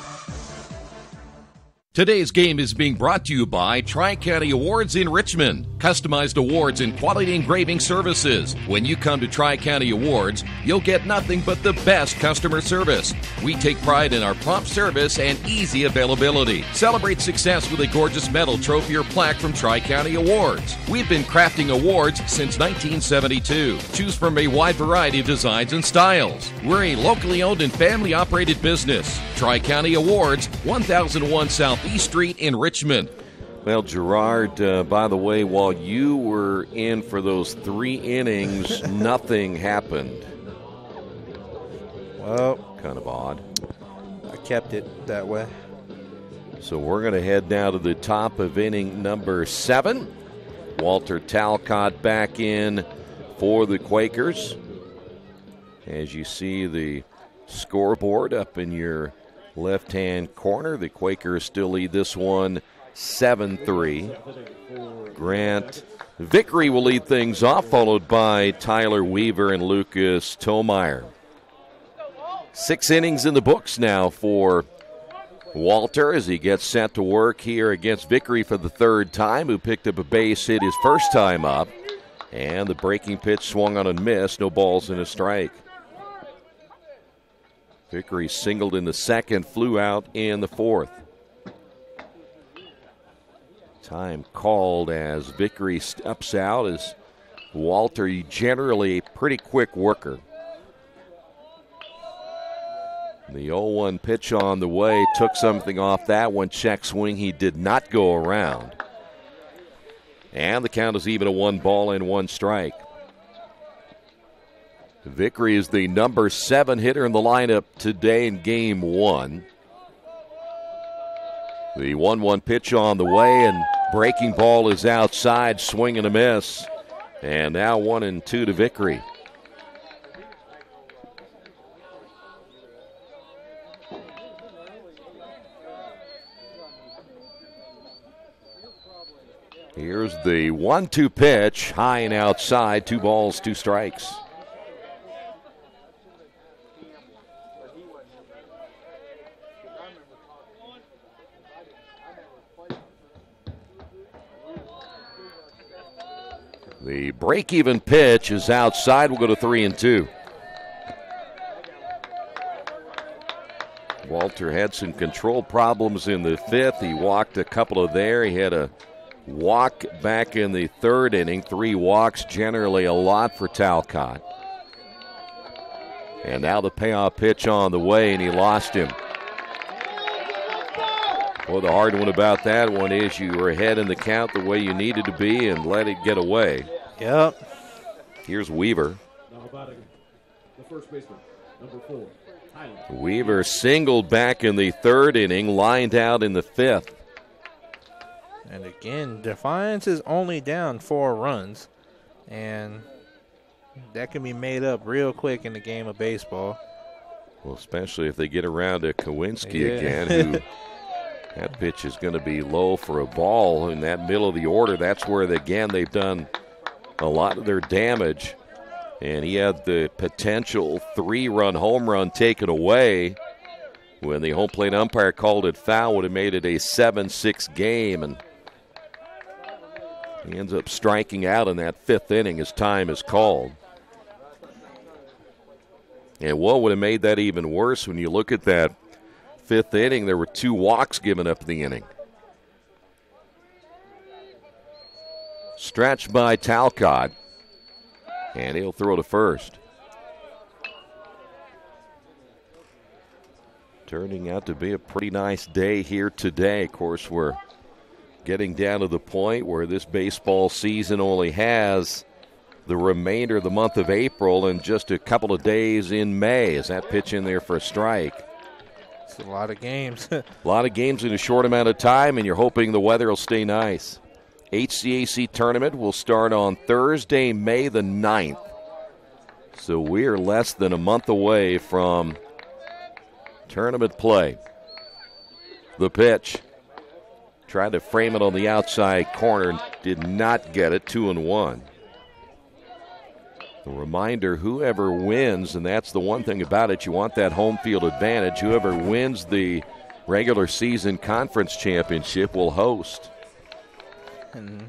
Today's game is being brought to you by Tri-County Awards in Richmond. Customized awards and quality engraving services. When you come to Tri-County Awards, you'll get nothing but the best customer service. We take pride in our prompt service and easy availability. Celebrate success with a gorgeous medal, trophy, or plaque from Tri-County Awards. We've been crafting awards since 1972. Choose from a wide variety of designs and styles. We're a locally owned and family-operated business. Tri-County Awards, 1001 South East Street in Richmond. Well, Gerard, by the way, while you were in for those 3 innings, nothing happened. Well, kind of odd. I kept it that way. So we're going to head now to the top of inning number 7. Walter Talcott back in for the Quakers. As you see the scoreboard up in your left-hand corner, the Quakers still lead this one 7-3. Grant Vickery will lead things off, followed by Tyler Weaver and Lucas Tomeyer. 6 innings in the books now for Walter as he gets set to work here against Vickery for the 3rd time, who picked up a base hit his first time up. And the breaking pitch swung on and missed. No balls and a strike. Vickery singled in the 2nd, flew out in the 4th. Time called as Vickery steps out as Walter, generally a pretty quick worker. The 0-1 pitch on the way, took something off that one. Check swing, he did not go around. And the count is even at 1 ball and 1 strike. Vickery is the number 7 hitter in the lineup today in game 1. The 1-1 pitch on the way, and breaking ball is outside, swing and a miss. And now 1-2 to Vickery. Here's the 1-2 pitch, high and outside, 2 balls, 2 strikes. The break-even pitch is outside. We'll go to 3-2. Walter had some control problems in the 5th. He walked a couple of there. He had a walk back in the 3rd inning. 3 walks, generally a lot for Talcott. And now the payoff pitch on the way, and he lost him. Well, the hard one about that one is you were ahead in the count the way you needed to be and let it get away. Yep. Here's Weaver. Now batting the first baseman, number 4, Tyler. Weaver singled back in the 3rd inning, lined out in the 5th. And again, Defiance is only down 4 runs, and that can be made up real quick in the game of baseball. Well, especially if they get around to Kowinski again, who that pitch is going to be low for a ball in that middle of the order. That's where, again, they've done a lot of their damage. And he had the potential 3-run home run taken away when the home plate umpire called it foul. Would have made it a 7-6 game. And he ends up striking out in that 5th inning as time is called. And what would have made that even worse when you look at that 5th inning, there were 2 walks given up in the inning. Stretched by Talcott, and he'll throw to first. Turning out to be a pretty nice day here today. Of course, we're getting down to the point where this baseball season only has the remainder of the month of April and just a couple of days in May. Is that pitch in there for a strike? It's a lot of games. A lot of games in a short amount of time, and you're hoping the weather will stay nice. HCAC tournament will start on Thursday, May the 9th. So we are less than a month away from tournament play. The pitch. Tried to frame it on the outside corner. Did not get it. 2-1. A reminder, whoever wins, and that's the one thing about it, you want that home field advantage. Whoever wins the regular season conference championship will host. And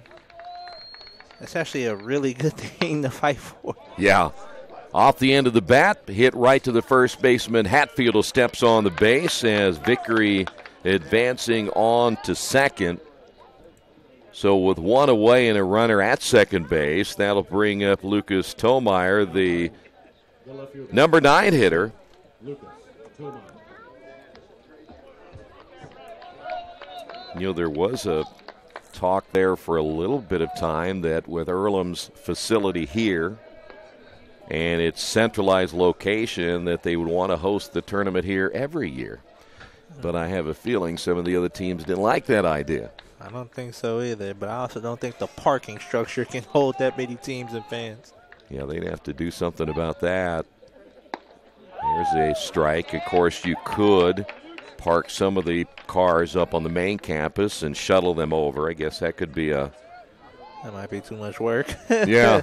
that's actually a really good thing to fight for. Yeah. Off the end of the bat, hit right to the first baseman. Hatfield steps on the base as Vickery advancing on to second. So with 1 away and a runner at second base, that'll bring up Lucas Tomeyer, the number 9 hitter. You know, there was a talk there for a little bit of time that with Earlham's facility here and its centralized location that they would want to host the tournament here every year. But I have a feeling some of the other teams didn't like that idea. I don't think so either, but I also don't think the parking structure can hold that many teams and fans. Yeah, they'd have to do something about that. There's a strike. Of course, you could park some of the cars up on the main campus and shuttle them over. I guess that could be a... That might be too much work. Yeah.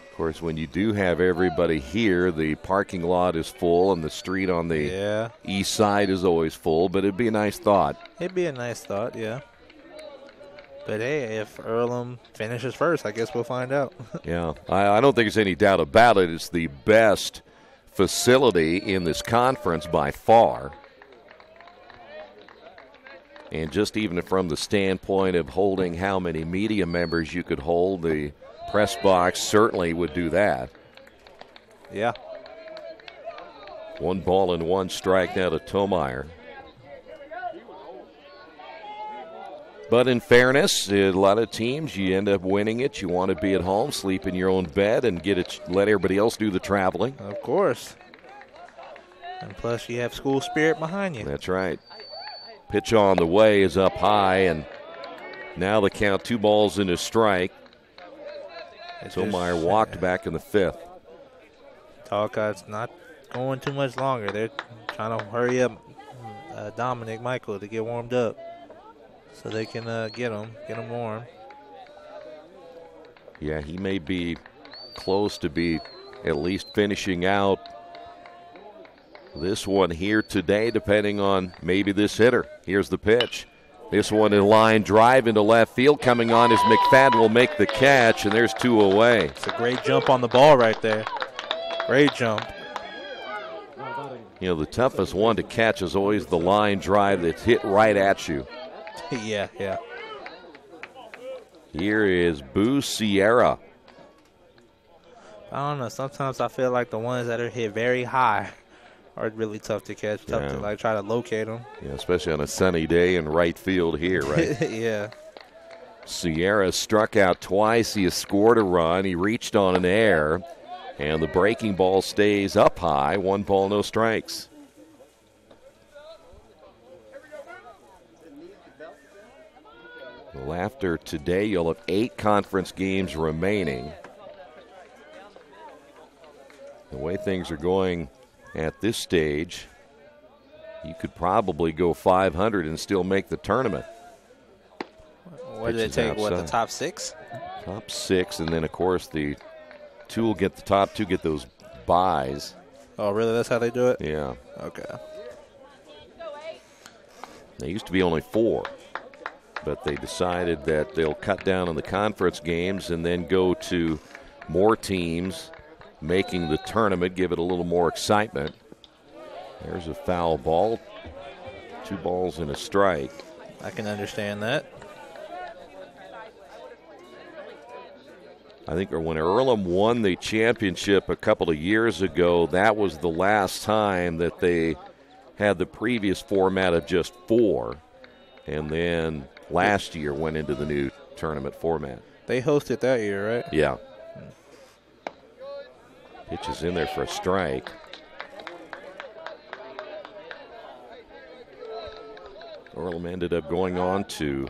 Of course, when you do have everybody here, the parking lot is full and the street on the east side is always full, but it'd be a nice thought. It'd be a nice thought, yeah. But, hey, if Earlham finishes first, I guess we'll find out. Yeah, I don't think there's any doubt about it. It's the best facility in this conference by far. And just even from the standpoint of holding how many media members you could hold, the press box certainly would do that. Yeah. 1 ball and 1 strike now to Tomeyer. But in fairness, a lot of teams, you end up winning it. You want to be at home, sleep in your own bed, and get it. Let everybody else do the traveling. Of course. And plus, you have school spirit behind you. That's right. Pitch on the way is up high, and now the count 2 balls and a strike. Tomeyer walked back in the 5th. Talcott's not going too much longer. They're trying to hurry up Dominic Michael to get warmed up so they can get him warm. Yeah, he may be close to be at least finishing out this one here today, depending on maybe this hitter. Here's the pitch. This one in line drive into left field coming on as McFadden will make the catch, and there's 2 away. It's a great jump on the ball right there. Great jump. You know, the toughest one to catch is always the line drive that's hit right at you. Yeah. Here is Boo Sierra. I don't know. Sometimes I feel like the ones that are hit very high are really tough to catch, tough to try to locate them. Yeah, especially on a sunny day in right field here, right? Yeah. Sierra struck out twice. He has scored a run. He reached on an error, and the breaking ball stays up high. 1 ball, no strikes. Well, after today, you'll have 8 conference games remaining. The way things are going at this stage, you could probably go 500 and still make the tournament. What did it take? What, the top 6? Top 6, and then, of course, the two will get the top 2, get those buys. Oh, really? That's how they do it? Yeah. Okay. They used to be only 4, but they decided that they'll cut down on the conference games and then go to more teams making the tournament, give it a little more excitement. There's a foul ball. 2 balls and a strike. I can understand that. I think when Earlham won the championship a couple of years ago, that was the last time that they had the previous format of just 4. And then last year went into the new tournament format. They hosted that year, right? Yeah. Pitch is in there for a strike. Earlham ended up going on to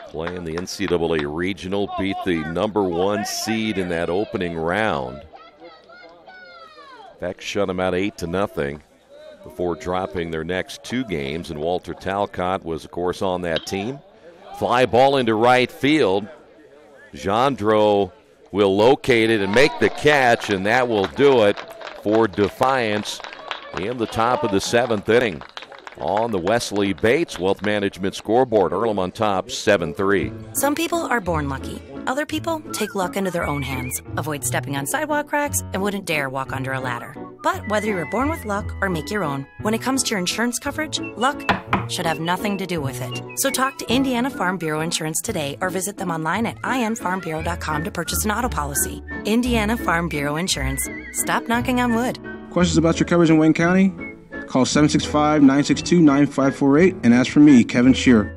play in the NCAA Regional, beat the number 1 seed in that opening round. In fact, shut them out 8-0 before dropping their next 2 games, and Walter Talcott was, of course, on that team. Fly ball into right field. Gendreau will locate it and make the catch, and that will do it for Defiance in the top of the 7th inning. On the Wesley Bates Wealth Management scoreboard, Earlham on top, 7-3. Some people are born lucky. Other people take luck into their own hands, avoid stepping on sidewalk cracks, and wouldn't dare walk under a ladder. But whether you're born with luck or make your own, when it comes to your insurance coverage, luck should have nothing to do with it. So talk to Indiana Farm Bureau Insurance today or visit them online at infarmbureau.com to purchase an auto policy. Indiana Farm Bureau Insurance. Stop knocking on wood. Questions about your coverage in Wayne County? Call 765-962-9548 and ask for me, Kevin Shearer.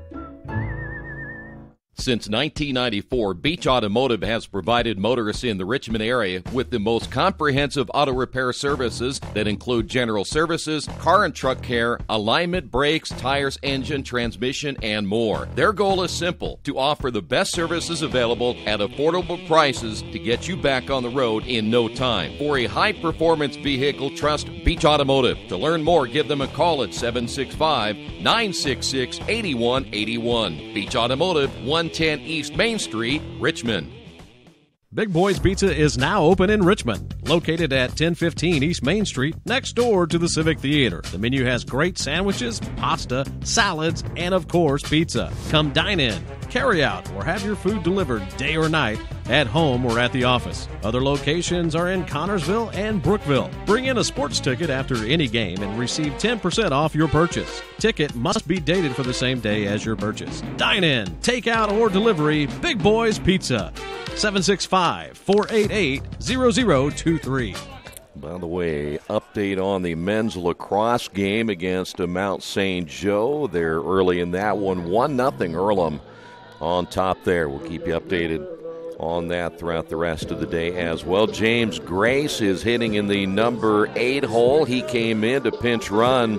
Since 1994, Beach Automotive has provided motorists in the Richmond area with the most comprehensive auto repair services that include general services, car and truck care, alignment, brakes, tires, engine, transmission, and more. Their goal is simple: to offer the best services available at affordable prices to get you back on the road in no time. For a high-performance vehicle, trust Beach Automotive. To learn more, give them a call at 765-966-8181. Beach Automotive, 110 East Main Street, Richmond. Big Boys Pizza is now open in Richmond, located at 1015 East Main Street, next door to the Civic Theater. The menu has great sandwiches, pasta, salads, and of course, pizza. Come dine in, carry out, or have your food delivered day or night, at home or at the office. Other locations are in Connorsville and Brookville. Bring in a sports ticket after any game and receive 10% off your purchase. Ticket must be dated for the same day as your purchase. Dine in, take out, or delivery, Big Boys Pizza. 765-488-0023. By the way, update on the men's lacrosse game against Mount St. Joe. They're early in that one, 1-0 Earlham on top there. We'll keep you updated on that throughout the rest of the day as well. James Grace is hitting in the number 8 hole. He came in to pinch run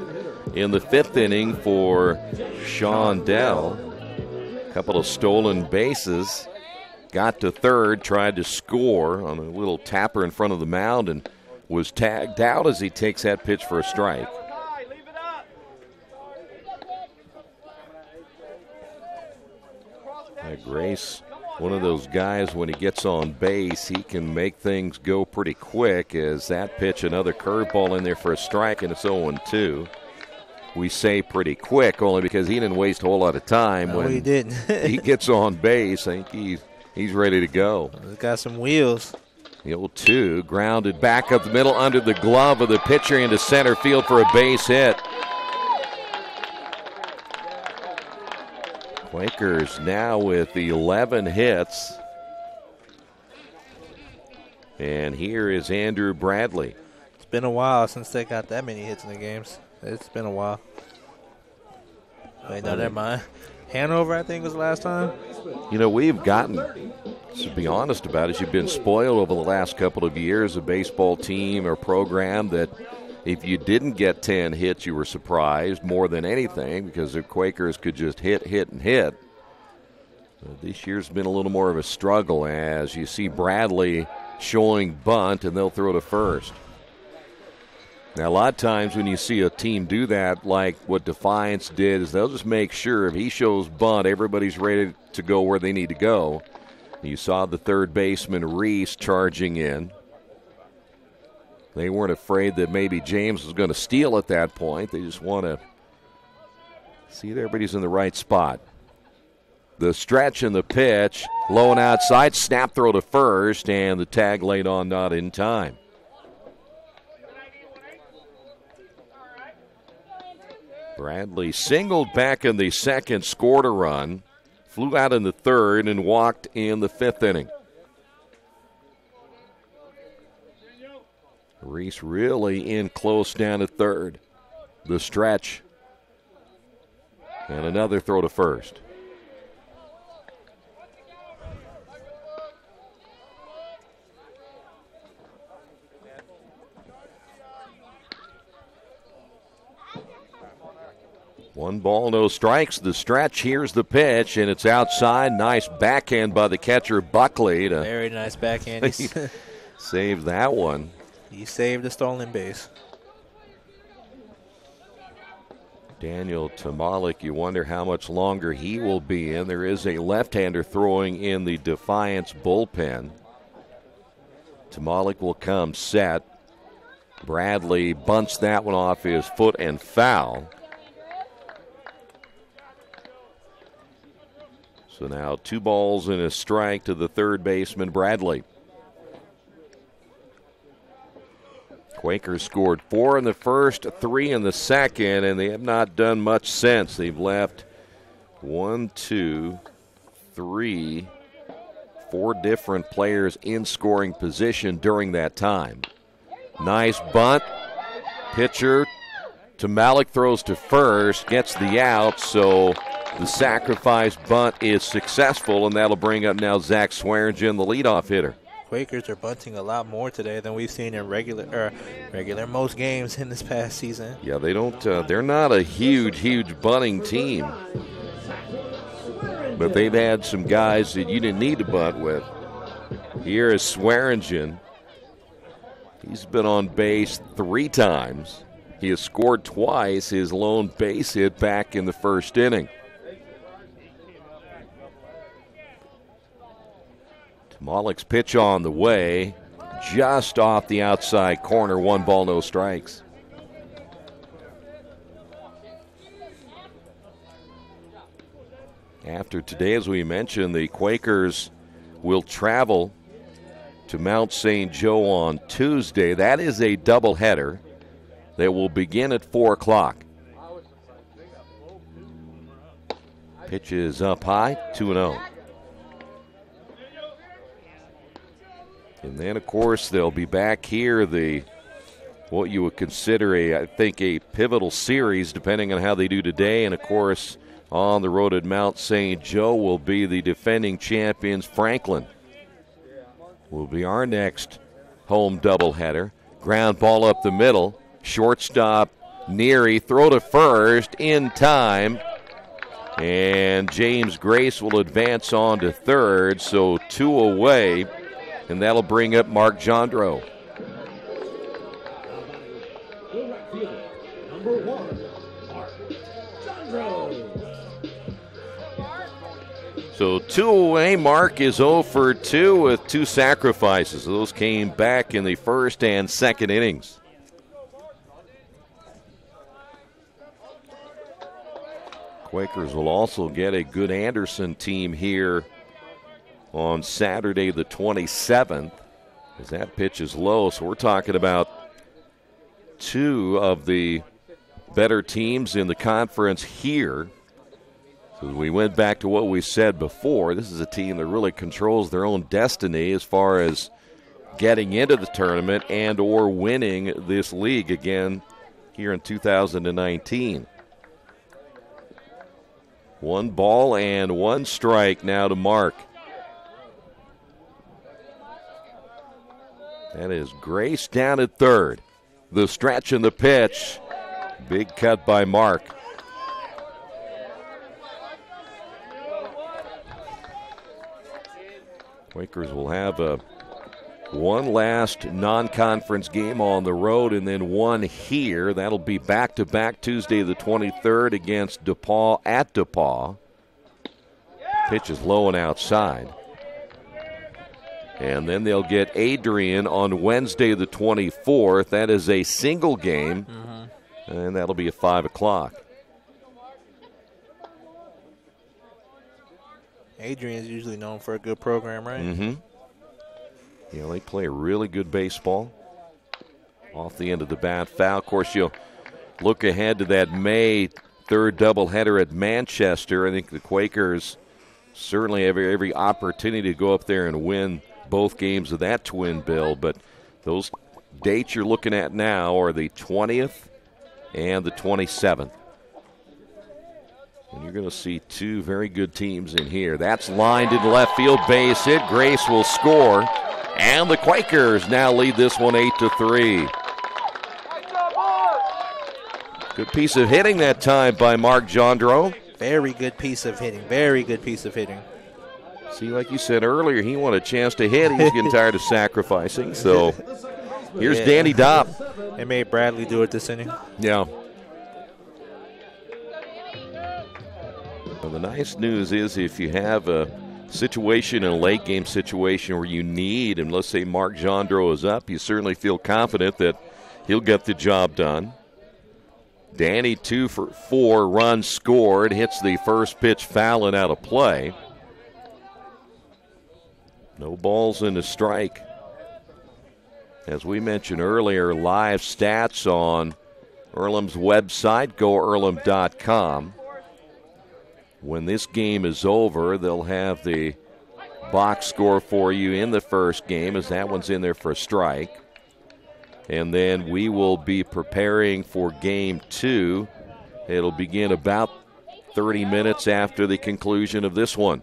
in the 5th inning for Sean Dell. A couple of stolen bases. Got to 3rd, tried to score on a little tapper in front of the mound and was tagged out as he takes that pitch for a strike. Grace, one of those guys, when he gets on base, he can make things go pretty quick. As that pitch, another curveball in there for a strike, and it's 0-2. We say pretty quick only because he didn't waste a whole lot of time. No, when he didn't. he gets on base. I think he's ready to go. He's got some wheels. The 0-2, grounded back up the middle under the glove of the pitcher into center field for a base hit. Quakers now with 11 hits. And here is Andrew Bradley. It's been a while since they got that many hits in the games. It's been a while. Wait, no, never mind. Hanover, I think, was the last time. You know, we've gotten, to be honest about it, you've been spoiled over the last couple of years, a baseball team or program that if you didn't get 10 hits, you were surprised more than anything because the Quakers could just hit. This year's been a little more of a struggle as you see Bradley showing bunt, and they'll throw to first. Now, a lot of times when you see a team do that, like what Defiance did, is they'll just make sure if he shows bunt, everybody's ready to go where they need to go. You saw the third baseman, Reese, charging in. They weren't afraid that maybe James was going to steal at that point. They just want to see that everybody's in the right spot. The stretch and the pitch, low and outside, snap throw to first, and the tag laid on not in time. Bradley singled back in the second, scored a run, flew out in the third, and walked in the fifth inning. Reese really in close down at third. The stretch. And another throw to first. One ball, no strikes. The stretch. Here's the pitch, and it's outside. Nice backhand by the catcher, Buckley. Very nice backhand. Saved that one. He saved the stolen base. Daniel Tomalik, you wonder how much longer he will be in. There is a left-hander throwing in the Defiance bullpen. Tomalik will come set. Bradley bunts that one off his foot and foul. So now 2 balls and a strike to the third baseman, Bradley. Quakers scored 4 in the first, 3 in the second, and they have not done much since. They've left 1, 2, 3, 4 different players in scoring position during that time. Nice bunt. Pitcher Tomalik throws to first, gets the out, so the sacrifice bunt is successful, and that'll bring up now Zach Swearingen, the leadoff hitter. Quakers are bunting a lot more today than we've seen in regular most games in this past season. Yeah, they don't. They're not a huge bunting team, but they've had some guys that you didn't need to bunt with. Here is Swearingen. He's been on base 3 times. He has scored twice. His lone base hit back in the first inning. Tomalik's pitch on the way, just off the outside corner. 1 ball, no strikes. After today, as we mentioned, the Quakers will travel to Mount St. Joe on Tuesday. That is a doubleheader that will begin at 4 o'clock. Pitch is up high, 2-0. And then, of course, they'll be back here, what you would consider a pivotal series, depending on how they do today. And, of course, on the road at Mount St. Joe will be the defending champions, Franklin. Will be our next home doubleheader. Ground ball up the middle. Shortstop Neary, throw to first in time. And James Grace will advance on to third, so 2 away. And that'll bring up Mark Jandro. Number 1, Mark Jandro. So 2 away. Mark is 0 for 2 with 2 sacrifices. Those came back in the first and second innings. Quakers will also get a good Anderson team here on Saturday the 27th, as that pitch is low. So we're talking about 2 of the better teams in the conference here. So we went back to what we said before. This is a team that really controls their own destiny as far as getting into the tournament and or winning this league again here in 2019. 1 ball and 1 strike now to Mark. That is Grace down at third. The stretch and the pitch. Big cut by Mark. Quakers will have a One last non-conference game on the road and then one here. That'll be back-to-back Tuesday the 23rd against DePaul at DePaul. Pitch is low and outside. And then they'll get Adrian on Wednesday the 24th. That is a single game, and that'll be at 5 o'clock. Adrian's usually known for a good program, right? Mm-hmm. Yeah, they play a really good baseball. Off the end of the bat, foul. Of course, you'll look ahead to that May third doubleheader at Manchester. I think the Quakers certainly have every opportunity to go up there and win both games of that twin bill. But those dates you're looking at now are the 20th and the 27th. And you're going to see two very good teams in here. That's lined into left field, base hit. Grace will score. And the Quakers now lead this one 8-3. Good piece of hitting that time by Mark Jandro. Very good piece of hitting. Very good piece of hitting. See, like you said earlier, he wanted a chance to hit. He's getting tired of sacrificing. So here's Danny Dopp. They made Bradley do it this inning. Yeah. Well, the nice news is if you have a situation, in a late game situation where you need, and let's say Mark Jandro is up, you certainly feel confident that he'll get the job done. Danny 2 for 4, runs scored, hits the first pitch foul and out of play. No balls and a strike. As we mentioned earlier, live stats on Earlham's website, goearlham.com. When this game is over, they'll have the box score for you in the first game, as that one's in there for a strike. And then we will be preparing for game 2. It'll begin about 30 minutes after the conclusion of this one.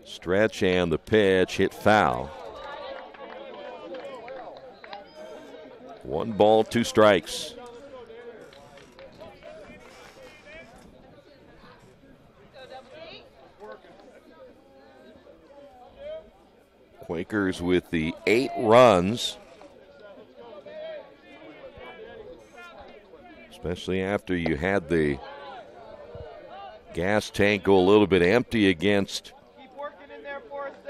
Stretch and the pitch hit foul. 1 ball, 2 strikes. Quakers with the 8 runs, especially after you had the gas tank go a little bit empty against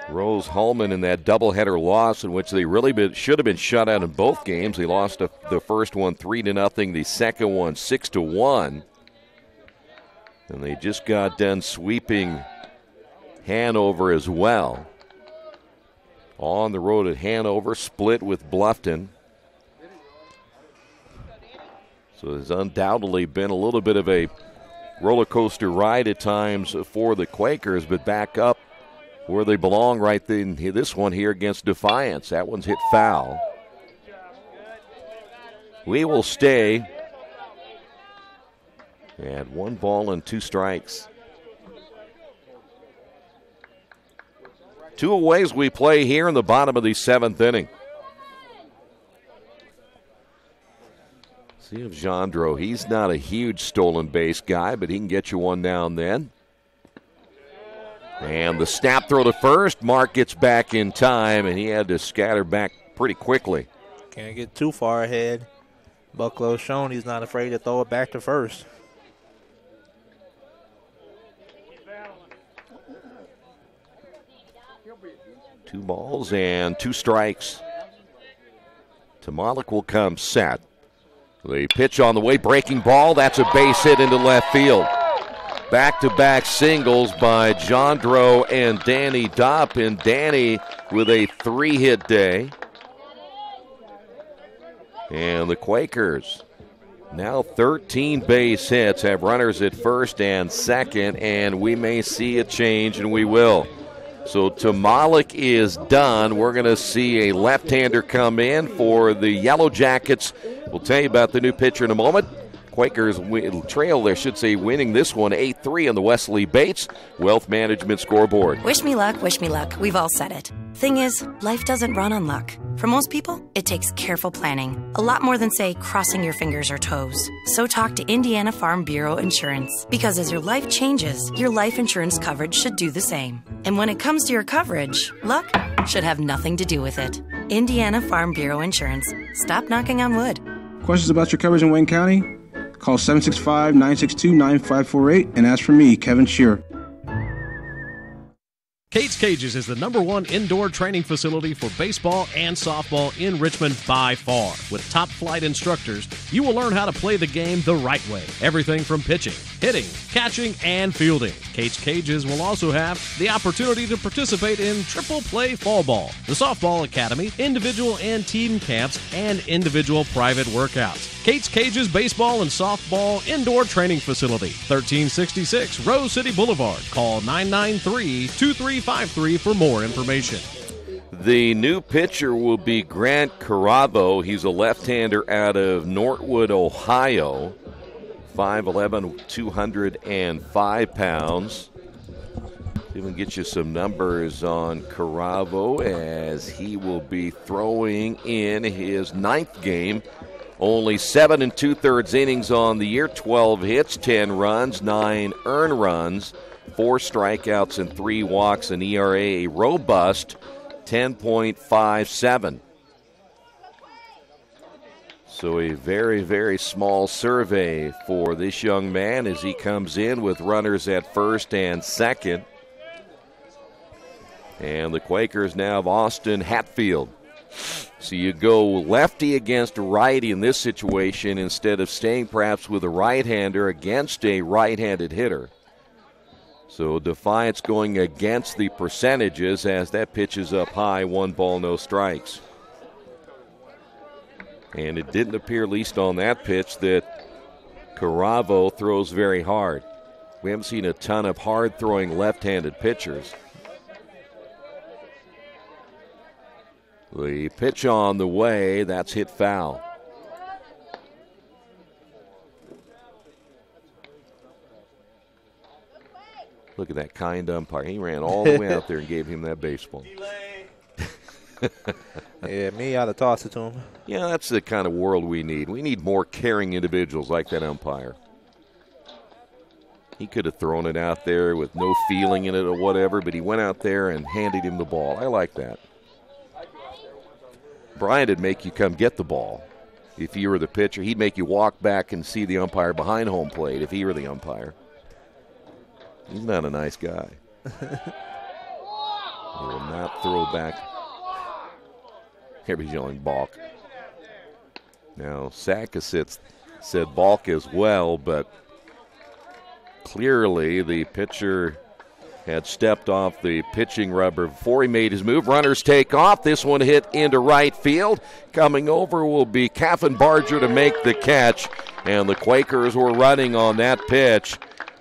Rose Holman in that doubleheader loss, in which they really should have been shut out in both games. They lost the first one 3-0, the second one 6-1, and they just got done sweeping Hanover as well. On the road at Hanover, split with Bluffton. So there's undoubtedly been a little bit of a roller coaster ride at times for the Quakers, but back up where they belong right in this one here against Defiance. That one's hit foul. We will stay at 1 ball and 2 strikes. 2 aways we play here in the bottom of the 7th inning. See if Jandro, he's not a huge stolen base guy, but he can get you one now and then. And the snap throw to first. Mark gets back in time, and he had to scatter back pretty quickly. Can't get too far ahead. Bucklow's shown he's not afraid to throw it back to first. Two balls and 2 strikes. Tomalik will come set. The pitch on the way, breaking ball. That's a base hit into left field. Back-to-back singles by Jandro and Danny Dopp, and Danny with a 3-hit day. And the Quakers now 13 base hits, have runners at first and second, and we may see a change, and we will. So Tomalik is done. We're going to see a left-hander come in for the Yellow Jackets. We'll tell you about the new pitcher in a moment. Quakers trail, I should say, winning this one 8-3 on the Wesley Bates Wealth Management scoreboard. Wish me luck, wish me luck. We've all said it. Thing is, life doesn't run on luck. For most people, it takes careful planning. A lot more than, say, crossing your fingers or toes. So talk to Indiana Farm Bureau Insurance. Because as your life changes, your life insurance coverage should do the same. And when it comes to your coverage, luck should have nothing to do with it. Indiana Farm Bureau Insurance. Stop knocking on wood. Questions about your coverage in Wayne County? Call 765-962-9548 and ask for me, Kevin Shearer. Kate's Cages is the #1 indoor training facility for baseball and softball in Richmond by far. With top flight instructors, you will learn how to play the game the right way. Everything from pitching, hitting, catching, and fielding. Kate's Cages will also have the opportunity to participate in triple play fall ball, the softball academy, individual and team camps, and individual private workouts. Kate's Cages Baseball and Softball Indoor Training Facility, 1366 Rose City Boulevard. Call 993-2353 for more information. The new pitcher will be Grant Caravo. He's a left-hander out of Northwood, Ohio. 5'11", 205 pounds. See if we can get you some numbers on Caravo as he will be throwing in his 9th game. Only 7 2/3 innings on the year, 12 hits, 10 runs, 9 earned runs, 4 strikeouts and 3 walks, an ERA a robust 10.57. So a very, very small survey for this young man as he comes in with runners at first and second. And the Quakers now have Austin Hatfield. So you go lefty against righty in this situation instead of staying perhaps with a right-hander against a right-handed hitter. So Defiance going against the percentages as that pitch is up high, 1 ball, no strikes. And it didn't appear, at least on that pitch, that Caravo throws very hard. We haven't seen a ton of hard-throwing left-handed pitchers. The pitch on the way, that's hit foul. Look at that kind umpire. He ran all the way out there and gave him that baseball. Yeah, me, I'd have tossed it to him. Yeah, that's the kind of world we need. We need more caring individuals like that umpire. He could have thrown it out there with no feeling in it or whatever, but he went out there and handed him the ball. I like that. Brian would make you come get the ball. If you were the pitcher, he'd make you walk back and see the umpire behind home plate if he were the umpire. He's not a nice guy. He will not throw back. Everybody's yelling balk. Now, Sackasitz said balk as well, but clearly the pitcher had stepped off the pitching rubber before he made his move. Runners take off. This one hit into right field. Coming over will be Kaffenbarger to make the catch, and the Quakers were running on that pitch.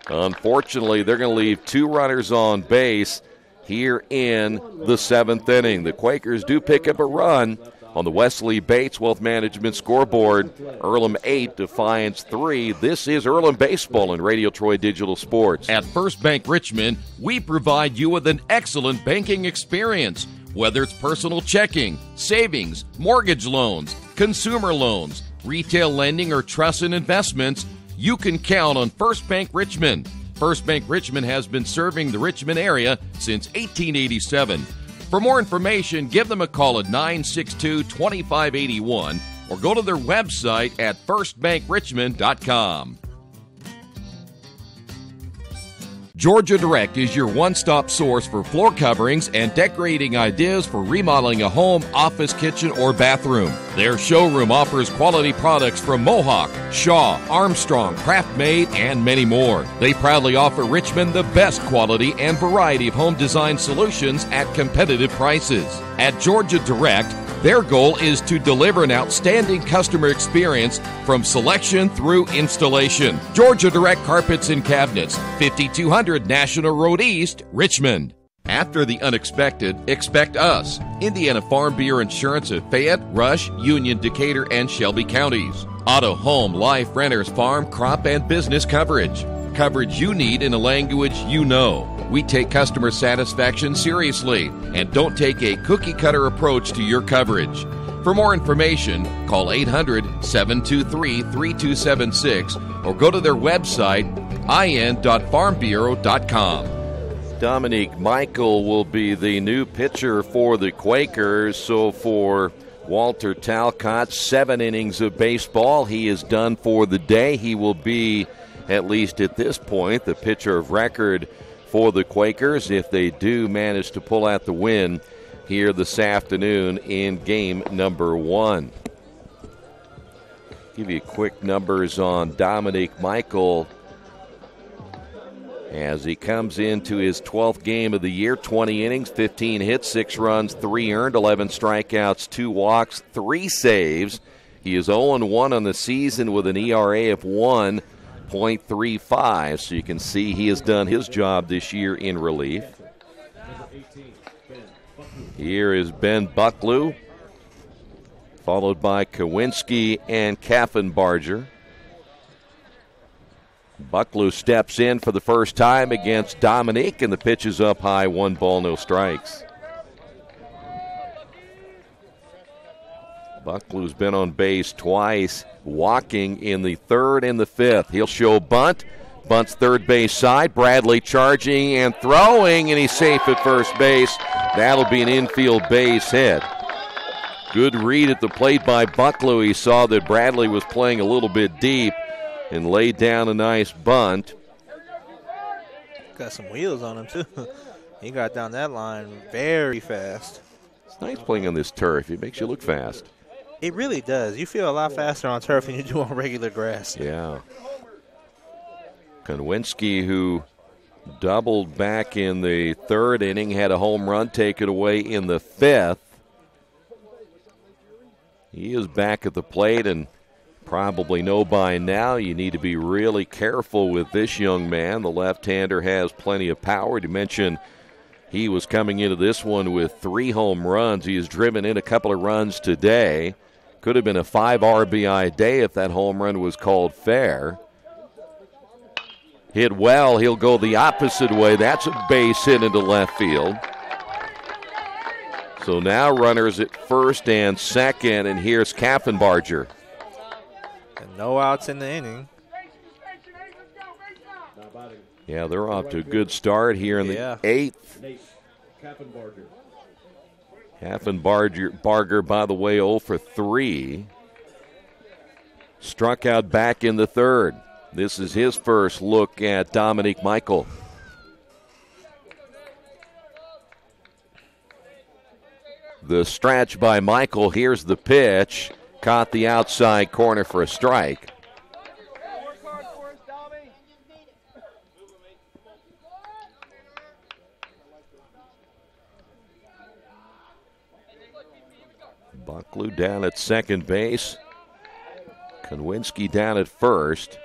Unfortunately, they're going to leave 2 runners on base here in the 7th inning. The Quakers do pick up a run on the Wesley Bates Wealth Management scoreboard. Earlham 8, Defiance 3. This is Earlham Baseball and Radio Troy Digital Sports. At First Bank Richmond, we provide you with an excellent banking experience. Whether it's personal checking, savings, mortgage loans, consumer loans, retail lending, or trust and investments, you can count on First Bank Richmond. First Bank Richmond has been serving the Richmond area since 1887. For more information, give them a call at 962-2581 or go to their website at firstbankrichmond.com. Georgia Direct is your one-stop source for floor coverings and decorating ideas for remodeling a home, office, kitchen, or bathroom. Their showroom offers quality products from Mohawk, Shaw, Armstrong, Craft-Made, and many more. They proudly offer Richmond the best quality and variety of home design solutions at competitive prices. At Georgia Direct, their goal is to deliver an outstanding customer experience from selection through installation. Georgia Direct Carpets and Cabinets, 5200 National Road East, Richmond. After the unexpected, expect us. Indiana Farm Bureau Insurance of Fayette, Rush, Union, Decatur, and Shelby counties. Auto, home, life, renters, farm, crop, and business coverage. Coverage you need in a language you know. We take customer satisfaction seriously and don't take a cookie-cutter approach to your coverage. For more information, call 800-723-3276 or go to their website, in.farmbureau.com. Dominique Michael will be the new pitcher for the Quakers. So for Walter Talcott, 7 innings of baseball. He is done for the day. He will be, at least at this point, the pitcher of record for the Quakers if they do manage to pull out the win here this afternoon in game number 1. Give you quick numbers on Dominique Michael as he comes into his 12th game of the year. 20 innings, 15 hits, 6 runs, 3 earned, 11 strikeouts, 2 walks, 3 saves. He is 0-1 on the season with an ERA of 1.35, so you can see he has done his job this year in relief. Here is Ben Bucklew, followed by Kowinski and Kaffenbarger. Bucklew steps in for the first time against Dominique, and the pitch is up high, 1 ball, no strikes. Bucklew's been on base twice, walking in the 3rd and the 5th. He'll show bunt. Bunts third base side. Bradley charging and throwing, and he's safe at first base. That'll be an infield base hit. Good read at the plate by Bucklew. He saw that Bradley was playing a little bit deep and laid down a nice bunt. Got some wheels on him, too. He got down that line very fast. It's nice playing on this turf. It makes you look fast. It really does. You feel a lot faster on turf than you do on regular grass. Yeah. Konwinski, who doubled back in the 3rd inning, had a home run taken away in the 5th. He is back at the plate, and probably know by now you need to be really careful with this young man. The left-hander has plenty of power. To mention, he was coming into this one with 3 home runs. He has driven in a couple of runs today. Could have been a 5 RBI day if that home run was called fair. Hit well. He'll go the opposite way. That's a base hit into left field. So now runners at first and second, and here's Kaffenbarger. And no outs in the inning. Yeah, they're off to a good start here in the 8th. Kaffenbarger, by the way, 0 for 3. Struck out back in the 3rd. This is his first look at Dominique Michael. The stretch by Michael. Here's the pitch. Caught the outside corner for a strike. Bucklew down at second base. Konwinski down at first.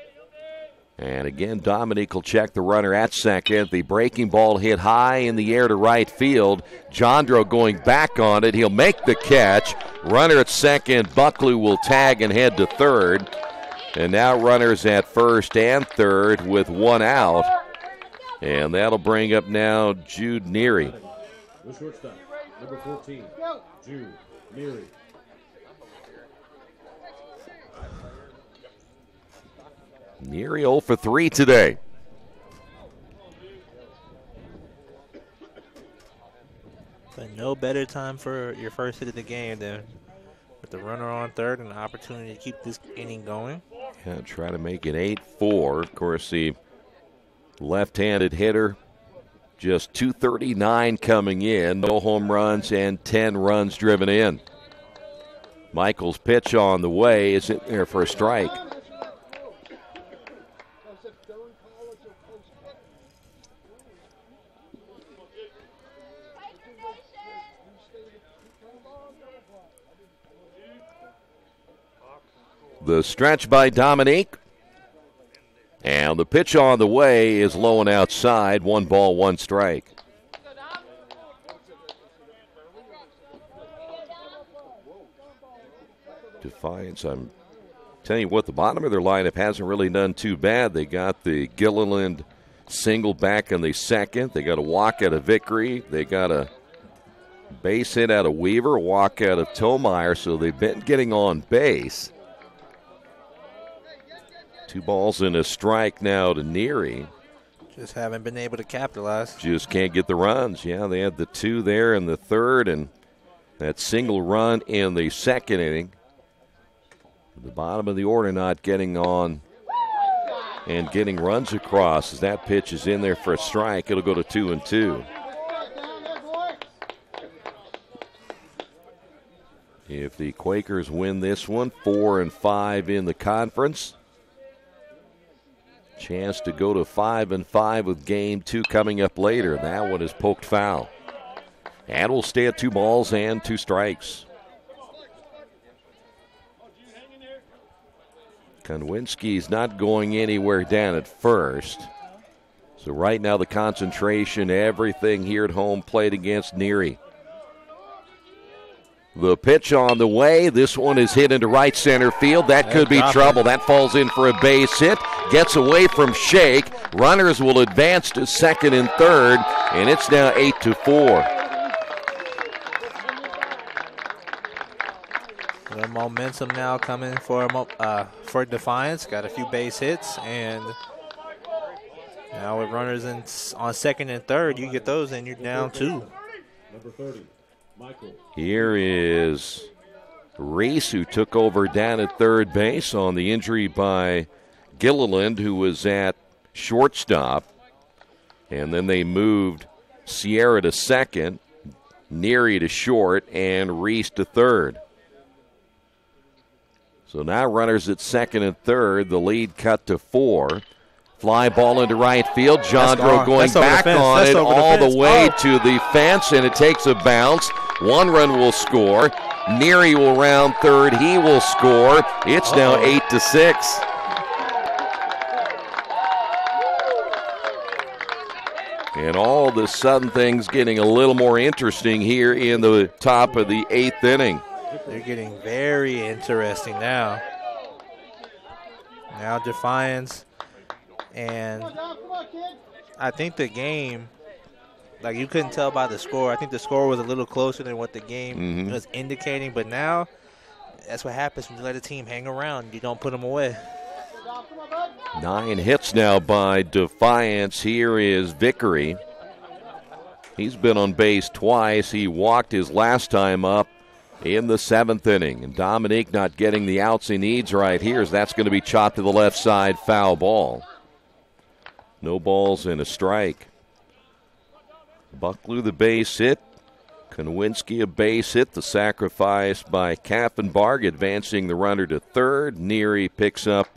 And again, Dominique will check the runner at second. The breaking ball hit high in the air to right field. Jandro going back on it. He'll make the catch. Runner at second. Bucklew will tag and head to third. And now runners at first and third with 1 out. And that'll bring up now Jude Neary. The shortstop, number 14, Jude Neary. Neary 0 for 3 today. But no better time for your first hit of the game than with the runner on third and the opportunity to keep this inning going. Yeah, try to make it 8-4. Of course, the left-handed hitter, just 239 coming in. No home runs and 10 runs driven in. Michael's pitch on the way is in there for a strike. The stretch by Dominique. And the pitch on the way is low and outside. 1 ball, 1 strike. Defiance, I'm telling you what, the bottom of their lineup hasn't really done too bad. They got the Gilliland single back in the second. They got a walk out of Vickery. They got a base hit out of Weaver, walk out of Tomeyer, so they've been getting on base. 2 balls and a strike now to Neary. Just haven't been able to capitalize. Just can't get the runs. Yeah, they had the 2 there in the third and that single run in the second inning. The bottom of the order not getting on and getting runs across. As that pitch is in there for a strike, it'll go to 2-2. If the Quakers win this one, 4-5 in the conference. Chance to go to 5-5 with game 2 coming up later. That one is poked foul. And will stay at 2 balls and 2 strikes. Konwinski's not going anywhere down at first. So right now the concentration, everything here at home plate against Neary. The pitch on the way. This one is hit into right center field. That could be trouble. That falls in for a base hit. Gets away from Shake. Runners will advance to second and third, and it's now 8-4. The momentum now coming for Defiance. Got a few base hits, and now with runners on second and third, you get those, and you're down 2. Number 30. Here is Reese, who took over down at third base on the injury by Gilliland, who was at shortstop. And then they moved Sierra to second, Neary to short, and Reese to third. So now runners at second and third. The lead cut to 4. Fly ball into right field. Jandro going back on it all the way to the fence, and it takes a bounce. 1 run will score. Neary will round third. He will score. It's now 8-6. And all of a sudden things getting a little more interesting here in the top of the 8th inning. They're getting very interesting now. Now Defiance. And I think the game, like you couldn't tell by the score. I think the score was a little closer than what the game was indicating. But now, that's what happens when you let a team hang around. You don't put them away. 9 hits now by Defiance. Here is Vickery. He's been on base twice. He walked his last time up in the 7th inning. And Dominique not getting the outs he needs right here, as that's going to be chopped to the left side, foul ball. No balls and a strike. Bucklew the base hit. Konwinski a base hit. The sacrifice by Kaffenbarg, advancing the runner to third. Neary picks up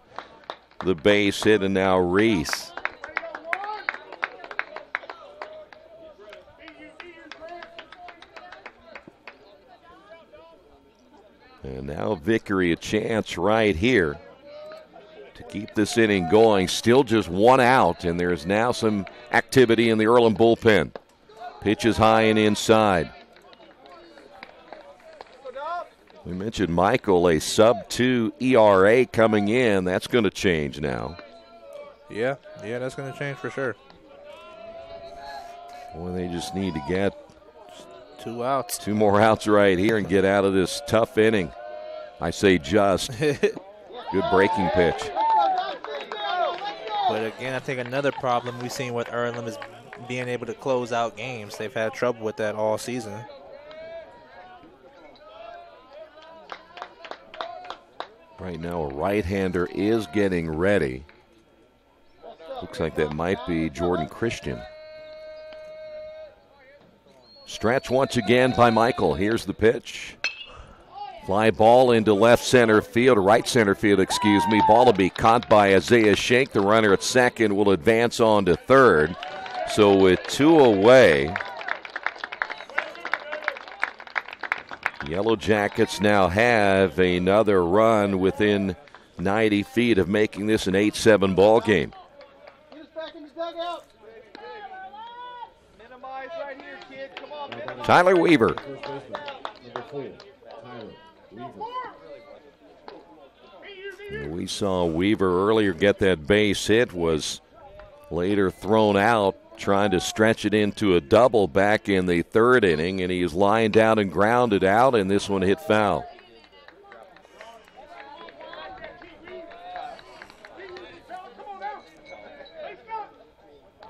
the base hit, and now Reese. And now Vickery a chance right here to keep this inning going. Still just 1 out, and there's now some activity in the Earlham bullpen. Pitch is high and inside. We mentioned Michael, a sub-2 ERA coming in. That's going to change now. Yeah, that's going to change for sure. Boy, they just need to get 2 outs. 2 more outs right here and get out of this tough inning. I say just. Good breaking pitch. But again, I think another problem we've seen with Earlham is being able to close out games. They've had trouble with that all season. Right now, a right-hander is getting ready. Looks like that might be Jordan Christian. Stretch once again by Michael. Here's the pitch. Fly ball into left center field, right center field, excuse me. Ball will be caught by Isaiah Shake. The runner at second will advance on to third. So with 2 away, Yellow Jackets now have another run within 90 feet of making this an 8-7 ball game. Tyler Weaver. We saw Weaver earlier get that base hit, was later thrown out, trying to stretch it into a double back in the third inning, and he is lying down and grounded out, and this one hit foul.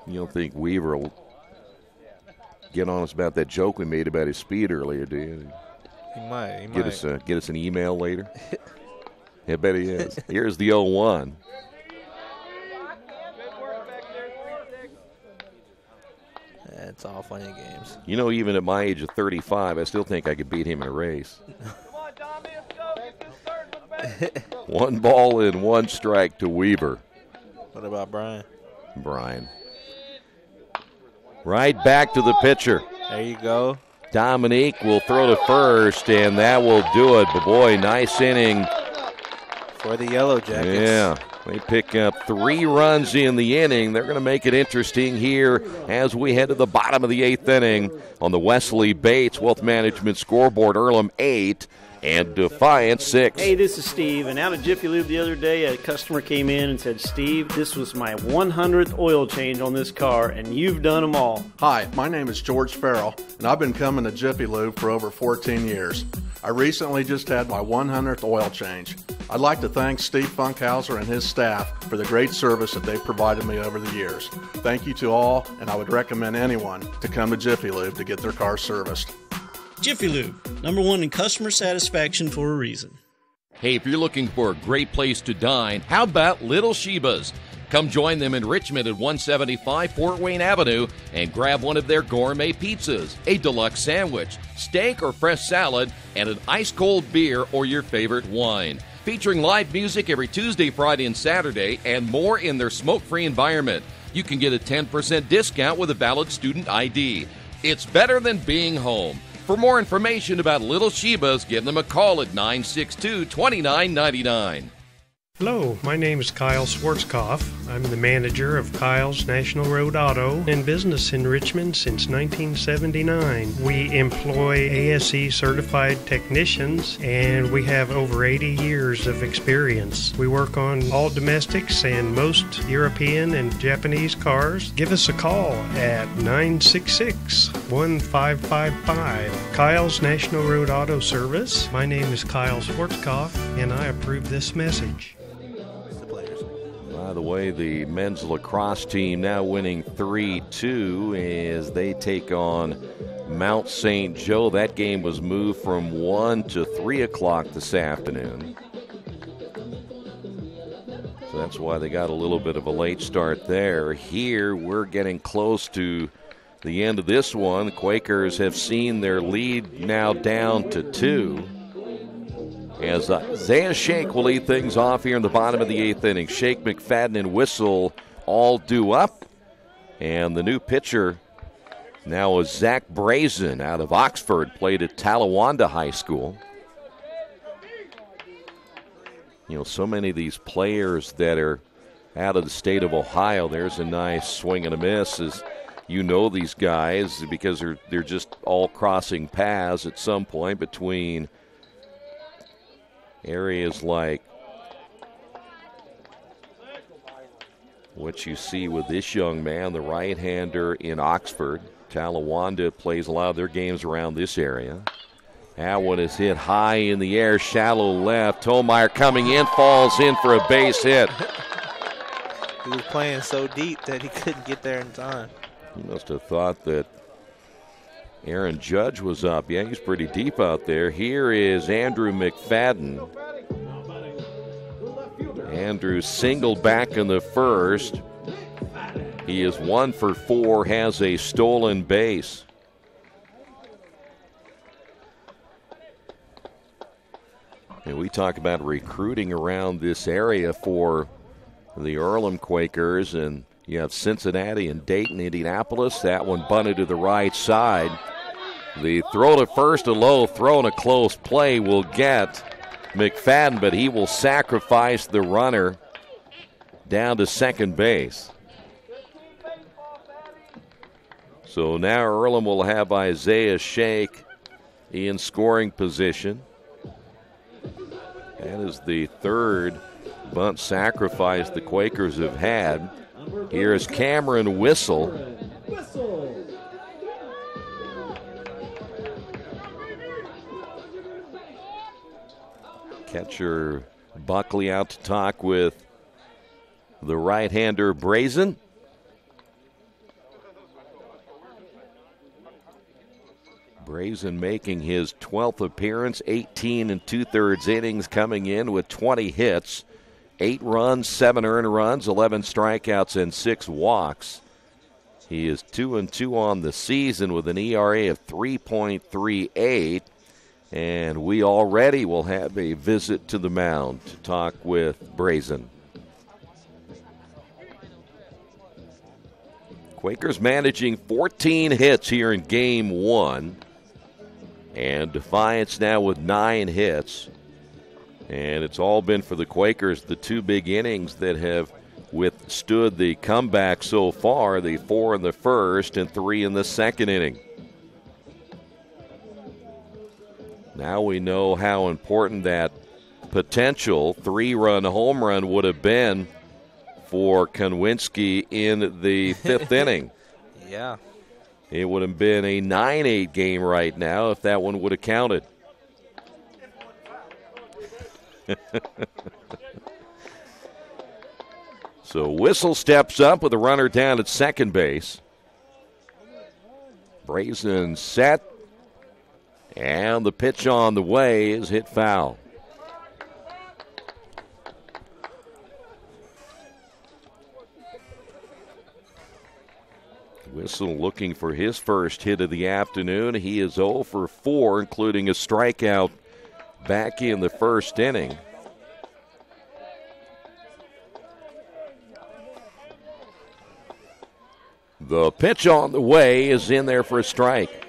You don't think Weaver will get on us about that joke we made about his speed earlier, do you? He might. Get us an email later. I bet he is. Here's the 0-1. It's all fun and games. You know, even at my age of 35, I still think I could beat him in a race. 1 ball and 1 strike to Weaver. What about Brian? Right back to the pitcher. There you go. Dominique will throw to first, and that will do it. But boy, nice inning for the Yellow Jackets. Yeah, they pick up 3 runs in the inning. They're going to make it interesting here as we head to the bottom of the 8th inning on the Wesley Bates Wealth Management scoreboard. Earlham 8 and Defiance 6. Hey, this is Steve, and out of Jiffy Lube the other day, a customer came in and said, Steve, this was my 100th oil change on this car, and you've done them all. Hi, my name is George Farrell, and I've been coming to Jiffy Lube for over 14 years. I recently just had my 100th oil change. I'd like to thank Steve Funkhauser and his staff for the great service that they've provided me over the years. Thank you to all, and I would recommend anyone to come to Jiffy Lube to get their car serviced. Jiffy Lube, #1 in customer satisfaction for a reason. Hey, if you're looking for a great place to dine, how about Little Sheba's? Come join them in Richmond at 175 Fort Wayne Avenue and grab one of their gourmet pizzas, a deluxe sandwich, steak or fresh salad, and an ice-cold beer or your favorite wine. Featuring live music every Tuesday, Friday, and Saturday, and more in their smoke-free environment. You can get a 10% discount with a valid student ID. It's better than being home. For more information about Little Sheba's, give them a call at 962-2999. Hello, my name is Kyle Schwarzkopf. I'm the manager of Kyle's National Road Auto, in business in Richmond since 1979. We employ ASE certified technicians, and we have over 80 years of experience. We work on all domestics and most European and Japanese cars. Give us a call at 966-1555. Kyle's National Road Auto Service. My name is Kyle Schwarzkopf, and I approve this message. By the way, the men's lacrosse team now winning 3-2 as they take on Mount St. Joe. That game was moved from 1 to 3 o'clock this afternoon. So that's why they got a little bit of a late start there. Here, we're getting close to the end of this one. The Quakers have seen their lead now down to 2. As Isaiah Shake will lead things off here in the bottom of the 8th inning. Shake, McFadden, and Whistle all due up. And the new pitcher now is Zach Brazen out of Oxford, played at Talawanda High School. You know, so many of these players that are out of the state of Ohio. There's a nice swing and a miss, as you know these guys, because they're just all crossing paths at some point between areas like what you see with this young man, the right-hander in Oxford. Talawanda plays a lot of their games around this area. That one is hit high in the air, shallow left. Tomeyer coming in, falls in for a base hit. He was playing so deep that he couldn't get there in time. He must have thought that Aaron Judge was up. Yeah, he's pretty deep out there. Here is Andrew McFadden. Andrew singled back in the first. He is 1 for 4, has a stolen base. And we talk about recruiting around this area for the Earlham Quakers, and you have Cincinnati and Dayton, Indianapolis. That one bunted to the right side. The throw to first, a low throw and a close play will get McFadden, but he will sacrifice the runner down to second base. So now Earlham will have Isaiah Shake in scoring position. That is the third bunt sacrifice the Quakers have had. Here's Cameron Whistle. Catcher Buckley out to talk with the right-hander Brazen. Brazen making his 12th appearance, 18 2/3 innings, coming in with 20 hits, 8 runs, 7 earned runs, 11 strikeouts, and 6 walks. He is 2-2 on the season with an ERA of 3.38, and we already will have a visit to the mound to talk with Brazen. Quakers managing 14 hits here in Game 1. And Defiance now with 9 hits. And it's all been for the Quakers, the 2 big innings that have withstood the comeback so far, the 4 in the first and 3 in the second inning. Now we know how important that potential 3-run home run would have been for Konwinski in the 5th inning. Yeah. It would have been a 9-8 game right now if that one would have counted. So Whistle steps up with a runner down at second base. Brazen set. And the pitch on the way is hit foul. Whistle looking for his first hit of the afternoon. He is 0 for 4, including a strikeout back in the first inning. The pitch on the way is in there for a strike.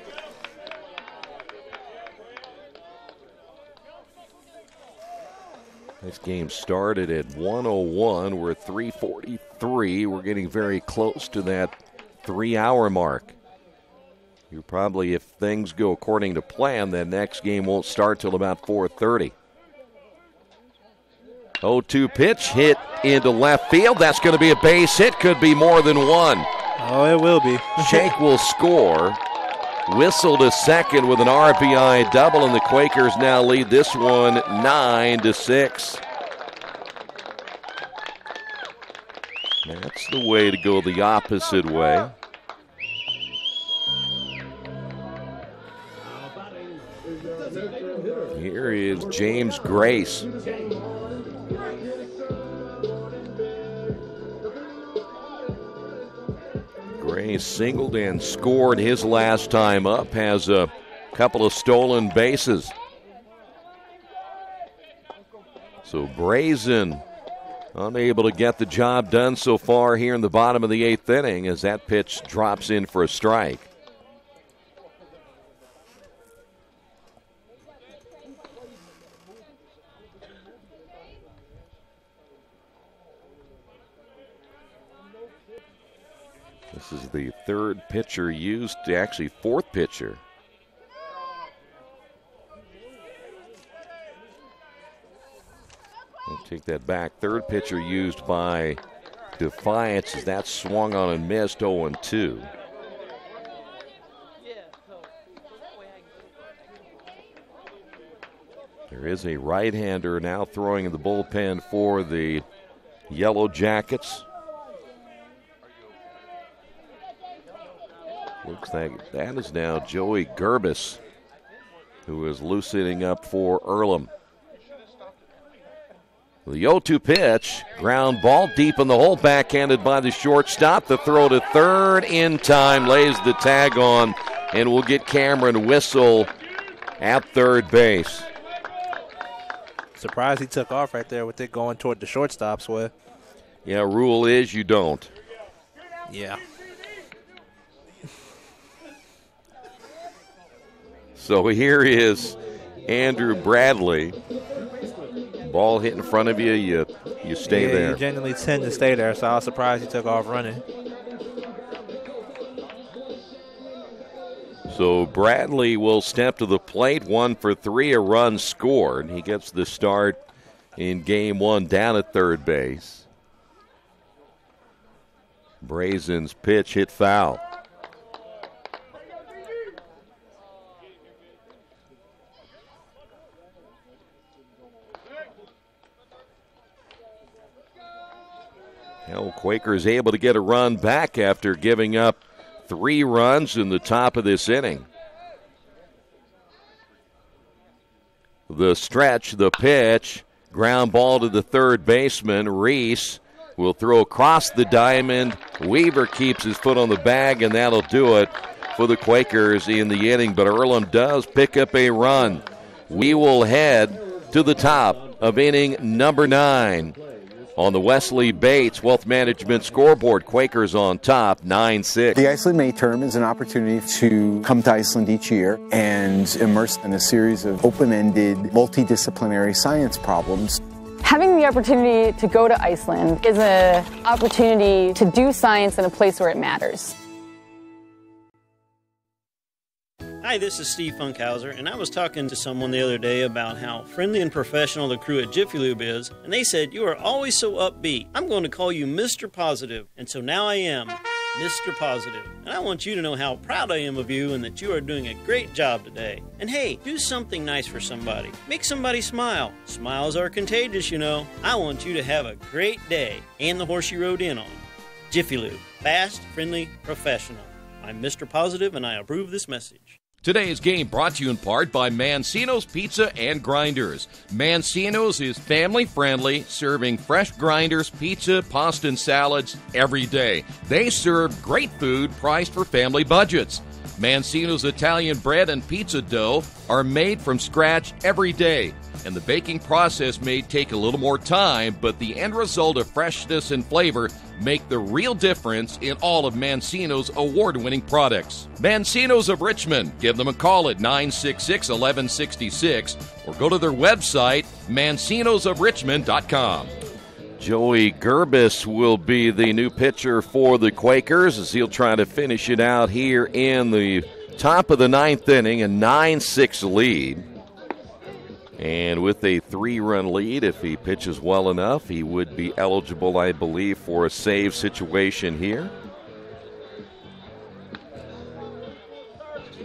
This game started at 1:01. We're at 3:43. We're getting very close to that 3-hour mark. You probably, if things go according to plan, that next game won't start till about 4:30. 0-2 pitch hit into left field. That's going to be a base hit. Could be more than one. Oh, it will be. Shank will score. Whistle to second with an RBI double, and the Quakers now lead this one 9-6. That's the way to go the opposite way. Here is James Grace. Grace singled and scored his last time up, has a couple of stolen bases. So Brazen unable to get the job done so far here in the bottom of the 8th inning as that pitch drops in for a strike. This is the 3rd pitcher used, actually 4th pitcher. I'll take that back. 3rd pitcher used by Defiance as that swung on and missed 0-2. There is a right-hander now throwing in the bullpen for the Yellow Jackets. Looks like that is now Joey Gerbis, who is loosening up for Earlham. The 0-2 pitch, ground ball deep in the hole, backhanded by the shortstop. The throw to third in time, lays the tag on, and we'll get Cameron Whistle at third base. Surprised he took off right there with it going toward the shortstop's way. Yeah, rule is you don't. Yeah. So here is Andrew Bradley. Ball hit in front of you, you stay there. You genuinely tend to stay there, so I was surprised he took off running. So Bradley will step to the plate, 1 for 3, a run scored. He gets the start in game one down at third base. Brazen's pitch hit foul. Well, Quakers able to get a run back after giving up 3 runs in the top of this inning. The stretch, the pitch, ground ball to the third baseman. Reese will throw across the diamond. Weaver keeps his foot on the bag, and that'll do it for the Quakers in the inning. But Earlham does pick up a run. We will head to the top of inning number 9. On the Wesley Bates Wealth Management scoreboard, Quakers on top, 9-6. The Iceland May Term is an opportunity to come to Iceland each year and immerse in a series of open-ended, multidisciplinary science problems. Having the opportunity to go to Iceland is an opportunity to do science in a place where it matters. Hi, this is Steve Funkhauser, and I was talking to someone the other day about how friendly and professional the crew at Jiffy Lube is, and they said, "You are always so upbeat. I'm going to call you Mr. Positive." And so now I am Mr. Positive. And I want you to know how proud I am of you and that you are doing a great job today. And hey, do something nice for somebody. Make somebody smile. Smiles are contagious, you know. I want you to have a great day and the horse you rode in on. Jiffy Lube. Fast, friendly, professional. I'm Mr. Positive, and I approve this message. Today's game brought to you in part by Mancino's Pizza and Grinders. Mancino's is family-friendly, serving fresh grinders, pizza, pasta, and salads every day. They serve great food priced for family budgets. Mancino's Italian bread and pizza dough are made from scratch every day, and the baking process may take a little more time, but the end result of freshness and flavor make the real difference in all of Mancino's award-winning products. Mancino's of Richmond. Give them a call at 966-1166 or go to their website, mancinosofrichmond.com. Joey Gerbis will be the new pitcher for the Quakers as he'll try to finish it out here in the top of the 9th inning, a 9-6 lead. And with a 3-run lead, if he pitches well enough, he would be eligible, I believe, for a save situation here.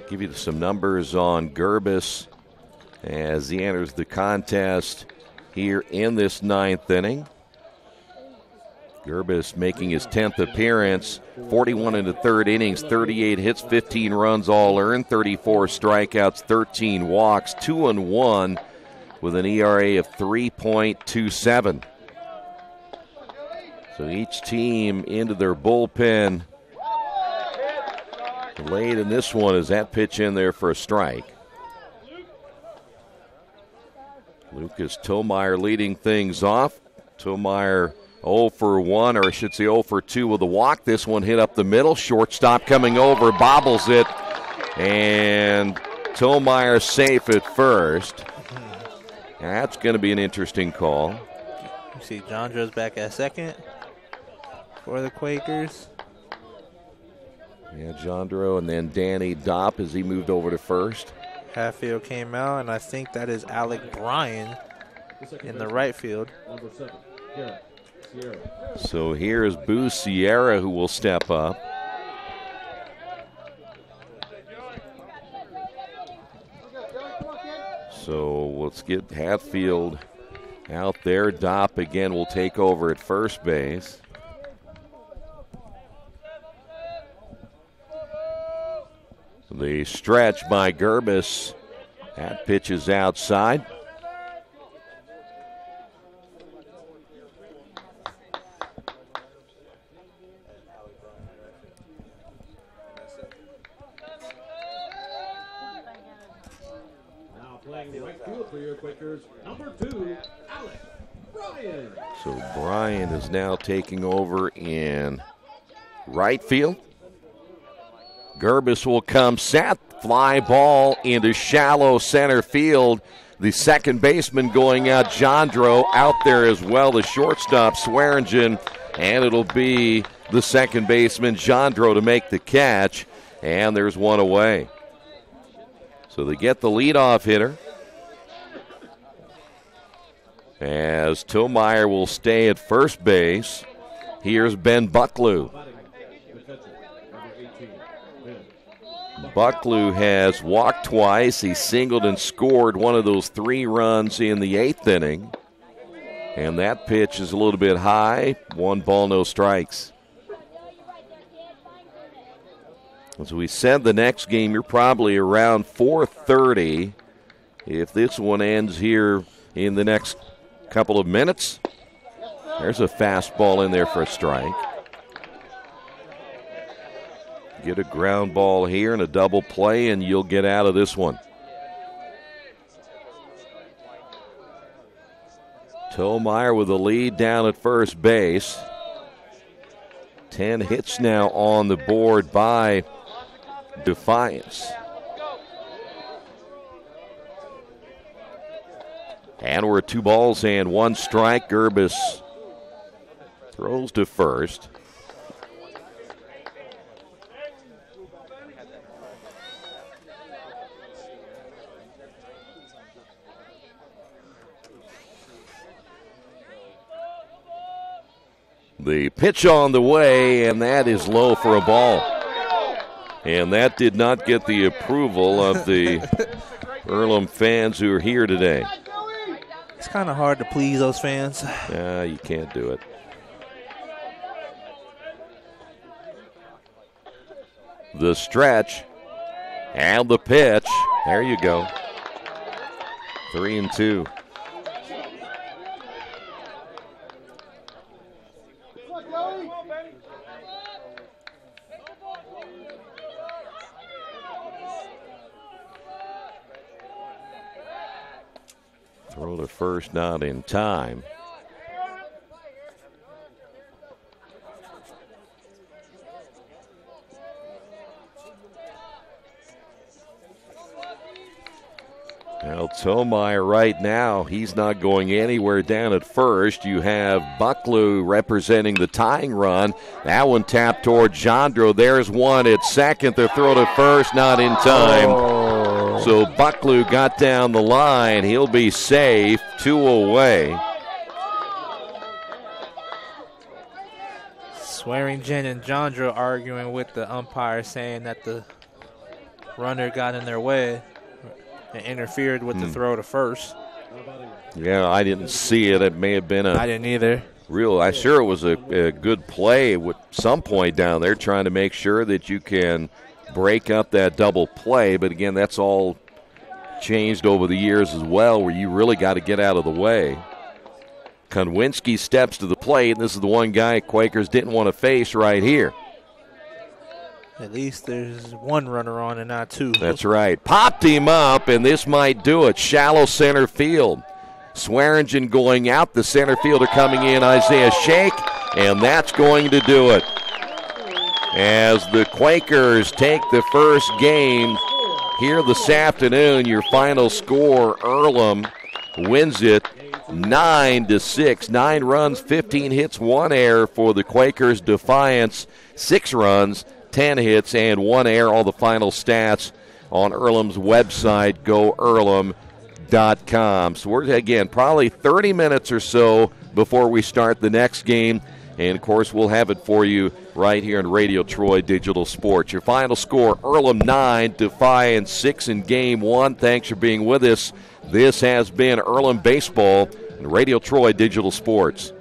Give you some numbers on Gerbis as he enters the contest here in this 9th inning. Gerbis making his 10th appearance, 41 in the 3rd innings, 38 hits, 15 runs all earned, 34 strikeouts, 13 walks, 2-1 with an ERA of 3.27. So each team into their bullpen late in this one as that pitch in there for a strike. Lucas Tomeyer leading things off. Tomeyer 0 for 1, or I should say 0 for 2 with a walk. This one hit up the middle. Shortstop coming over, bobbles it, and Tomeyer safe at first. That's going to be an interesting call. You see Jandro's back at second for the Quakers. Yeah, Jandro, and then Danny Dopp as he moved over to first. Hatfield came out, and I think that is Alec Bryan in the right field. So here's Boo Sierra who will step up. So let's get Hatfield out there. Dopp again will take over at first base. The stretch by Gerbis. That pitch is outside. Number 2, Alec Bryan. So Bryan is now taking over in right field. Gerbis will come set. Fly ball into shallow center field. The second baseman going out, Jandro, out there as well. The shortstop, Swearingen, and it'll be the second baseman, Jandro, to make the catch. And there's one away. So they get the leadoff hitter. as Tomeyer will stay at first base. Here's Ben Bucklew. Bucklew has walked twice. He singled and scored one of those 3 runs in the 8th inning. And that pitch is a little bit high. 1 ball, no strikes. As we said, the next game, you're probably around 4:30. If this one ends here in the next couple of minutes, there's a fastball in there for a strike. Get a ground ball here and a double play, and you'll get out of this one. Tomeyer with the lead down at first base. 10 hits now on the board by Defiance. And we're 2 balls and 1 strike. Gerbis throws to first. The pitch on the way, and that is low for a ball. And that did not get the approval of the Earlham fans who are here today. It's kind of hard to please those fans. You can't do it. The stretch and the pitch. There you go. 3-2. Throw to first, not in time. Well, Tomeyer right now, he's not going anywhere down at first. You have Bucklew representing the tying run. That one tapped toward Jandro. There's one at second. The throw to first, not in time. So Bucklew got down the line. He'll be safe, 2 away. Swearingen and Jandro arguing with the umpire, saying that the runner got in their way and interfered with the throw to first. Yeah, I didn't see it. It may have been I didn't either. I'm sure it was a good play at some point down there, trying to make sure that you can break up that double play. But again, that's all changed over the years as well, where you really got to get out of the way. Konwinski steps to the plate, and this is the one guy Quakers didn't want to face right here. At least there's 1 runner on and not 2. That's right. Popped him up, and this might do it. Shallow center field. Swearingen going out. The center fielder coming in, Isaiah Shake, and that's going to do it. As the Quakers take the first game here this afternoon, your final score, Earlham wins it 9-6. 9 runs, 15 hits, 1 error for the Quakers. Defiance, 6 runs, 10 hits, and 1 error. All the final stats on Earlham's website, goearlham.com. So we're, again, probably 30 minutes or so before we start the next game. And, of course, we'll have it for you right here on Radio Troy Digital Sports. Your final score, Earlham 9, Defiance 6 in Game 1. Thanks for being with us. This has been Earlham Baseball and Radio Troy Digital Sports.